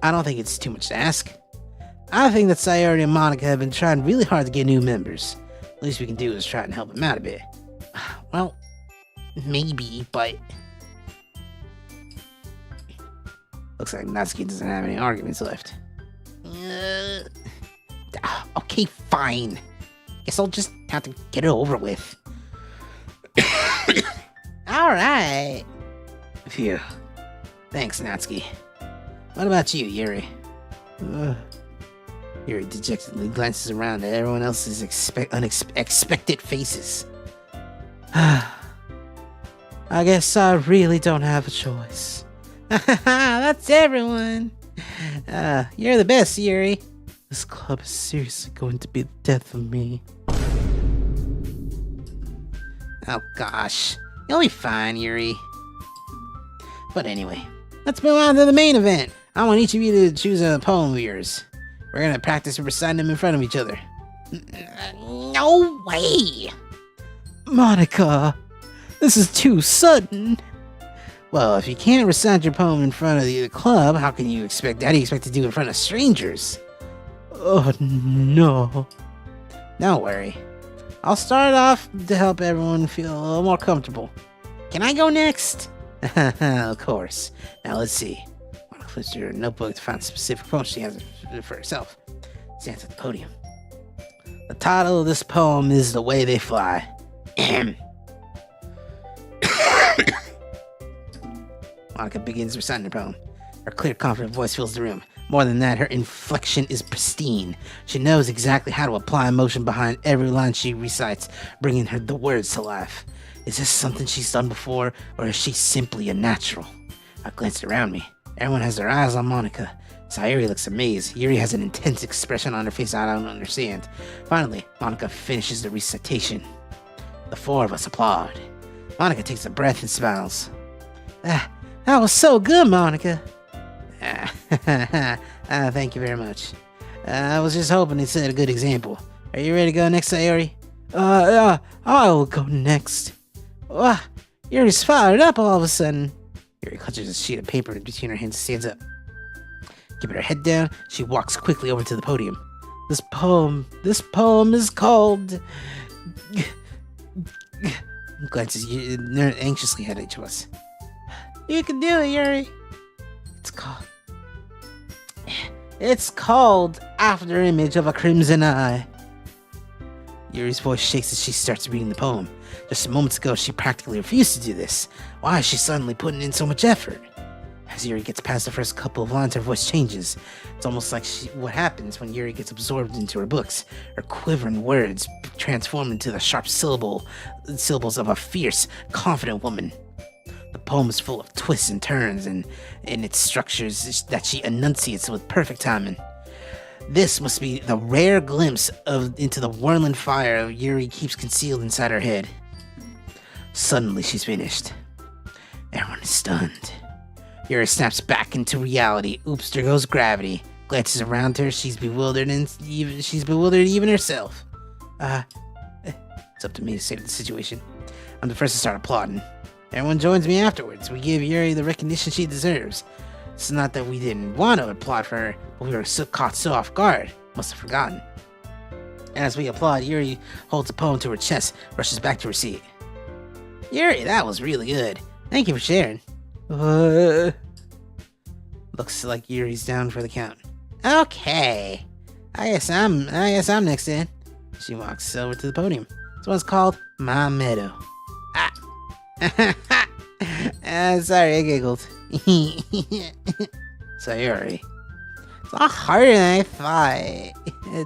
I don't think it's too much to ask. I think that Sayori and Monica have been trying really hard to get new members. The least we can do is try and help them out a bit. Well, maybe, but... Looks like Natsuki doesn't have any arguments left. Okay, fine. Guess I'll just have to get it over with. Alright. Phew. Thanks, Natsuki. What about you, Yuri? Yuri dejectedly glances around at everyone else's unexpected faces. I guess I really don't have a choice. That's everyone. You're the best, Yuri. This club is seriously going to be the death of me. Oh gosh, you'll be fine, Yuri. But anyway, let's move on to the main event. I want each of you to choose a poem of yours. We're gonna practice reciting them in front of each other. No way! Monica, this is too sudden. Well, if you can't recite your poem in front of the club, how do you expect to do it in front of strangers? Oh no. Don't worry. I'll start off to help everyone feel a little more comfortable. Can I go next? Of course. Now let's see. Monica flips through her notebook to find a specific poem she has for herself. Stands at the podium. The title of this poem is The Way They Fly. Monica begins reciting her poem. Her clear, confident voice fills the room. More than that, her inflection is pristine. She knows exactly how to apply emotion behind every line she recites, bringing the words to life. Is this something she's done before, or is she simply a natural? I glanced around me. Everyone has their eyes on Monica. Sayuri looks amazed. Yuri has an intense expression on her face I don't understand. Finally, Monica finishes the recitation. The four of us applaud. Monica takes a breath and smiles. That was so good, Monica. Thank you very much. I was just hoping to set a good example. Are you ready to go next, Sayuri? Yeah, I will go next. Yuri's fired up all of a sudden. Yuri clutches a sheet of paper between her hands and stands up. Keeping her head down, she walks quickly over to the podium. This poem is called... Glances anxiously at each of us. You can do it, Yuri. It's called After Image of a Crimson Eye. Yuri's voice shakes as she starts reading the poem. Just moments ago, she practically refused to do this. Why is she suddenly putting in so much effort? As Yuri gets past the first couple of lines, her voice changes. It's almost like what happens when Yuri gets absorbed into her books. Her quivering words transform into the sharp syllables of a fierce, confident woman. The poem is full of twists and turns, and in its structures that she enunciates with perfect timing. This must be the rare glimpse into the whirling fire Yuri keeps concealed inside her head. Suddenly, she's finished. Everyone is stunned. Yuri snaps back into reality. Oops, there goes gravity. Glances around her. She's bewildered, and even herself. It's up to me to save the situation. I'm the first to start applauding. Everyone joins me afterwards. We give Yuri the recognition she deserves. It's not that we didn't want to applaud for her, but we were caught so off guard. Must have forgotten. As we applaud, Yuri holds the poem to her chest, rushes back to her seat. Yuri, that was really good. Thank you for sharing. Looks like Yuri's down for the count. Okay. I guess I'm next then. She walks over to the podium. This one's called My Meadow. Sorry, I giggled. Sayuri. It's a lot harder than I thought.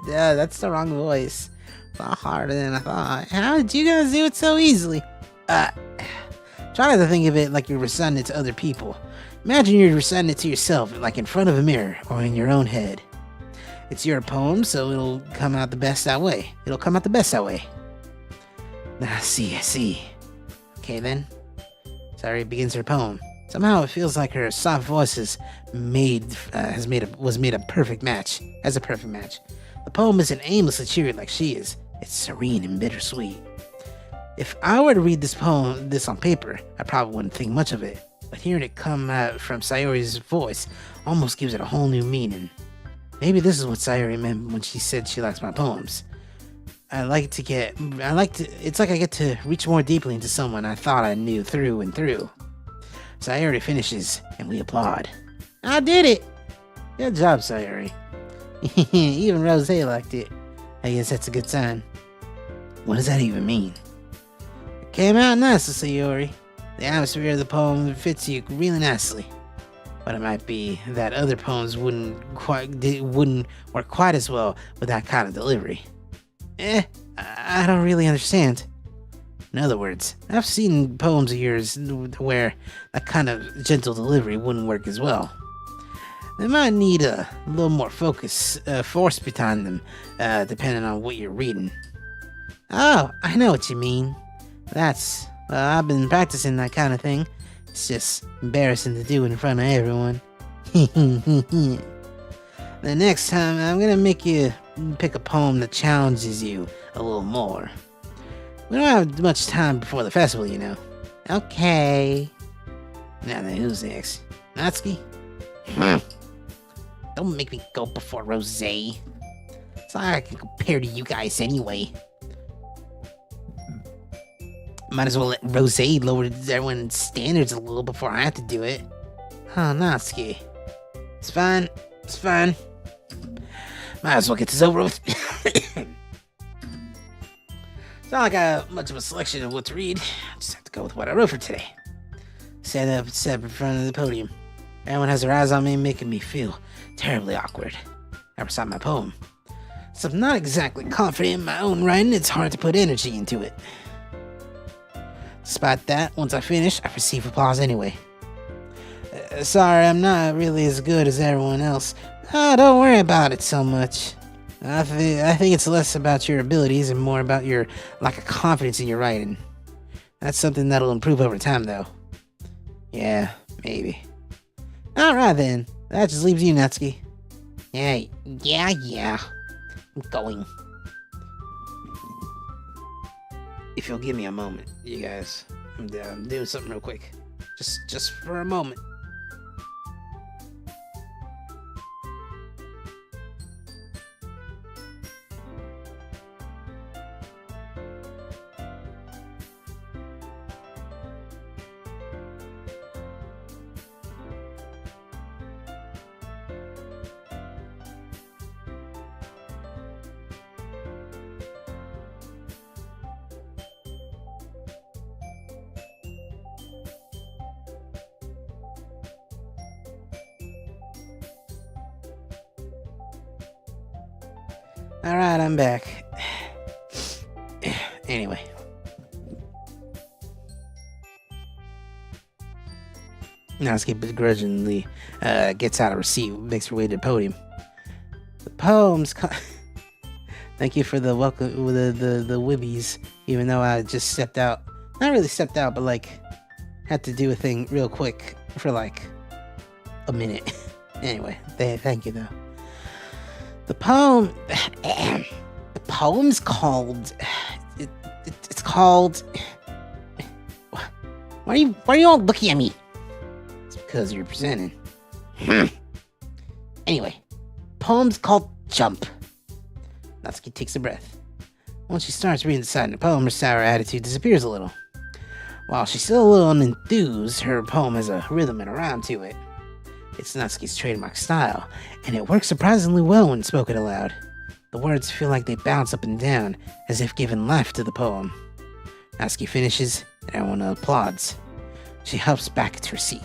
That's the wrong voice. It's a lot harder than I thought. How did you guys do it so easily? Try to think of it like you're reciting it to other people. Imagine you're reciting it to yourself, like in front of a mirror or in your own head. It's your poem, so it'll come out the best that way. I see. Okay then. Sayuri begins her poem. Somehow it feels like her soft voice was made a perfect match. The poem isn't aimlessly cheery like she is. It's serene and bittersweet. If I were to read this on paper, I probably wouldn't think much of it. But hearing it come out from Sayuri's voice almost gives it a whole new meaning. Maybe this is what Sayuri meant when she said she likes my poems. It's like I get to reach more deeply into someone I thought I knew through and through. Sayuri finishes, and we applaud. I did it! Good job, Sayuri. Even Rosé liked it. I guess that's a good sign. What does that even mean? It came out nicely, Sayuri. The atmosphere of the poem fits you really nicely. But it might be that other poems wouldn't work quite as well with that kind of delivery. I don't really understand. In other words, I've seen poems of yours where that kind of gentle delivery wouldn't work as well. They might need a little more force behind them, depending on what you're reading. Oh, I know what you mean. I've been practicing that kind of thing. It's just embarrassing to do in front of everyone. The next time, I'm gonna make you pick a poem that challenges you a little more. We don't have much time before the festival, you know. Okay. Now then, who's next? Natsuki? Don't make me go before Rosé. It's not like I can compare to you guys anyway. Might as well let Rosé lower everyone's standards a little before I have to do it. Oh, Natsuki. It's fine. Might as well get this over with. It's not like I have much of a selection of what to read. I just have to go with what I wrote for today. stand up in front of the podium. Everyone has their eyes on me, making me feel terribly awkward. I recite my poem. So I'm not exactly confident in my own writing, it's hard to put energy into it. Despite that, once I finish, I receive applause anyway. Sorry, I'm not really as good as everyone else. Oh, don't worry about it so much. I think it's less about your abilities and more about your lack of confidence in your writing. That's something that'll improve over time, though. Yeah, maybe. Alright then, that just leaves you, Natsuki. Yeah. I'm going. If you'll give me a moment, you guys. I'm doing something real quick. Just for a moment. Alright, I'm back. Anyway. Natsuki begrudgingly gets out a receipt, makes her way to the podium. The poem's Thank you for the welcome, the wibbies, even though I just stepped out. Not really stepped out, but like, had to do a thing real quick for like a minute. Anyway, thank you though. The poem's called. It's called. Why are you all looking at me? It's because you're presenting. Anyway, poem's called Jump. Natsuki takes a breath. Once she starts reading the side of the poem, her sour attitude disappears a little. While she's still a little unenthused, her poem has a rhythm and a rhyme to it. It's Natsuki's trademark style, and it works surprisingly well when spoken aloud. The words feel like they bounce up and down, as if giving life to the poem. Natsuki finishes, and everyone applauds. She hops back to her seat.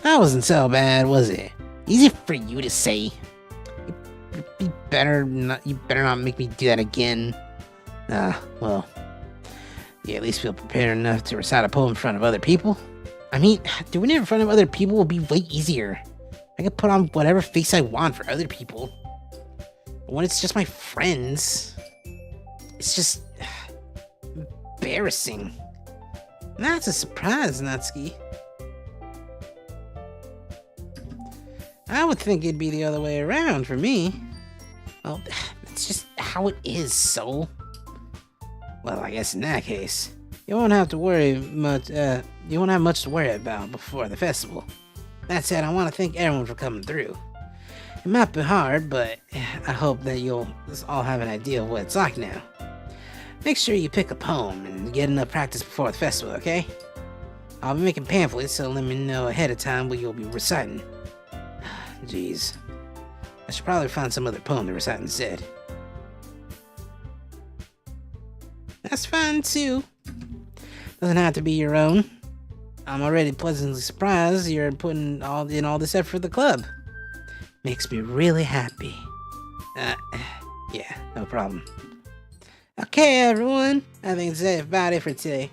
That wasn't so bad, was it? Easy for you to say. You better not make me do that again. Well, you at least feel prepared enough to recite a poem in front of other people? I mean, doing it in front of other people will be way easier. I can put on whatever face I want for other people. But when it's just my friends, it's just embarrassing. That's a surprise, Natsuki. I would think it'd be the other way around for me. Well, it's just how it is, so. Well, I guess in that case, you won't have to worry much. You won't have much to worry about before the festival. That said, I want to thank everyone for coming through. It might be hard, but I hope that you'll all have an idea of what it's like now. Make sure you pick a poem and get enough practice before the festival, okay? I'll be making pamphlets, so let me know ahead of time what you'll be reciting. Jeez. I should probably find some other poem to recite instead. That's fine too. Doesn't have to be your own. I'm already pleasantly surprised you're putting in all this effort for the club. Makes me really happy. Yeah, no problem. Okay, everyone. I think that's about it for today.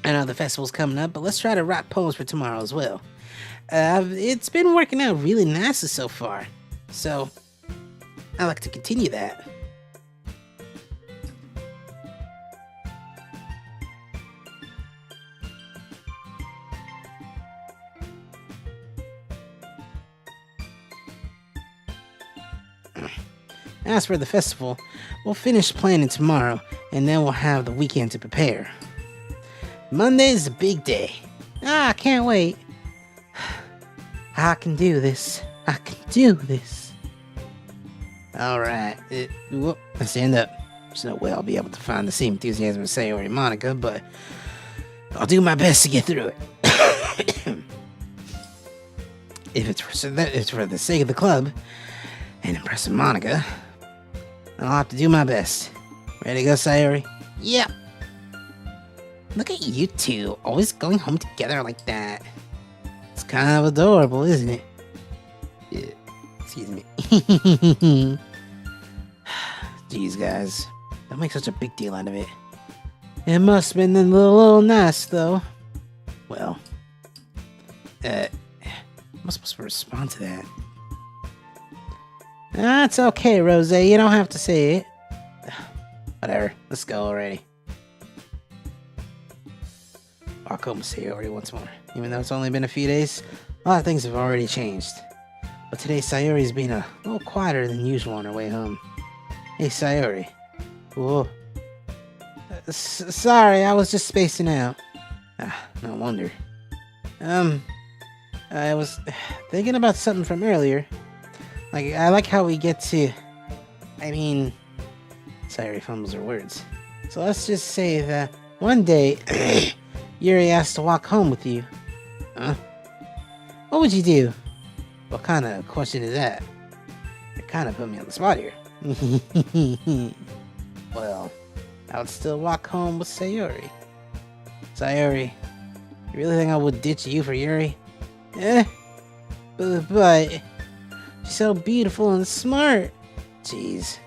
I know the festival's coming up, but let's try to write poems for tomorrow as well. It's been working out really nicely so far, so I'd like to continue that. As for the festival, we'll finish planning tomorrow, and then we'll have the weekend to prepare. Monday's a big day. I can't wait. I can do this. I can do this. Alright. Let's stand up. There's no way I'll be able to find the same enthusiasm as Sayori and Monica, but I'll do my best to get through it. If it's for the sake of the club and impressing Monica, I'll have to do my best. Ready to go, Sayori? Yep. Look at you two, always going home together like that. It's kind of adorable, isn't it? Yeah, excuse me. Jeez, guys. Don't make such a big deal out of it. It must have been a little nice, though. Well, I'm not supposed to respond to that. That's okay, Rosé. You don't have to say it. Whatever. Let's go already. I'll come say already once more. Even though it's only been a few days, a lot of things have already changed. But today, Sayori's been a little quieter than usual on her way home. Hey, Sayori. Whoa. Sorry, I was just spacing out. No wonder. I was thinking about something from earlier. I like how we get to... Sayori fumbles her words. So let's just say that one day, Yuri asked to walk home with you. Huh? What would you do? What kind of question is that? You kind of put me on the spot here. Well, I would still walk home with Sayori. Sayori, you really think I would ditch you for Yuri? But she's so beautiful and smart. Jeez.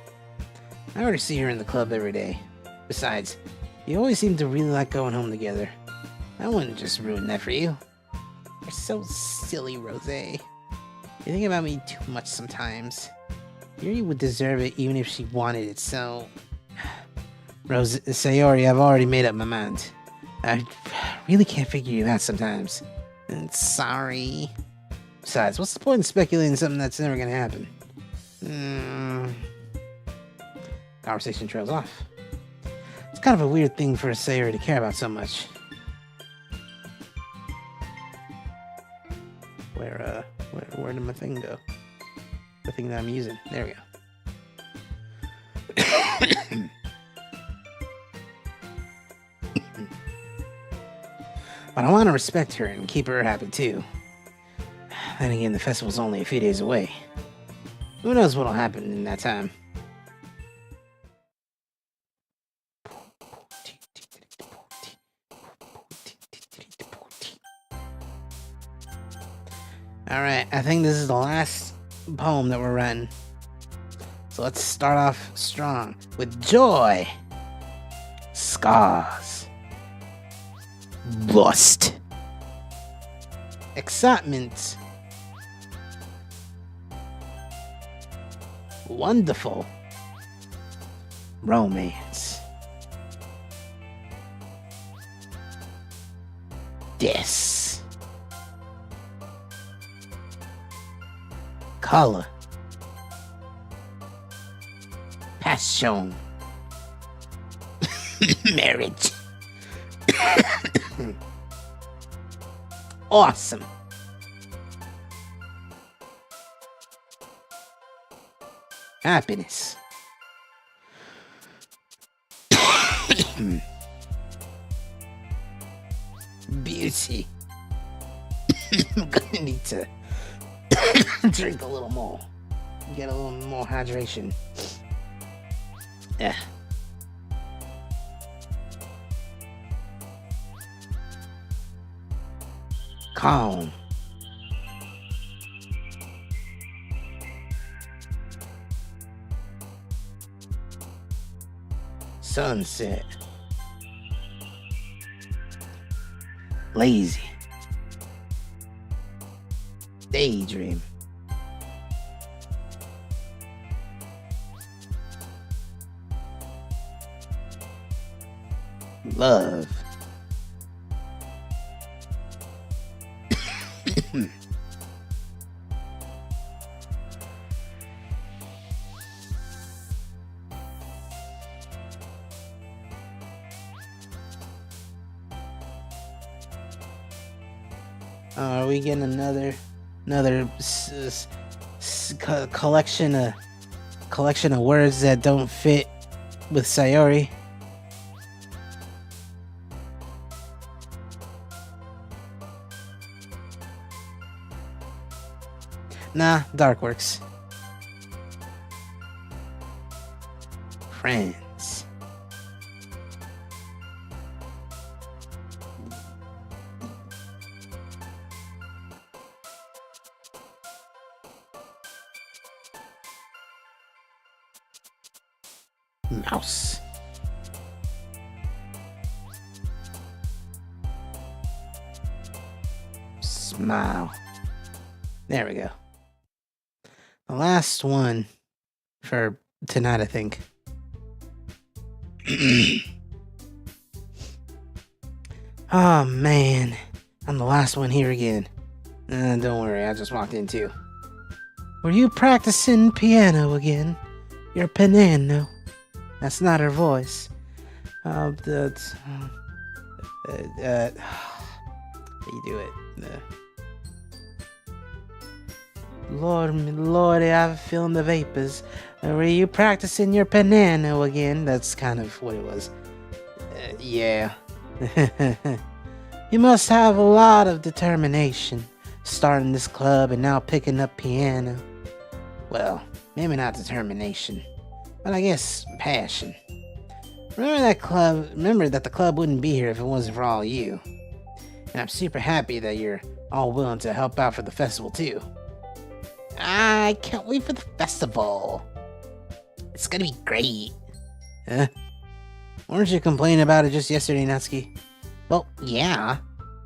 I already see her in the club every day. Besides, you always seem to really like going home together. I wouldn't just ruin that for you. You're so silly, Rosé. You think about me too much sometimes. Yuri would deserve it even if she wanted it, so... Sayori, I've already made up my mind. I really can't figure you out sometimes. And sorry. Besides, what's the point in speculating something that's never gonna happen? Conversation trails off. It's kind of a weird thing for a Sayori to care about so much. Where did my thing go? The thing that I'm using. There we go. But I want to respect her and keep her happy too. Then again, the festival's only a few days away. Who knows what'll happen in that time? Alright, I think this is the last poem that we're writing. So let's start off strong with joy, scars, lust, excitement, wonderful, romance, this, color, passion, marriage, awesome, happiness, beauty. I'm gonna need to drink a little more, get a little more hydration. Yeah. Calm. Sunset. Lazy. Daydream. Love. Are we getting another collection of words that don't fit with Sayori? Nah, dark works. Friends. Mouse. Smile. There we go. The last one for tonight, I think. Oh man, I'm the last one here again. Don't worry, I just walked in too. Were you practicing piano again? Your piano. That's not her voice. How do you do it? Lordy, I'm feeling the vapors. Were you practicing your piano again? That's kind of what it was. Yeah. You must have a lot of determination, starting this club and now picking up piano. Well, maybe not determination, but I guess passion. Remember that the club wouldn't be here if it wasn't for all of you. And I'm super happy that you're all willing to help out for the festival too. I can't wait for the festival. It's gonna be great. Huh? Weren't you complaining about it just yesterday, Natsuki? Well, yeah.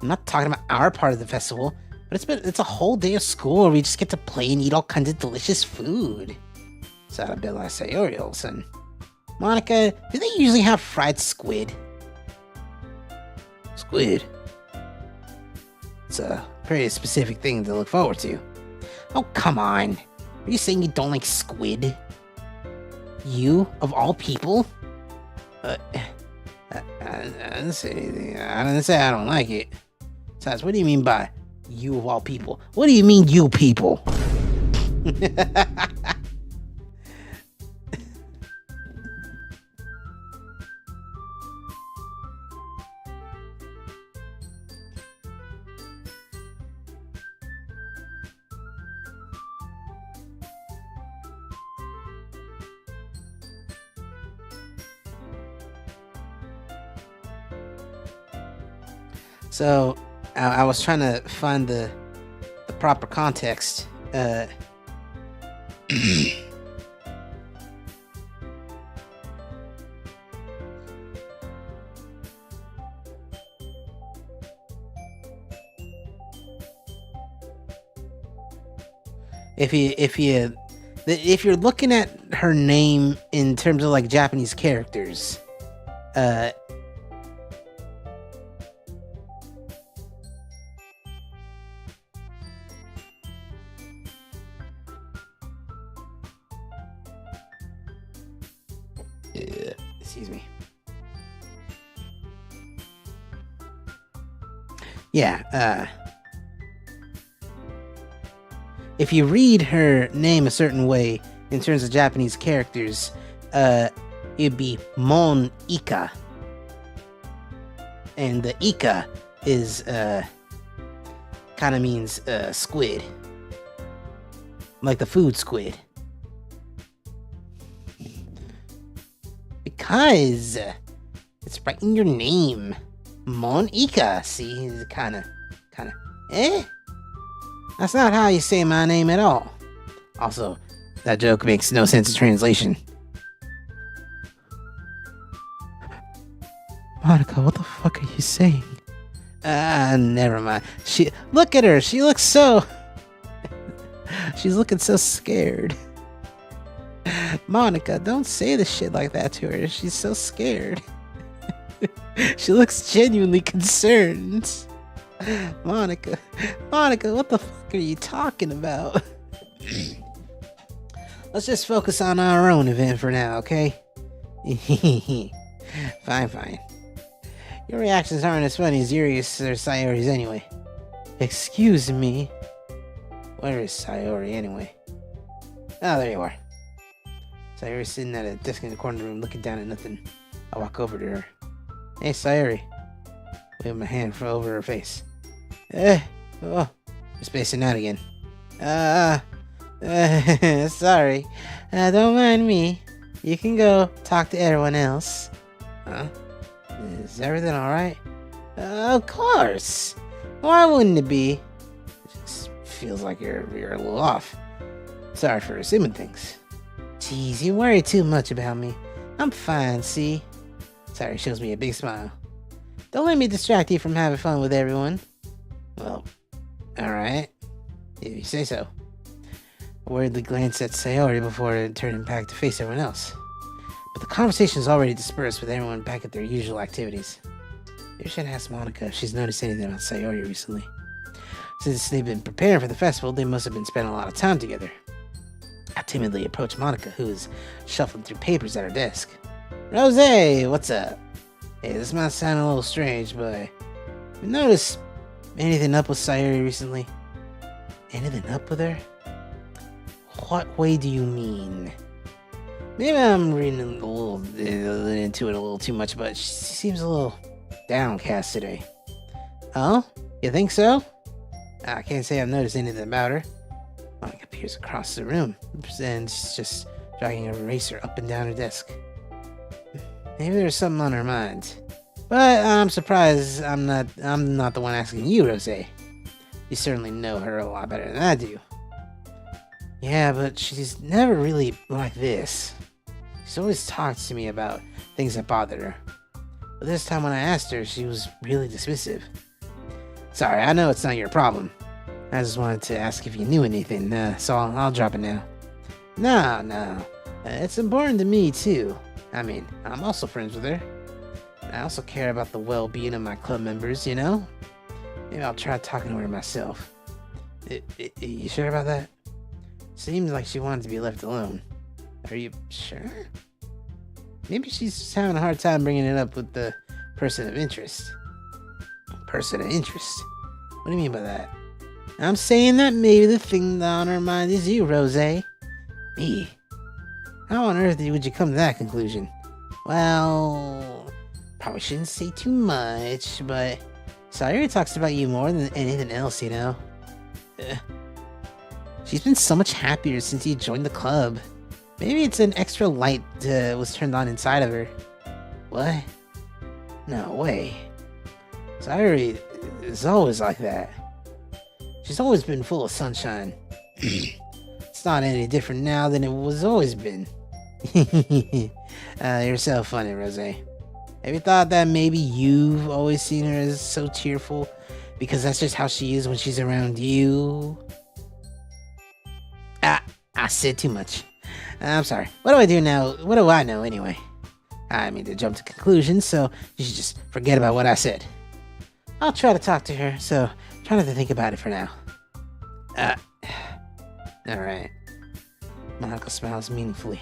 I'm not talking about our part of the festival, but it's a whole day of school where we just get to play and eat all kinds of delicious food. So I'd be like Sayori all of a sudden. Monica, do they usually have fried squid? Squid? It's a pretty specific thing to look forward to. Oh, come on. Are you saying you don't like squid? You, of all people? I didn't say anything. I didn't say I don't like it. Besides, what do you mean by you of all people? What do you mean, you people? So, I was trying to find the proper context. If you're looking at her name in terms of like Japanese characters, excuse me. Yeah, if you read her name a certain way in terms of Japanese characters, it'd be Mon Ika. And the Ika is, kind of means, squid. Like the food squid. Because it's right in your name. Mon Ika. See, it's kind of, That's not how you say my name at all. Also, that joke makes no sense in translation. Monica, what the fuck are you saying? Never mind. Look at her. She looks so... She's looking so scared. Monica, don't say the shit like that to her. She's so scared. She looks genuinely concerned. Monica, what the fuck are you talking about? Let's just focus on our own event for now, okay? Fine. Your reactions aren't as funny as Yuri's or Sayori's anyway. Excuse me? Where is Sayori anyway? Oh, there you are. Sayori's sitting at a desk in the corner of the room looking down at nothing. I walk over to her. Hey, Sayori. Wave my hand over her face. Oh, you're spacing out again. Sorry. Don't mind me. You can go talk to everyone else. Huh? Is everything alright? Of course. Why wouldn't it be? It just feels like you're a little off. Sorry for assuming things. Jeez, you worry too much about me. I'm fine, see? Sayori shows me a big smile. Don't let me distract you from having fun with everyone. Well, alright. If you say so. I worriedly glanced at Sayori before turning back to face everyone else. But the conversation's already dispersed with everyone back at their usual activities. You should ask Monica if she's noticed anything about Sayori recently. Since they've been preparing for the festival, they must have been spending a lot of time together. I timidly approached Monica, who is shuffling through papers at her desk. Rosé, what's up? Hey, this might sound a little strange, but you noticed anything up with Sayori recently? Anything up with her? What way do you mean? Maybe I'm reading into it a little too much, but she seems a little downcast today. Oh? You think so? I can't say I've noticed anything about her. Monica peers across the room, and she's just dragging a eraser up and down her desk. Maybe there's something on her mind. But I'm surprised I'm not the one asking you, Rosé. You certainly know her a lot better than I do. Yeah, but she's never really like this. She's always talked to me about things that bothered her. But this time when I asked her, she was really dismissive. Sorry, I know it's not your problem. I just wanted to ask if you knew anything, so I'll drop it now. No. It's important to me, too. I mean, I'm also friends with her. I also care about the well-being of my club members, you know? Maybe I'll try talking to her myself. You sure about that? Seems like she wanted to be left alone. Are you sure? Maybe she's just having a hard time bringing it up with the person of interest. Person of interest? What do you mean by that? I'm saying that maybe the thing on her mind is you, Rosé. Me? How on earth would you come to that conclusion? Well, probably shouldn't say too much, but Sayori talks about you more than anything else, you know? She's been so much happier since you joined the club. Maybe it's an extra light was turned on inside of her. What? No way. Sayori is always like that. She's always been full of sunshine. It's not any different now than it was always been. You're so funny, Rosé. Have you thought that maybe you've always seen her as so cheerful because that's just how she is when she's around you? I said too much. I'm sorry. What do I do now? What do I know anyway? I mean to jump to conclusions, so you should just forget about what I said. I'll try to talk to her, so try not to think about it for now. Alright. Monica smiles meaningfully.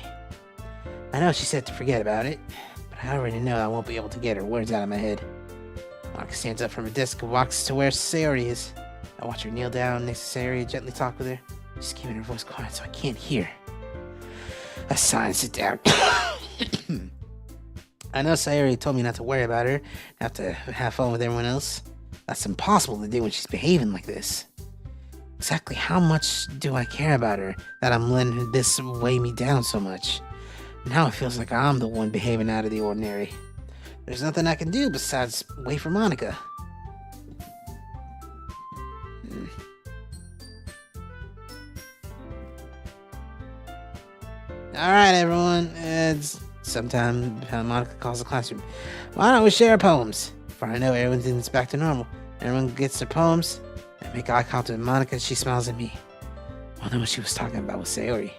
I know she said to forget about it, but I already know I won't be able to get her words out of my head. Monica stands up from her desk and walks to where Sayori is. I watch her kneel down next to Sayori and gently talk with her. She's keeping her voice quiet so I can't hear. I sigh and sit down. I know Sayori told me not to worry about her, have to have fun with everyone else. That's impossible to do when she's behaving like this. Exactly how much do I care about her that I'm letting this weigh me down so much? Now it feels like I'm the one behaving out of the ordinary. There's nothing I can do besides wait for Monica. Alright, everyone. It's sometime Monica calls the classroom. Why don't we share poems? For I know everything's back to normal. Everyone gets their poems. I make eye contact with Monica. She smiles at me. I wonder what she was talking about with Sayori.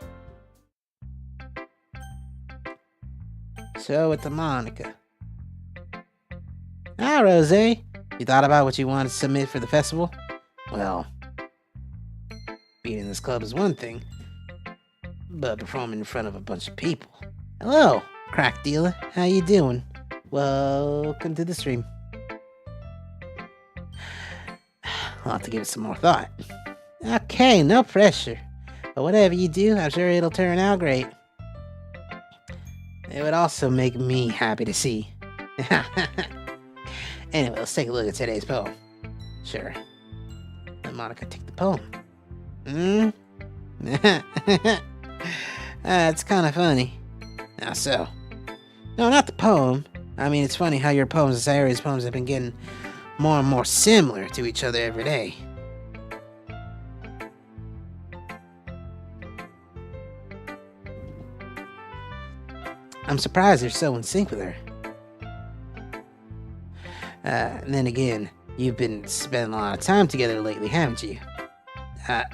So with the Monica. Ah, Rosé. You thought about what you wanted to submit for the festival? Well, being in this club is one thing, but performing in front of a bunch of people. Hello, crack dealer. How you doing? Welcome to the stream. I'll have to give it some more thought. Okay, no pressure. But whatever you do, I'm sure it'll turn out great. It would also make me happy to see. Anyway, let's take a look at today's poem. Sure. Let Monica take the poem. It's kind of funny. Now so. No, not the poem. I mean, it's funny how your poems and Sayori's poems have been getting more and more similar to each other every day. I'm surprised you're so in sync with her. And then again, you've been spending a lot of time together lately, haven't you? I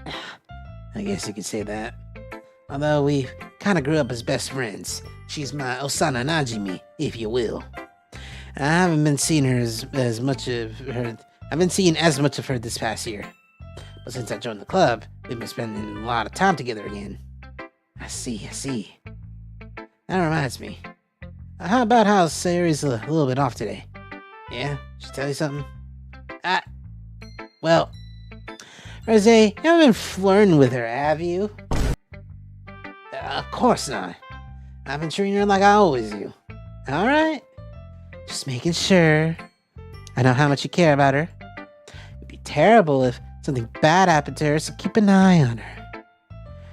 guess you could say that. Although we kind of grew up as best friends. She's my Osana Najimi, if you will. I haven't been seeing her as much of her. I've been seeing as much of her this past year. But since I joined the club, we've been spending a lot of time together again. I see. That reminds me. How about how Sayori's a little bit off today? Yeah? She tell you something? Well, Rosé, you haven't been flirting with her, have you? Of course not. I've been treating her like I always do. Alright? Just making sure. I know how much you care about her. It'd be terrible if something bad happened to her, so keep an eye on her.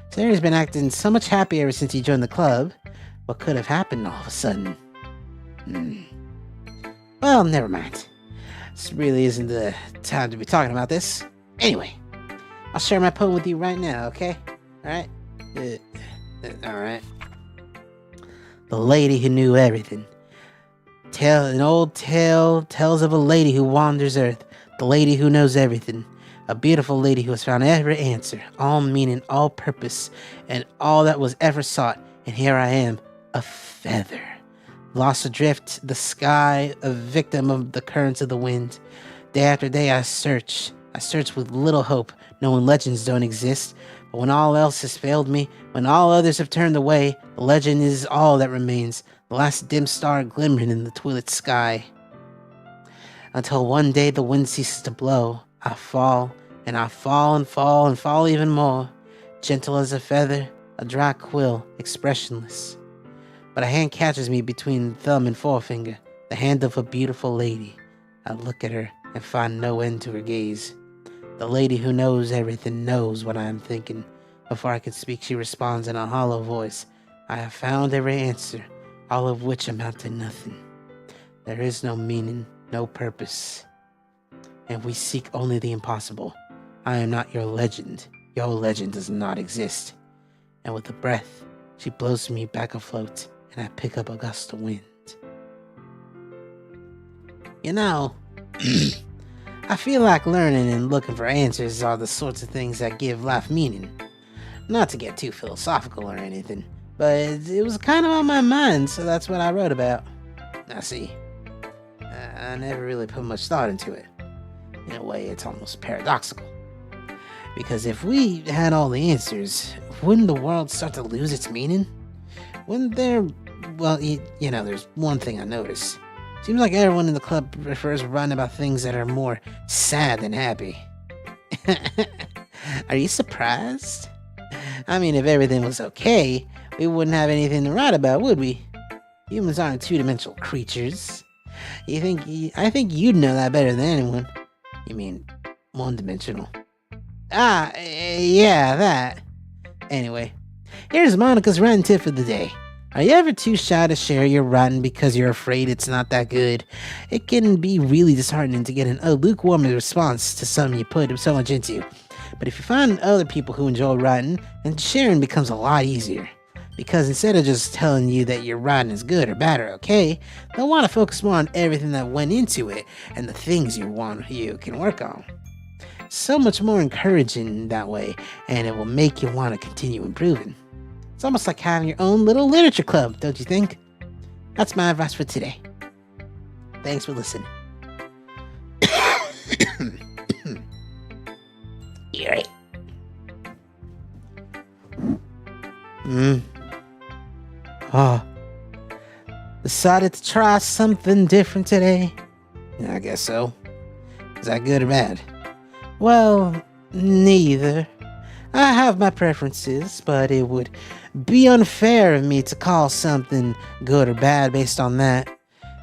Sayori's been acting so much happier ever since you joined the club. What could have happened all of a sudden? Well, never mind. This really isn't the time to be talking about this. Anyway, I'll share my poem with you right now, okay? Alright? Alright. The lady who knew everything. An old tale tells of a lady who wanders earth. The lady who knows everything. A beautiful lady who has found every answer, all meaning, all purpose, and all that was ever sought. And here I am, a feather. Lost adrift, the sky, a victim of the currents of the wind. Day after day I search. I search with little hope, knowing legends don't exist. But when all else has failed me, when all others have turned away, the legend is all that remains. The last dim star glimmering in the twilit sky. Until one day the wind ceases to blow. I fall, and I fall and fall and fall even more. Gentle as a feather, a dry quill, expressionless. But a hand catches me between thumb and forefinger, the hand of a beautiful lady. I look at her and find no end to her gaze. The lady who knows everything knows what I am thinking. Before I can speak, she responds in a hollow voice. I have found every answer, all of which amount to nothing. There is no meaning, no purpose. And we seek only the impossible. I am not your legend. Your legend does not exist. And with a breath, she blows me back afloat, and I pick up a gust of wind. You know, I feel like learning and looking for answers are the sorts of things that give life meaning. Not to get too philosophical or anything, but it was kind of on my mind, so that's what I wrote about. Now see, I never really put much thought into it. In a way, it's almost paradoxical. Because if we had all the answers, wouldn't the world start to lose its meaning? Wouldn't there... Well, you know, there's one thing I noticed. Seems like everyone in the club prefers writing about things that are more sad than happy. Are you surprised? I mean, if everything was okay, we wouldn't have anything to write about, would we? Humans aren't two-dimensional creatures. I think you'd know that better than anyone. You mean, one-dimensional. Yeah, that. Anyway, here's Monica's writing tip for the day. Are you ever too shy to share your writing because you're afraid it's not that good? It can be really disheartening to get a lukewarm response to something you put so much into. But if you find other people who enjoy writing, then sharing becomes a lot easier. Because instead of just telling you that your writing is good or bad or okay, they'll want to focus more on everything that went into it and the things you can work on. So much more encouraging that way, and it will make you want to continue improving. It's almost like having your own little literature club, don't you think? That's my advice for today. Thanks for listening. You right? Decided to try something different today? I guess so. Is that good or bad? Well, neither. I have my preferences, but it would be unfair of me to call something good or bad based on that.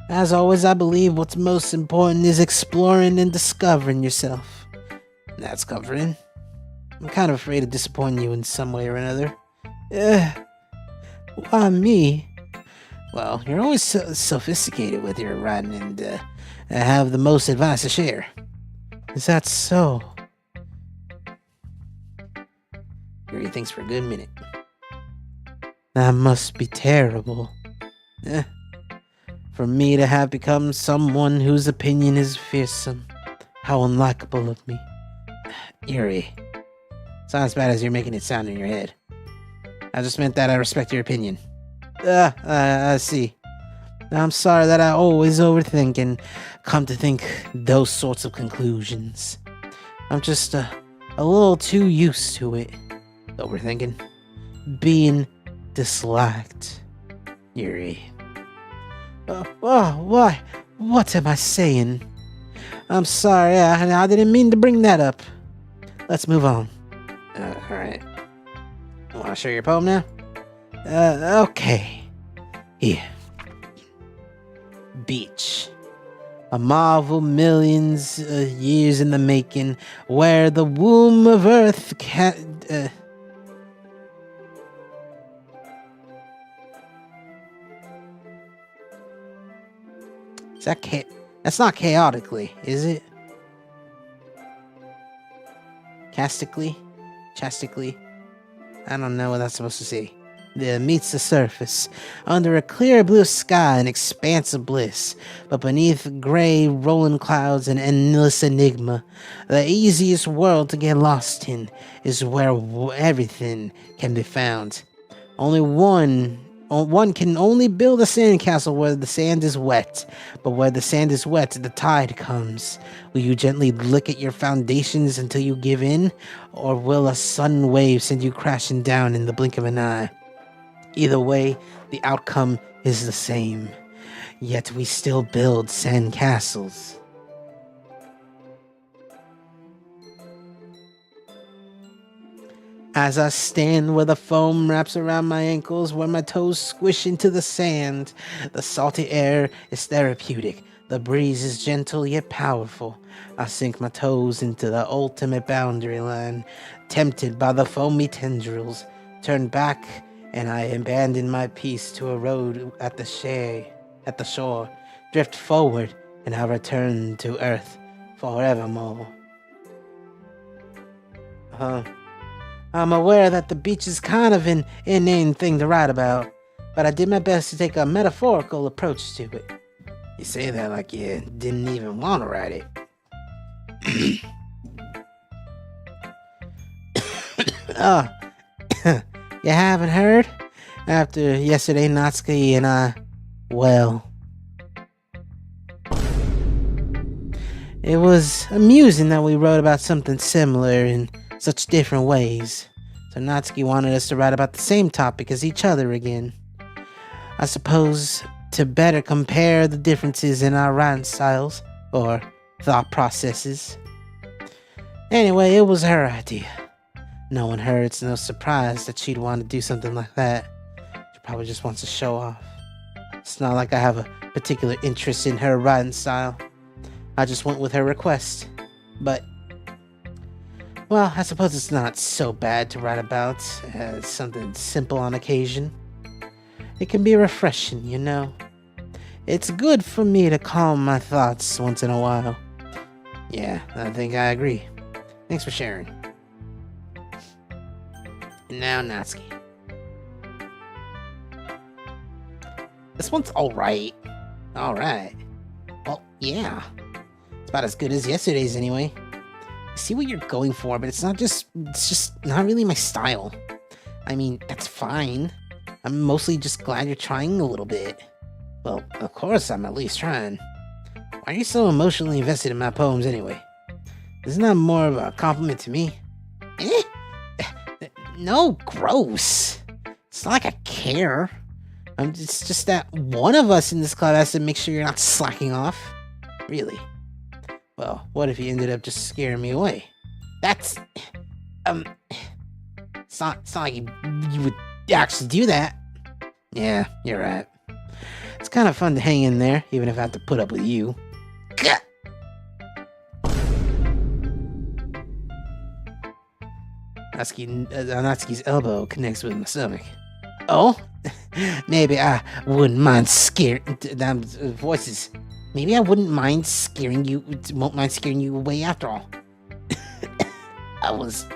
As always, I believe what's most important is exploring and discovering yourself. That's comforting. I'm kind of afraid of disappointing you in some way or another. Why me? Well, you're always so sophisticated with your writing and have the most advice to share. Is that so? Gary thinks for a good minute. That must be terrible. Eh, for me to have become someone whose opinion is fearsome. How unlikable of me. Eerie. It's not as bad as you're making it sound in your head. I just meant that I respect your opinion. I see. I'm sorry that I always overthink and come to think those sorts of conclusions. I'm just a little too used to it. Overthinking. Being disliked. Eerie. Why? What am I saying? I'm sorry, I didn't mean to bring that up. Let's move on. Alright. Want to share your poem now? Okay. Here. Beach. A marvel millions years in the making, where the womb of earth is that that's not chaotically, is it? Chastically? I don't know what that's supposed to say. Meets the surface, under a clear blue sky, an expanse of bliss, but beneath gray rolling clouds, an endless enigma. The easiest world to get lost in is where everything can be found. One can only build a sandcastle where the sand is wet, but where the sand is wet, the tide comes. Will you gently lick at your foundations until you give in, or will a sudden wave send you crashing down in the blink of an eye? Either way, the outcome is the same. Yet we still build sandcastles. As I stand where the foam wraps around my ankles, where my toes squish into the sand, the salty air is therapeutic. The breeze is gentle yet powerful. I sink my toes into the ultimate boundary line, tempted by the foamy tendrils. Turn back, and I abandon my peace to a road at the shore. Drift forward, and I return to earth forevermore. I'm aware that the beach is kind of an inane thing to write about, but I did my best to take a metaphorical approach to it. You say that like you didn't even want to write it. You haven't heard? After yesterday, Natsuki and I, well, it was amusing that we wrote about something similar in such different ways. So Natsuki wanted us to write about the same topic as each other again. I suppose to better compare the differences in our writing styles, or thought processes. Anyway, it was her idea. No one heard, it's no surprise that she'd want to do something like that. She probably just wants to show off. It's not like I have a particular interest in her writing style. I just went with her request. But, well, I suppose it's not so bad to write about as something simple on occasion. It can be refreshing, you know. It's good for me to calm my thoughts once in a while. Yeah, I think I agree. Thanks for sharing. And now, Natsuki. This one's alright. Alright. Well, yeah. It's about as good as yesterday's anyway. I see what you're going for, but it's just not really my style. I mean, that's fine. I'm mostly just glad you're trying a little bit. Well, of course I'm at least trying. Why are you so emotionally invested in my poems anyway? Isn't that more of a compliment to me? No, gross. It's not like I care. It's just that one of us in this club has to make sure you're not slacking off. Really? Well, what if you ended up just scaring me away? That's... It's not like you would actually do that. Yeah, you're right. It's kind of fun to hang in there, even if I have to put up with you. Gah! Natsuki's elbow connects with my stomach. Oh? Maybe I wouldn't mind voices. Maybe I wouldn't mind scaring you, won't mind scaring you away after all. I was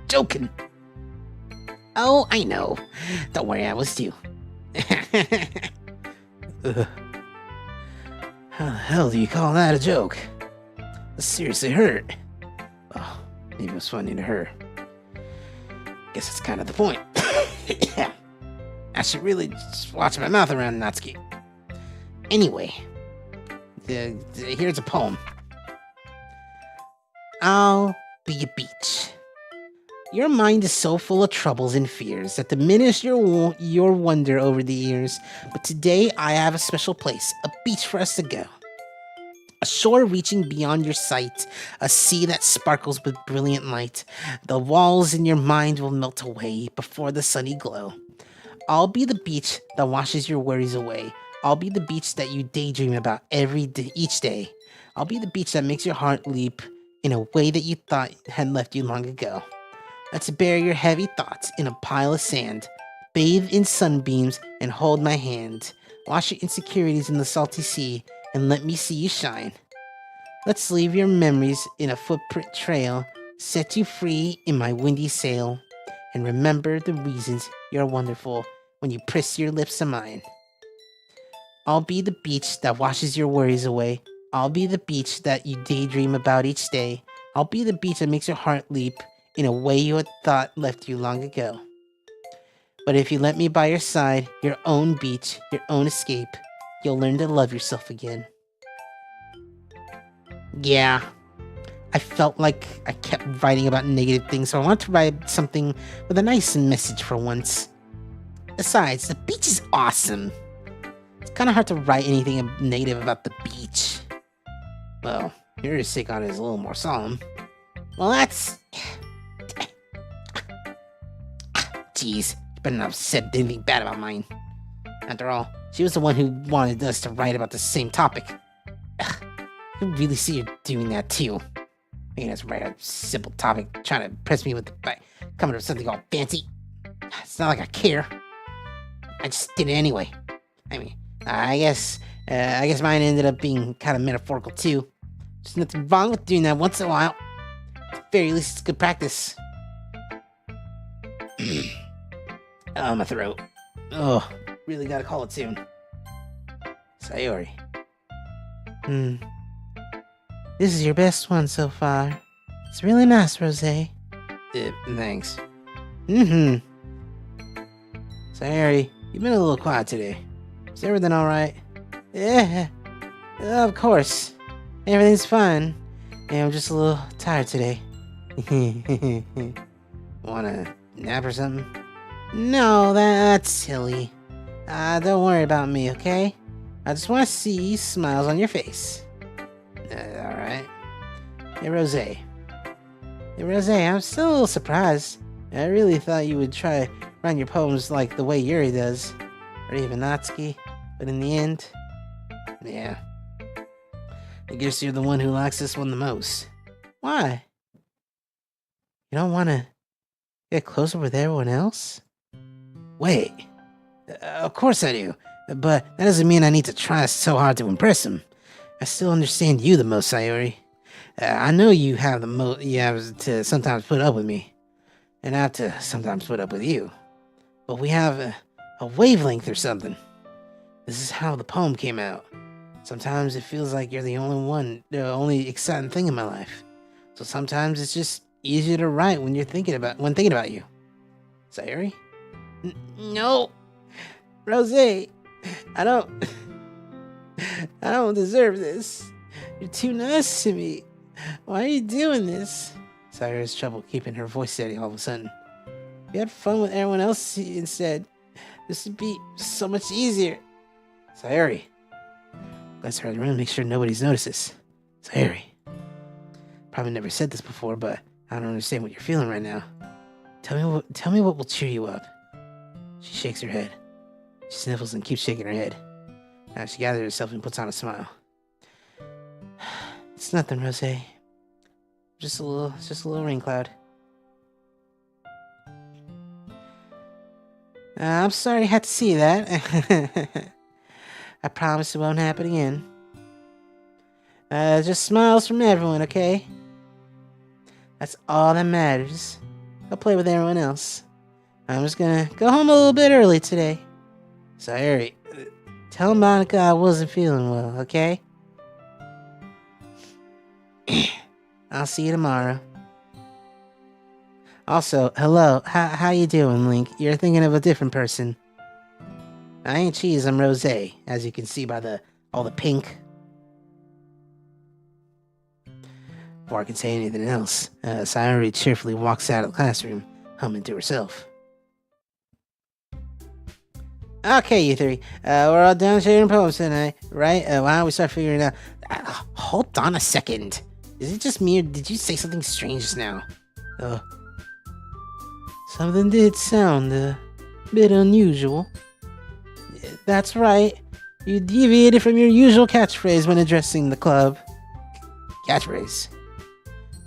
joking. Oh, I know. Don't worry, I was too. How the hell do you call that a joke? That seriously hurt. Oh, maybe it was funny to her. Guess that's kind of the point. I should really just watch my mouth around Natsuki. Anyway, here's a poem. I'll be a beach. Your mind is so full of troubles and fears that diminish your wonder over the years. But today I have a special place, a beach for us to go. A shore reaching beyond your sight, a sea that sparkles with brilliant light. The walls in your mind will melt away before the sunny glow. I'll be the beach that washes your worries away. I'll be the beach that you daydream about each day. I'll be the beach that makes your heart leap in a way that you thought had left you long ago. Let's bury your heavy thoughts in a pile of sand. Bathe in sunbeams and hold my hand. Wash your insecurities in the salty sea and let me see you shine. Let's leave your memories in a footprint trail. Set you free in my windy sail. And remember the reasons you're wonderful when you press your lips to mine. I'll be the beach that washes your worries away. I'll be the beach that you daydream about each day. I'll be the beach that makes your heart leap in a way you had thought left you long ago. But if you let me by your side, your own beach, your own escape, you'll learn to love yourself again. Yeah, I felt like I kept writing about negative things, so I wanted to write something with a nice message for once. Besides, the beach is awesome. It's kind of hard to write anything negative about the beach. Well, yours take on is a little more solemn. Well, that's... Jeez, you better not have said anything bad about mine. After all, she was the one who wanted us to write about the same topic. Ugh, you really see her doing that too. Making us write a simple topic, trying to impress me by coming up with something all fancy. It's not like I care. I just did it anyway. I mean, I guess mine ended up being kind of metaphorical too. There's nothing wrong with doing that once in a while. At the very least, it's good practice. Oh, my throat. Oh, really gotta call it soon. Sayori. This is your best one so far. It's really nice, Rosé. Thanks. Sayori, you've been a little quiet today. Is everything alright? Yeah, of course. Everything's fine. Yeah, I'm just a little tired today. Wanna nap or something? No, that's silly. Don't worry about me, okay? I just want to see smiles on your face. Alright. Hey, Rosé. I'm still a little surprised. I really thought you would try to write your poems like the way Yuri does. Or even Natsuki. But in the end... Yeah. I guess you're the one who likes this one the most. Why? You don't want to get closer with everyone else? Wait. Of course I do. But that doesn't mean I need to try so hard to impress him. I still understand you the most, Sayori. I know you have you have to sometimes put up with me. And I have to sometimes put up with you. But we have a wavelength or something. This is how the poem came out. Sometimes it feels like you're the only exciting thing in my life. So sometimes it's just easier to write when thinking about you. Sayori? No. Rosé, I don't deserve this. You're too nice to me. Why are you doing this? Sayori has trouble keeping her voice steady all of a sudden. If you had fun with everyone else instead, this would be so much easier. Sayori. Bless her, I really make sure nobody's notices. Sayori. Probably never said this before, but I don't understand what you're feeling right now. Tell me what will cheer you up. She shakes her head. She sniffles and keeps shaking her head. Now she gathers herself and puts on a smile. It's nothing, Rosé. Just a little rain cloud. I'm sorry I had to see that. I promise it won't happen again. Just smiles from everyone, okay? That's all that matters. I'll play with everyone else. I'm just gonna go home a little bit early today. Sayori, Tell Monica I wasn't feeling well, okay? I'll see you tomorrow. Also, hello, how you doing, Link? You're thinking of a different person. I ain't Cheese, I'm Rosé, as you can see by all the pink. Before I can say anything else, Sayori cheerfully walks out of the classroom, humming to herself. Okay, you three, we're all done sharing poems tonight, right? Why don't we start figuring out... hold on a second. Is it just me, or did you say something strange just now? Something did sound a bit unusual. That's right. You deviated from your usual catchphrase when addressing the club. Catchphrase?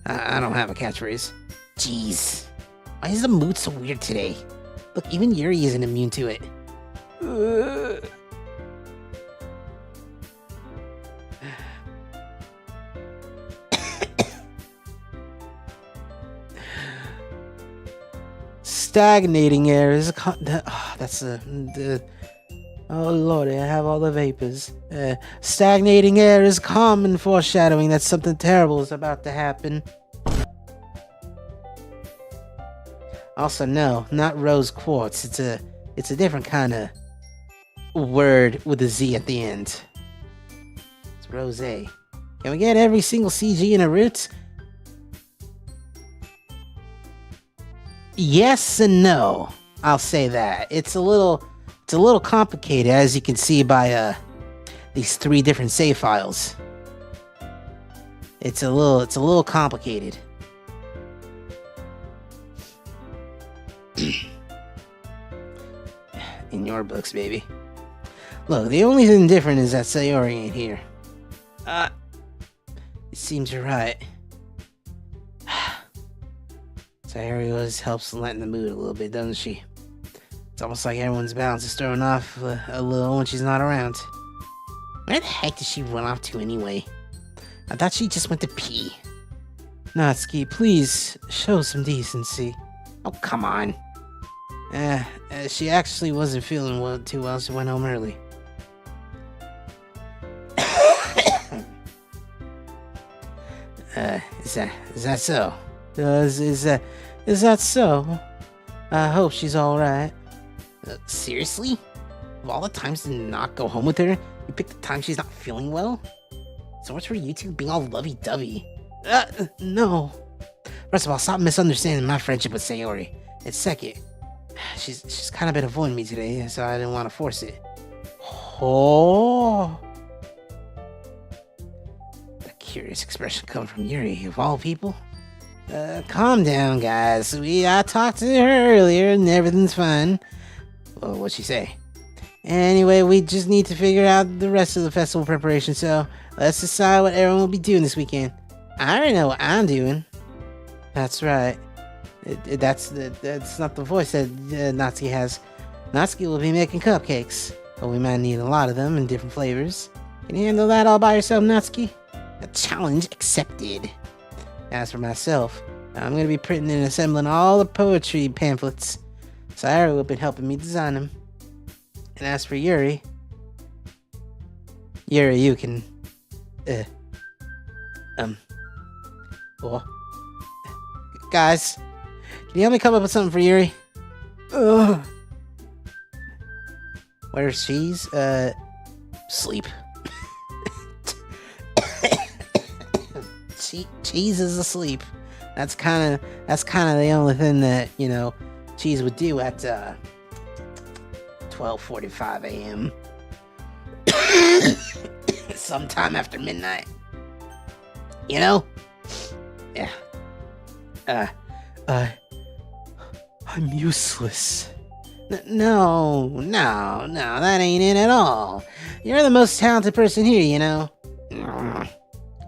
I don't have a catchphrase. Jeez. Why is the mood so weird today? Look, even Yuri isn't immune to it. Stagnating air is oh lordy, I have all the vapors. Stagnating air is common foreshadowing that something terrible is about to happen. Also, no, not rose quartz. It's a different kind of word with a Z at the end. It's rosé. Can we get every single CG in a root? Yes and no. I'll say that. It's a little complicated, as you can see by these 3 different save files. It's a little complicated. In your books, baby. Look, the only thing different is that Sayori ain't here. It seems you're right. Sayori always helps lighten the mood a little bit, doesn't she? It's almost like everyone's balance is thrown off a little when she's not around. Where the heck did she run off to anyway? I thought she just went to pee. Natsuki, please show some decency. Oh, come on. She actually wasn't feeling too well, so went home early. Is that so? Is that so? I hope she's alright. Seriously? Of all the times to not go home with her, you picked the time she's not feeling well? So what's for you two being all lovey-dovey? No. First of all, stop misunderstanding my friendship with Sayori. And second, she's kind of been avoiding me today, so I didn't want to force it. Oh. A curious expression coming from Yuri, of all people. Calm down, guys. I talked to her earlier, and everything's fine. Well, what'd she say? Anyway, we just need to figure out the rest of the festival preparation, so let's decide what everyone will be doing this weekend. I already know what I'm doing. That's right. That's not the voice that Natsuki has. Natsuki will be making cupcakes, but we might need a lot of them in different flavors. Can you handle that all by yourself, Natsuki? A challenge accepted. As for myself, I'm going to be printing and assembling all the poetry pamphlets. Sayori will be helping me design them. And as for Yuri, you can, guys, can you help me come up with something for Yuri? Where's Cheese? Sleep. Cheese is asleep. That's kind of the only thing that, Cheese would do at 12:45 a.m. Sometime after midnight. Yeah. I'm useless. No, that ain't it at all. You're the most talented person here, Now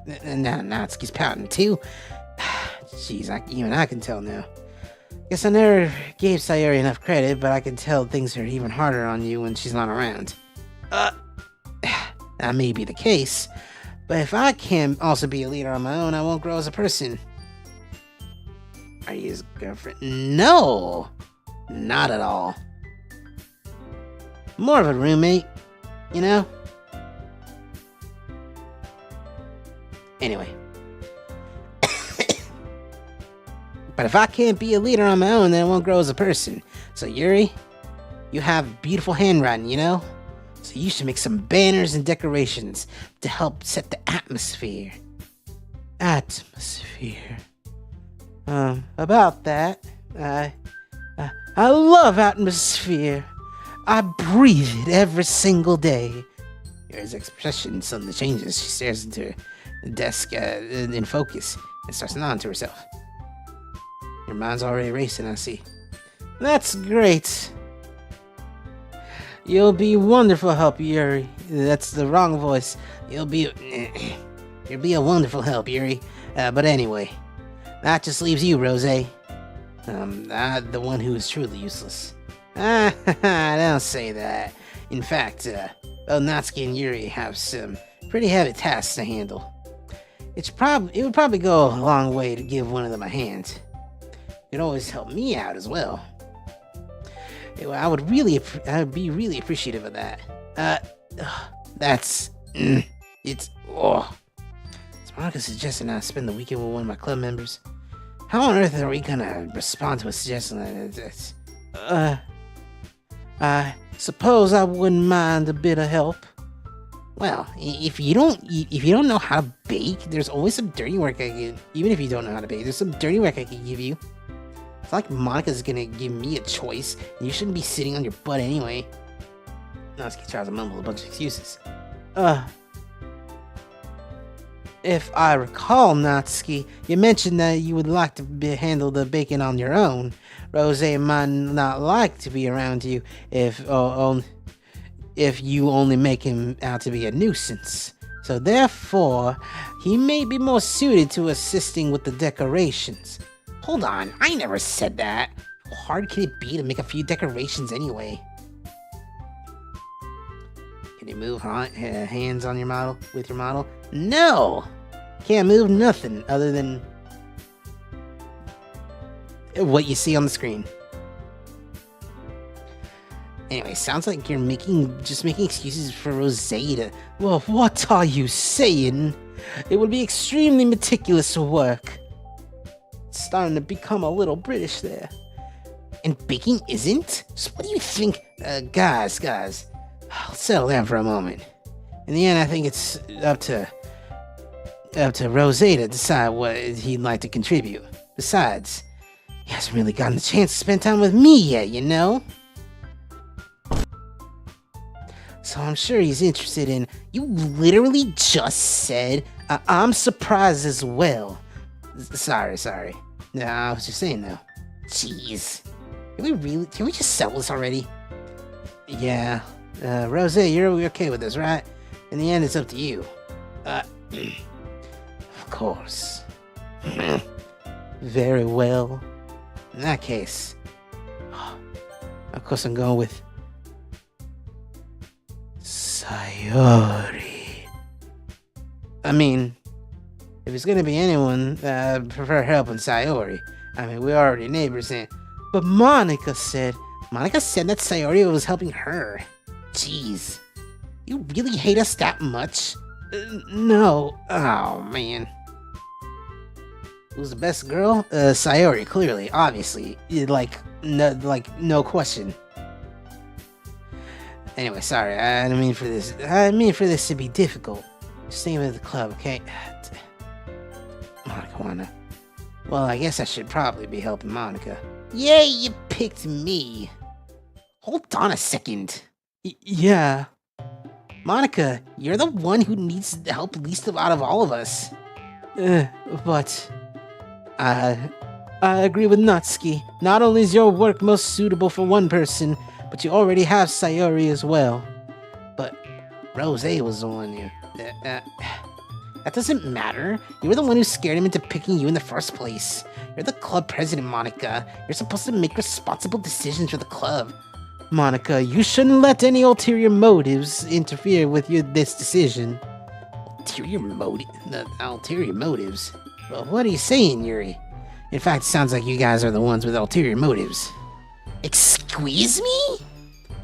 Natsuki's pouting too. Jeez, even I can tell now. Guess I never gave Sayori enough credit, but I can tell things are even harder on you when she's not around. That may be the case, but if I can also be a leader on my own, I won't grow as a person. Are you his girlfriend? No, not at all. More of a roommate. You know? Anyway. But if I can't be a leader on my own, then I won't grow as a person. So Yuri, you have beautiful handwriting, you know? So you should make some banners and decorations to help set the atmosphere. Atmosphere. About that, I love atmosphere. I breathe it every single day. Yuri's expression suddenly changes. She stares into the desk in focus and starts nodding to herself. Your mind's already racing, I see. That's great. You'll be wonderful help, Yuri. That's the wrong voice. You'll be a wonderful help, Yuri. But anyway, that just leaves you, Rosé. The one who is truly useless. Don't say that. In fact, Natsuki and Yuri have some pretty heavy tasks to handle. It would probably go a long way to give one of them a hand. It always help me out as well. I would be really appreciative of that. It's Monica suggesting I spend the weekend with one of my club members. How on earth are we gonna respond to a suggestion like this? I suppose I wouldn't mind a bit of help. Well, if you don't know how to bake, there's always some dirty work I can. Even if you don't know how to bake, there's some dirty work I can give you. It's like Monica's gonna give me a choice, and you shouldn't be sitting on your butt anyway. Natsuki tries to mumble a bunch of excuses. If I recall, Natsuki, you mentioned that you would like to handle the baking on your own. Rosé might not like to be around you if you only make him out to be a nuisance. So therefore, he may be more suited to assisting with the decorations. Hold on, I never said that. How hard can it be to make a few decorations anyway? Can you move hands on your model with your model? No! Can't move nothing other than what you see on the screen. Anyway, sounds like you're just making excuses for Rosé to... Well, what are you saying? It would be extremely meticulous work. It's starting to become a little British there. And baking isn't? So what do you think? Guys, let's settle down for a moment. In the end, I think it's up to Rosé to decide what he'd like to contribute. Besides, he hasn't really gotten the chance to spend time with me yet, you know? So I'm sure he's interested in... You literally just said, I'm surprised as well. Sorry. No, I was just saying though. Jeez. Can we just settle this already? Yeah. Rosé, you're okay with this, right? In the end, it's up to you. Of course. Very well. In that case, of course I'm going with Sayori. I mean, if it's gonna be anyone, I prefer helping Sayori. I mean, we're already neighbors, but Monica said that Sayori was helping her. Jeez, you really hate us that much? No. Oh man. Who's the best girl? Sayori, clearly, obviously, no question. Anyway, sorry, I didn't mean for this. I didn't mean for this to be difficult. Just think of the club, okay? Monica wanna. Well, I guess I should probably be helping Monica. Yay, you picked me. Hold on a second. Yeah. Monica, you're the one who needs help least out of all of us. But I agree with Natsuki. Not only is your work most suitable for one person, but you already have Sayori as well. But Rosé was the one you... that doesn't matter. You were the one who scared him into picking you in the first place. You're the club president, Monica. You're supposed to make responsible decisions for the club. Monica, you shouldn't let any ulterior motives interfere with this decision. Ulterior motives? Well, what are you saying, Yuri? In fact, it sounds like you guys are the ones with ulterior motives. Excuse me?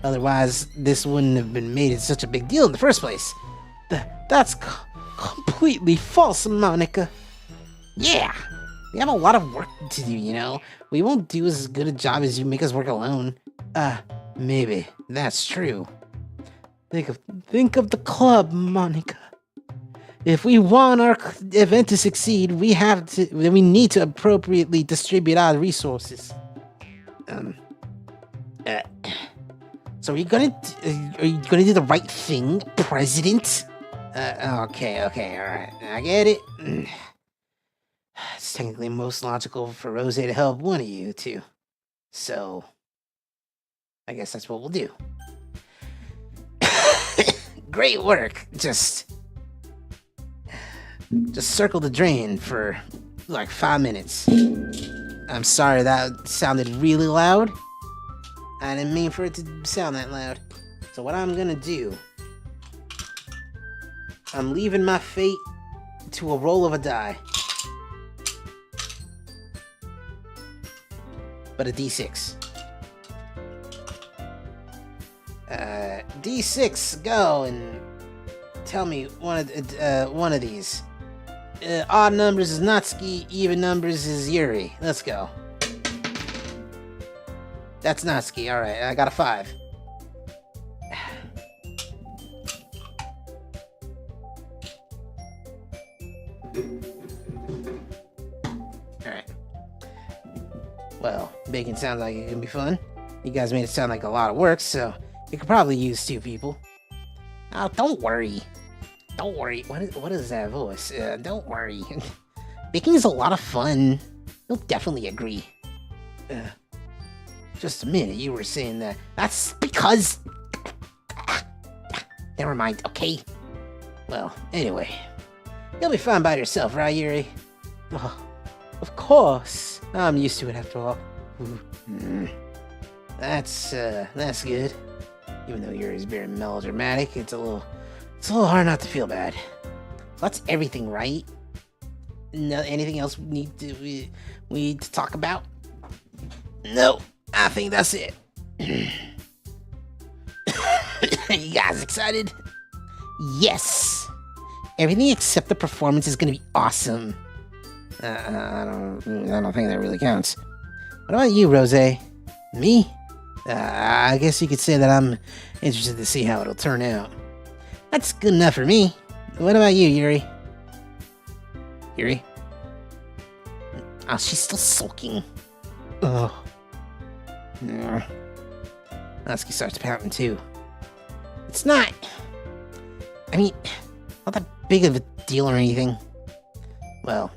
Otherwise, this wouldn't have been made such a big deal in the first place. That's completely false, Monica. Yeah, we have a lot of work to do, you know? We won't do as good a job as you make us work alone. Maybe. That's true. Think of the club, Monica. If we want our event to succeed, we need to appropriately distribute our resources. So are you gonna do the right thing, President? Okay, alright. I get it. It's technically most logical for Rosé to help one of you two. So, I guess that's what we'll do. Great work. Just circle the drain for like 5 minutes. I'm sorry that sounded really loud. I didn't mean for it to sound that loud. So what I'm gonna do, I'm leaving my fate to a roll of a die. But a d6. D6, go and tell me one of these. Odd numbers is Natsuki, even numbers is Yuri. Let's go. That's Natsuki, alright, I got a 5. Alright. Well, baking sounds like it can be fun. You guys made it sound like a lot of work, so you could probably use 2 people. Oh, don't worry. Don't worry. What is that voice? Don't worry. Baking is a lot of fun. You'll definitely agree. Just a minute, you were saying that. That's because... Never mind, okay? Well, anyway. You'll be fine by yourself, right, Yuri? Oh, of course. I'm used to it after all. That's good. Even though Yuri's very melodramatic, it's a little hard not to feel bad. That's everything, right? No, anything else we need to talk about? No, I think that's it. You guys excited? Yes. Everything except the performance is gonna be awesome. I don't think that really counts. What about you, Rosé? Me? I guess you could say that I'm interested to see how it'll turn out. That's good enough for me. What about you, Yuri? Yuri? Oh, she's still sulking. Ugh. Natsuki starts pouting too. It's not... I mean, not that big of a deal or anything. Well,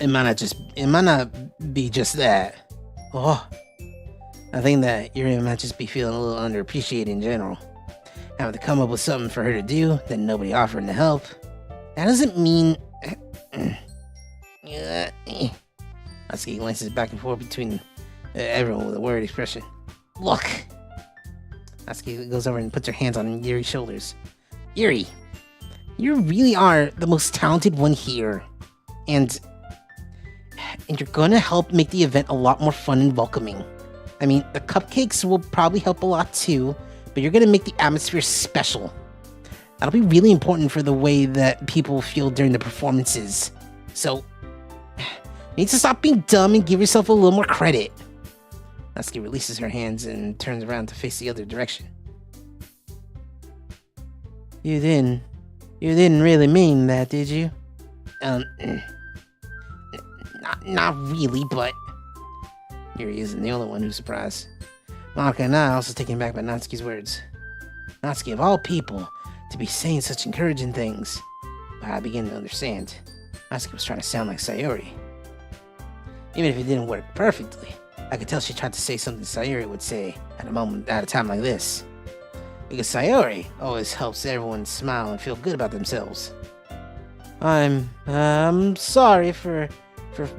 it might not be just that. Oh. I think that Yuri might just be feeling a little underappreciated in general. Having to come up with something for her to do, then nobody offering to help. That doesn't mean... Natsuki glances back and forth between everyone with a worried expression. Look! Natsuki goes over and puts her hands on Yuri's shoulders. Yuri, you really are the most talented one here. And you're gonna help make the event a lot more fun and welcoming. I mean, the cupcakes will probably help a lot too, but you're gonna make the atmosphere special. That'll be really important for the way that people feel during the performances. So, you need to stop being dumb and give yourself a little more credit. Natsuki releases her hands and turns around to face the other direction. You didn't really mean that, did you? Not really, but... Yuri isn't the only one who's surprised. Monica and I are also taken aback by Natsuki's words. Natsuki, of all people, to be saying such encouraging things. But I begin to understand. Natsuki was trying to sound like Sayori. Even if it didn't work perfectly, I could tell she tried to say something Sayori would say at a time like this. Because Sayori always helps everyone smile and feel good about themselves. I'm sorry for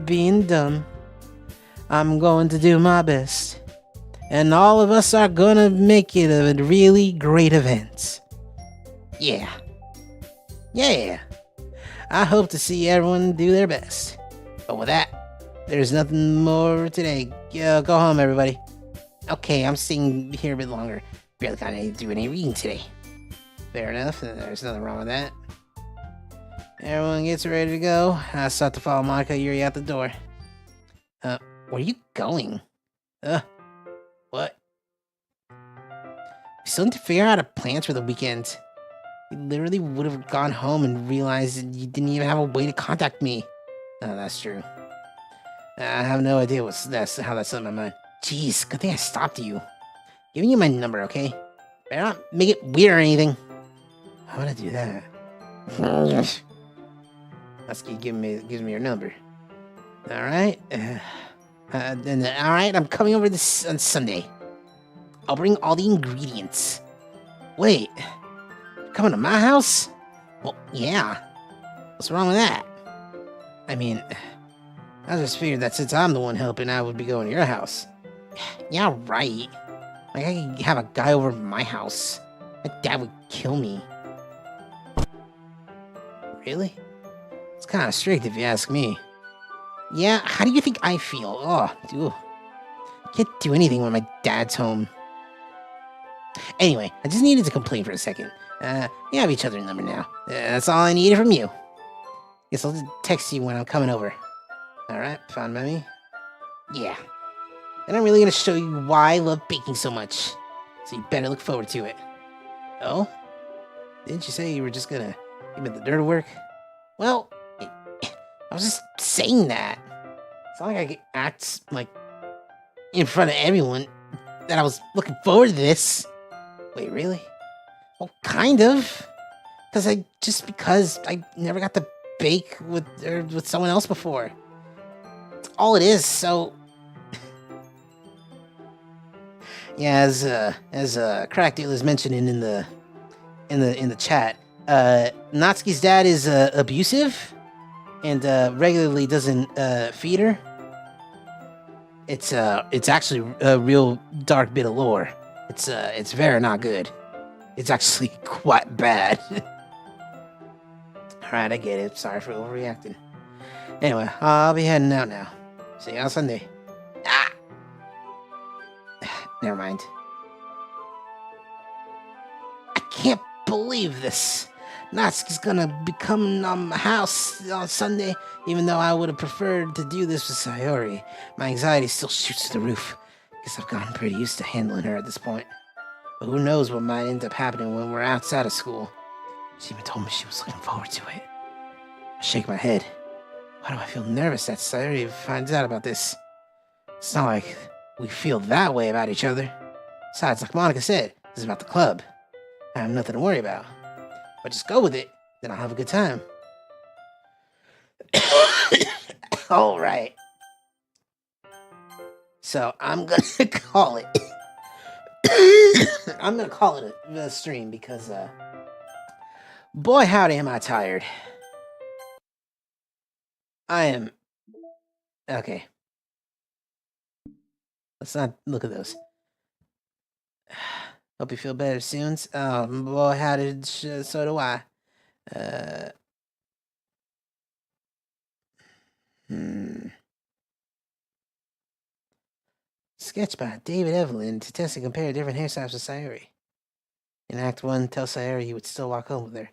being dumb. I'm going to do my best. And all of us are gonna make it a really great event. Yeah. I hope to see everyone do their best. But with that, there's nothing more today. Go home, everybody. Okay, I'm staying here a bit longer. Barely got to do any reading today. Fair enough. There's nothing wrong with that. Everyone gets ready to go. I start to follow Monica Yuri out the door. Where are you going? What? We still need to figure out our plans for the weekend. You literally would have gone home and realized that you didn't even have a way to contact me. Oh, that's true. I have no idea how that's on my mind. Jeez, good thing I stopped you. Giving you my number, okay? Better not make it weird or anything. How would I do that? Natsuki gives me your number. Alright. Alright, I'm coming over this on Sunday. I'll bring all the ingredients. Wait. Coming to my house? Well, yeah. What's wrong with that? I mean, I just figured that since I'm the one helping, I would be going to your house. Yeah, right. Like, I could have a guy over at my house. My dad would kill me. Really? It's kind of strict if you ask me. Yeah, how do you think I feel? Oh, dude. I can't do anything when my dad's home. Anyway, I just needed to complain for a second. We have each other's number now. That's all I needed from you. Guess I'll just text you when I'm coming over. Alright, fine by me? Yeah. And I'm really gonna show you why I love baking so much. So you better look forward to it. Oh? Didn't you say you were just gonna give me the dirty work? Well, I was just saying that. It's not like I could act, like, in front of everyone that I was looking forward to this. Wait, really? Well, kind of. Because I never got to bake with someone else before. That's all it is, so... Yeah, as Crack Deal is mentioning in the chat, Natsuki's dad is abusive and regularly doesn't feed her. It's actually a real dark bit of lore. It's very not good. It's actually quite bad. Alright, I get it. Sorry for overreacting. Anyway, I'll be heading out now. See you on Sunday. Ah! Never mind. I can't believe this. Natsuki's gonna be coming on my house on Sunday, even though I would have preferred to do this with Sayori. My anxiety still shoots to the roof. Guess I've gotten pretty used to handling her at this point. But who knows what might end up happening when we're outside of school. She even told me she was looking forward to it. I shake my head. Why do I feel nervous that Sayori finds out about this? It's not like we feel that way about each other. Besides, like Monica said, this is about the club. I have nothing to worry about. If I just go with it, then I'll have a good time. Alright. So, I'm gonna call it. I'm gonna call it a stream because, boy howdy am I tired. I am... Okay. Let's not look at those. Hope you feel better soon. Oh, boy, how did... so do I. Sketch by David Evelyn to test and compare different hairstyles with Sayori. In Act 1, tell Sayori he would still walk home with her.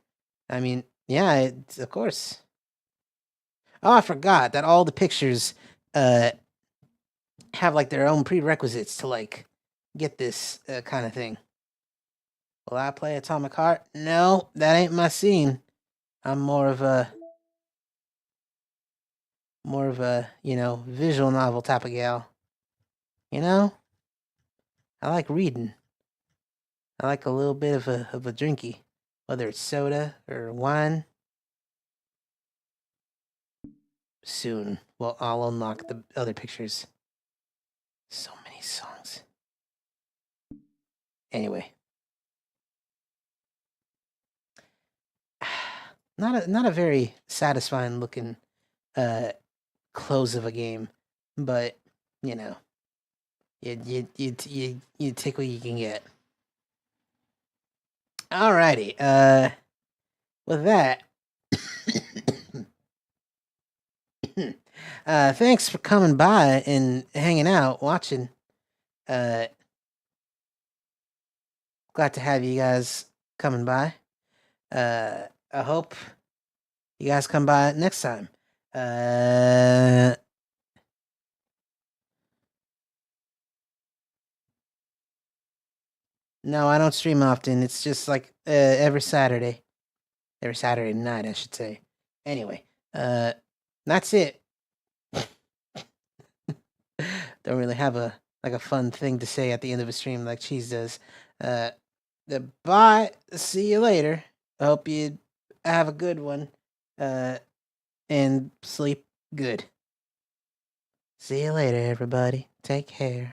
I mean, yeah, of course. Oh, I forgot that all the pictures have, like, their own prerequisites to, like, get this kind of thing. Will I play Atomic Heart? No, that ain't my scene. I'm more of a, you know, visual novel type of gal. You know? I like reading. I like a little bit of a drinky, whether it's soda or wine. Soon, well, I'll unlock the other pictures. So many songs. Anyway. Not a very satisfying looking close of a game, but you know, you take what you can get. Alrighty, with that, thanks for coming by and hanging out, watching. glad to have you guys coming by. I hope you guys come by next time. No, I don't stream often. It's just like every Saturday night, I should say. Anyway, that's it. Don't really have a fun thing to say at the end of a stream like Cheese does. Bye. See you later. I hope you have a good one. And sleep good. See you later, everybody. Take care.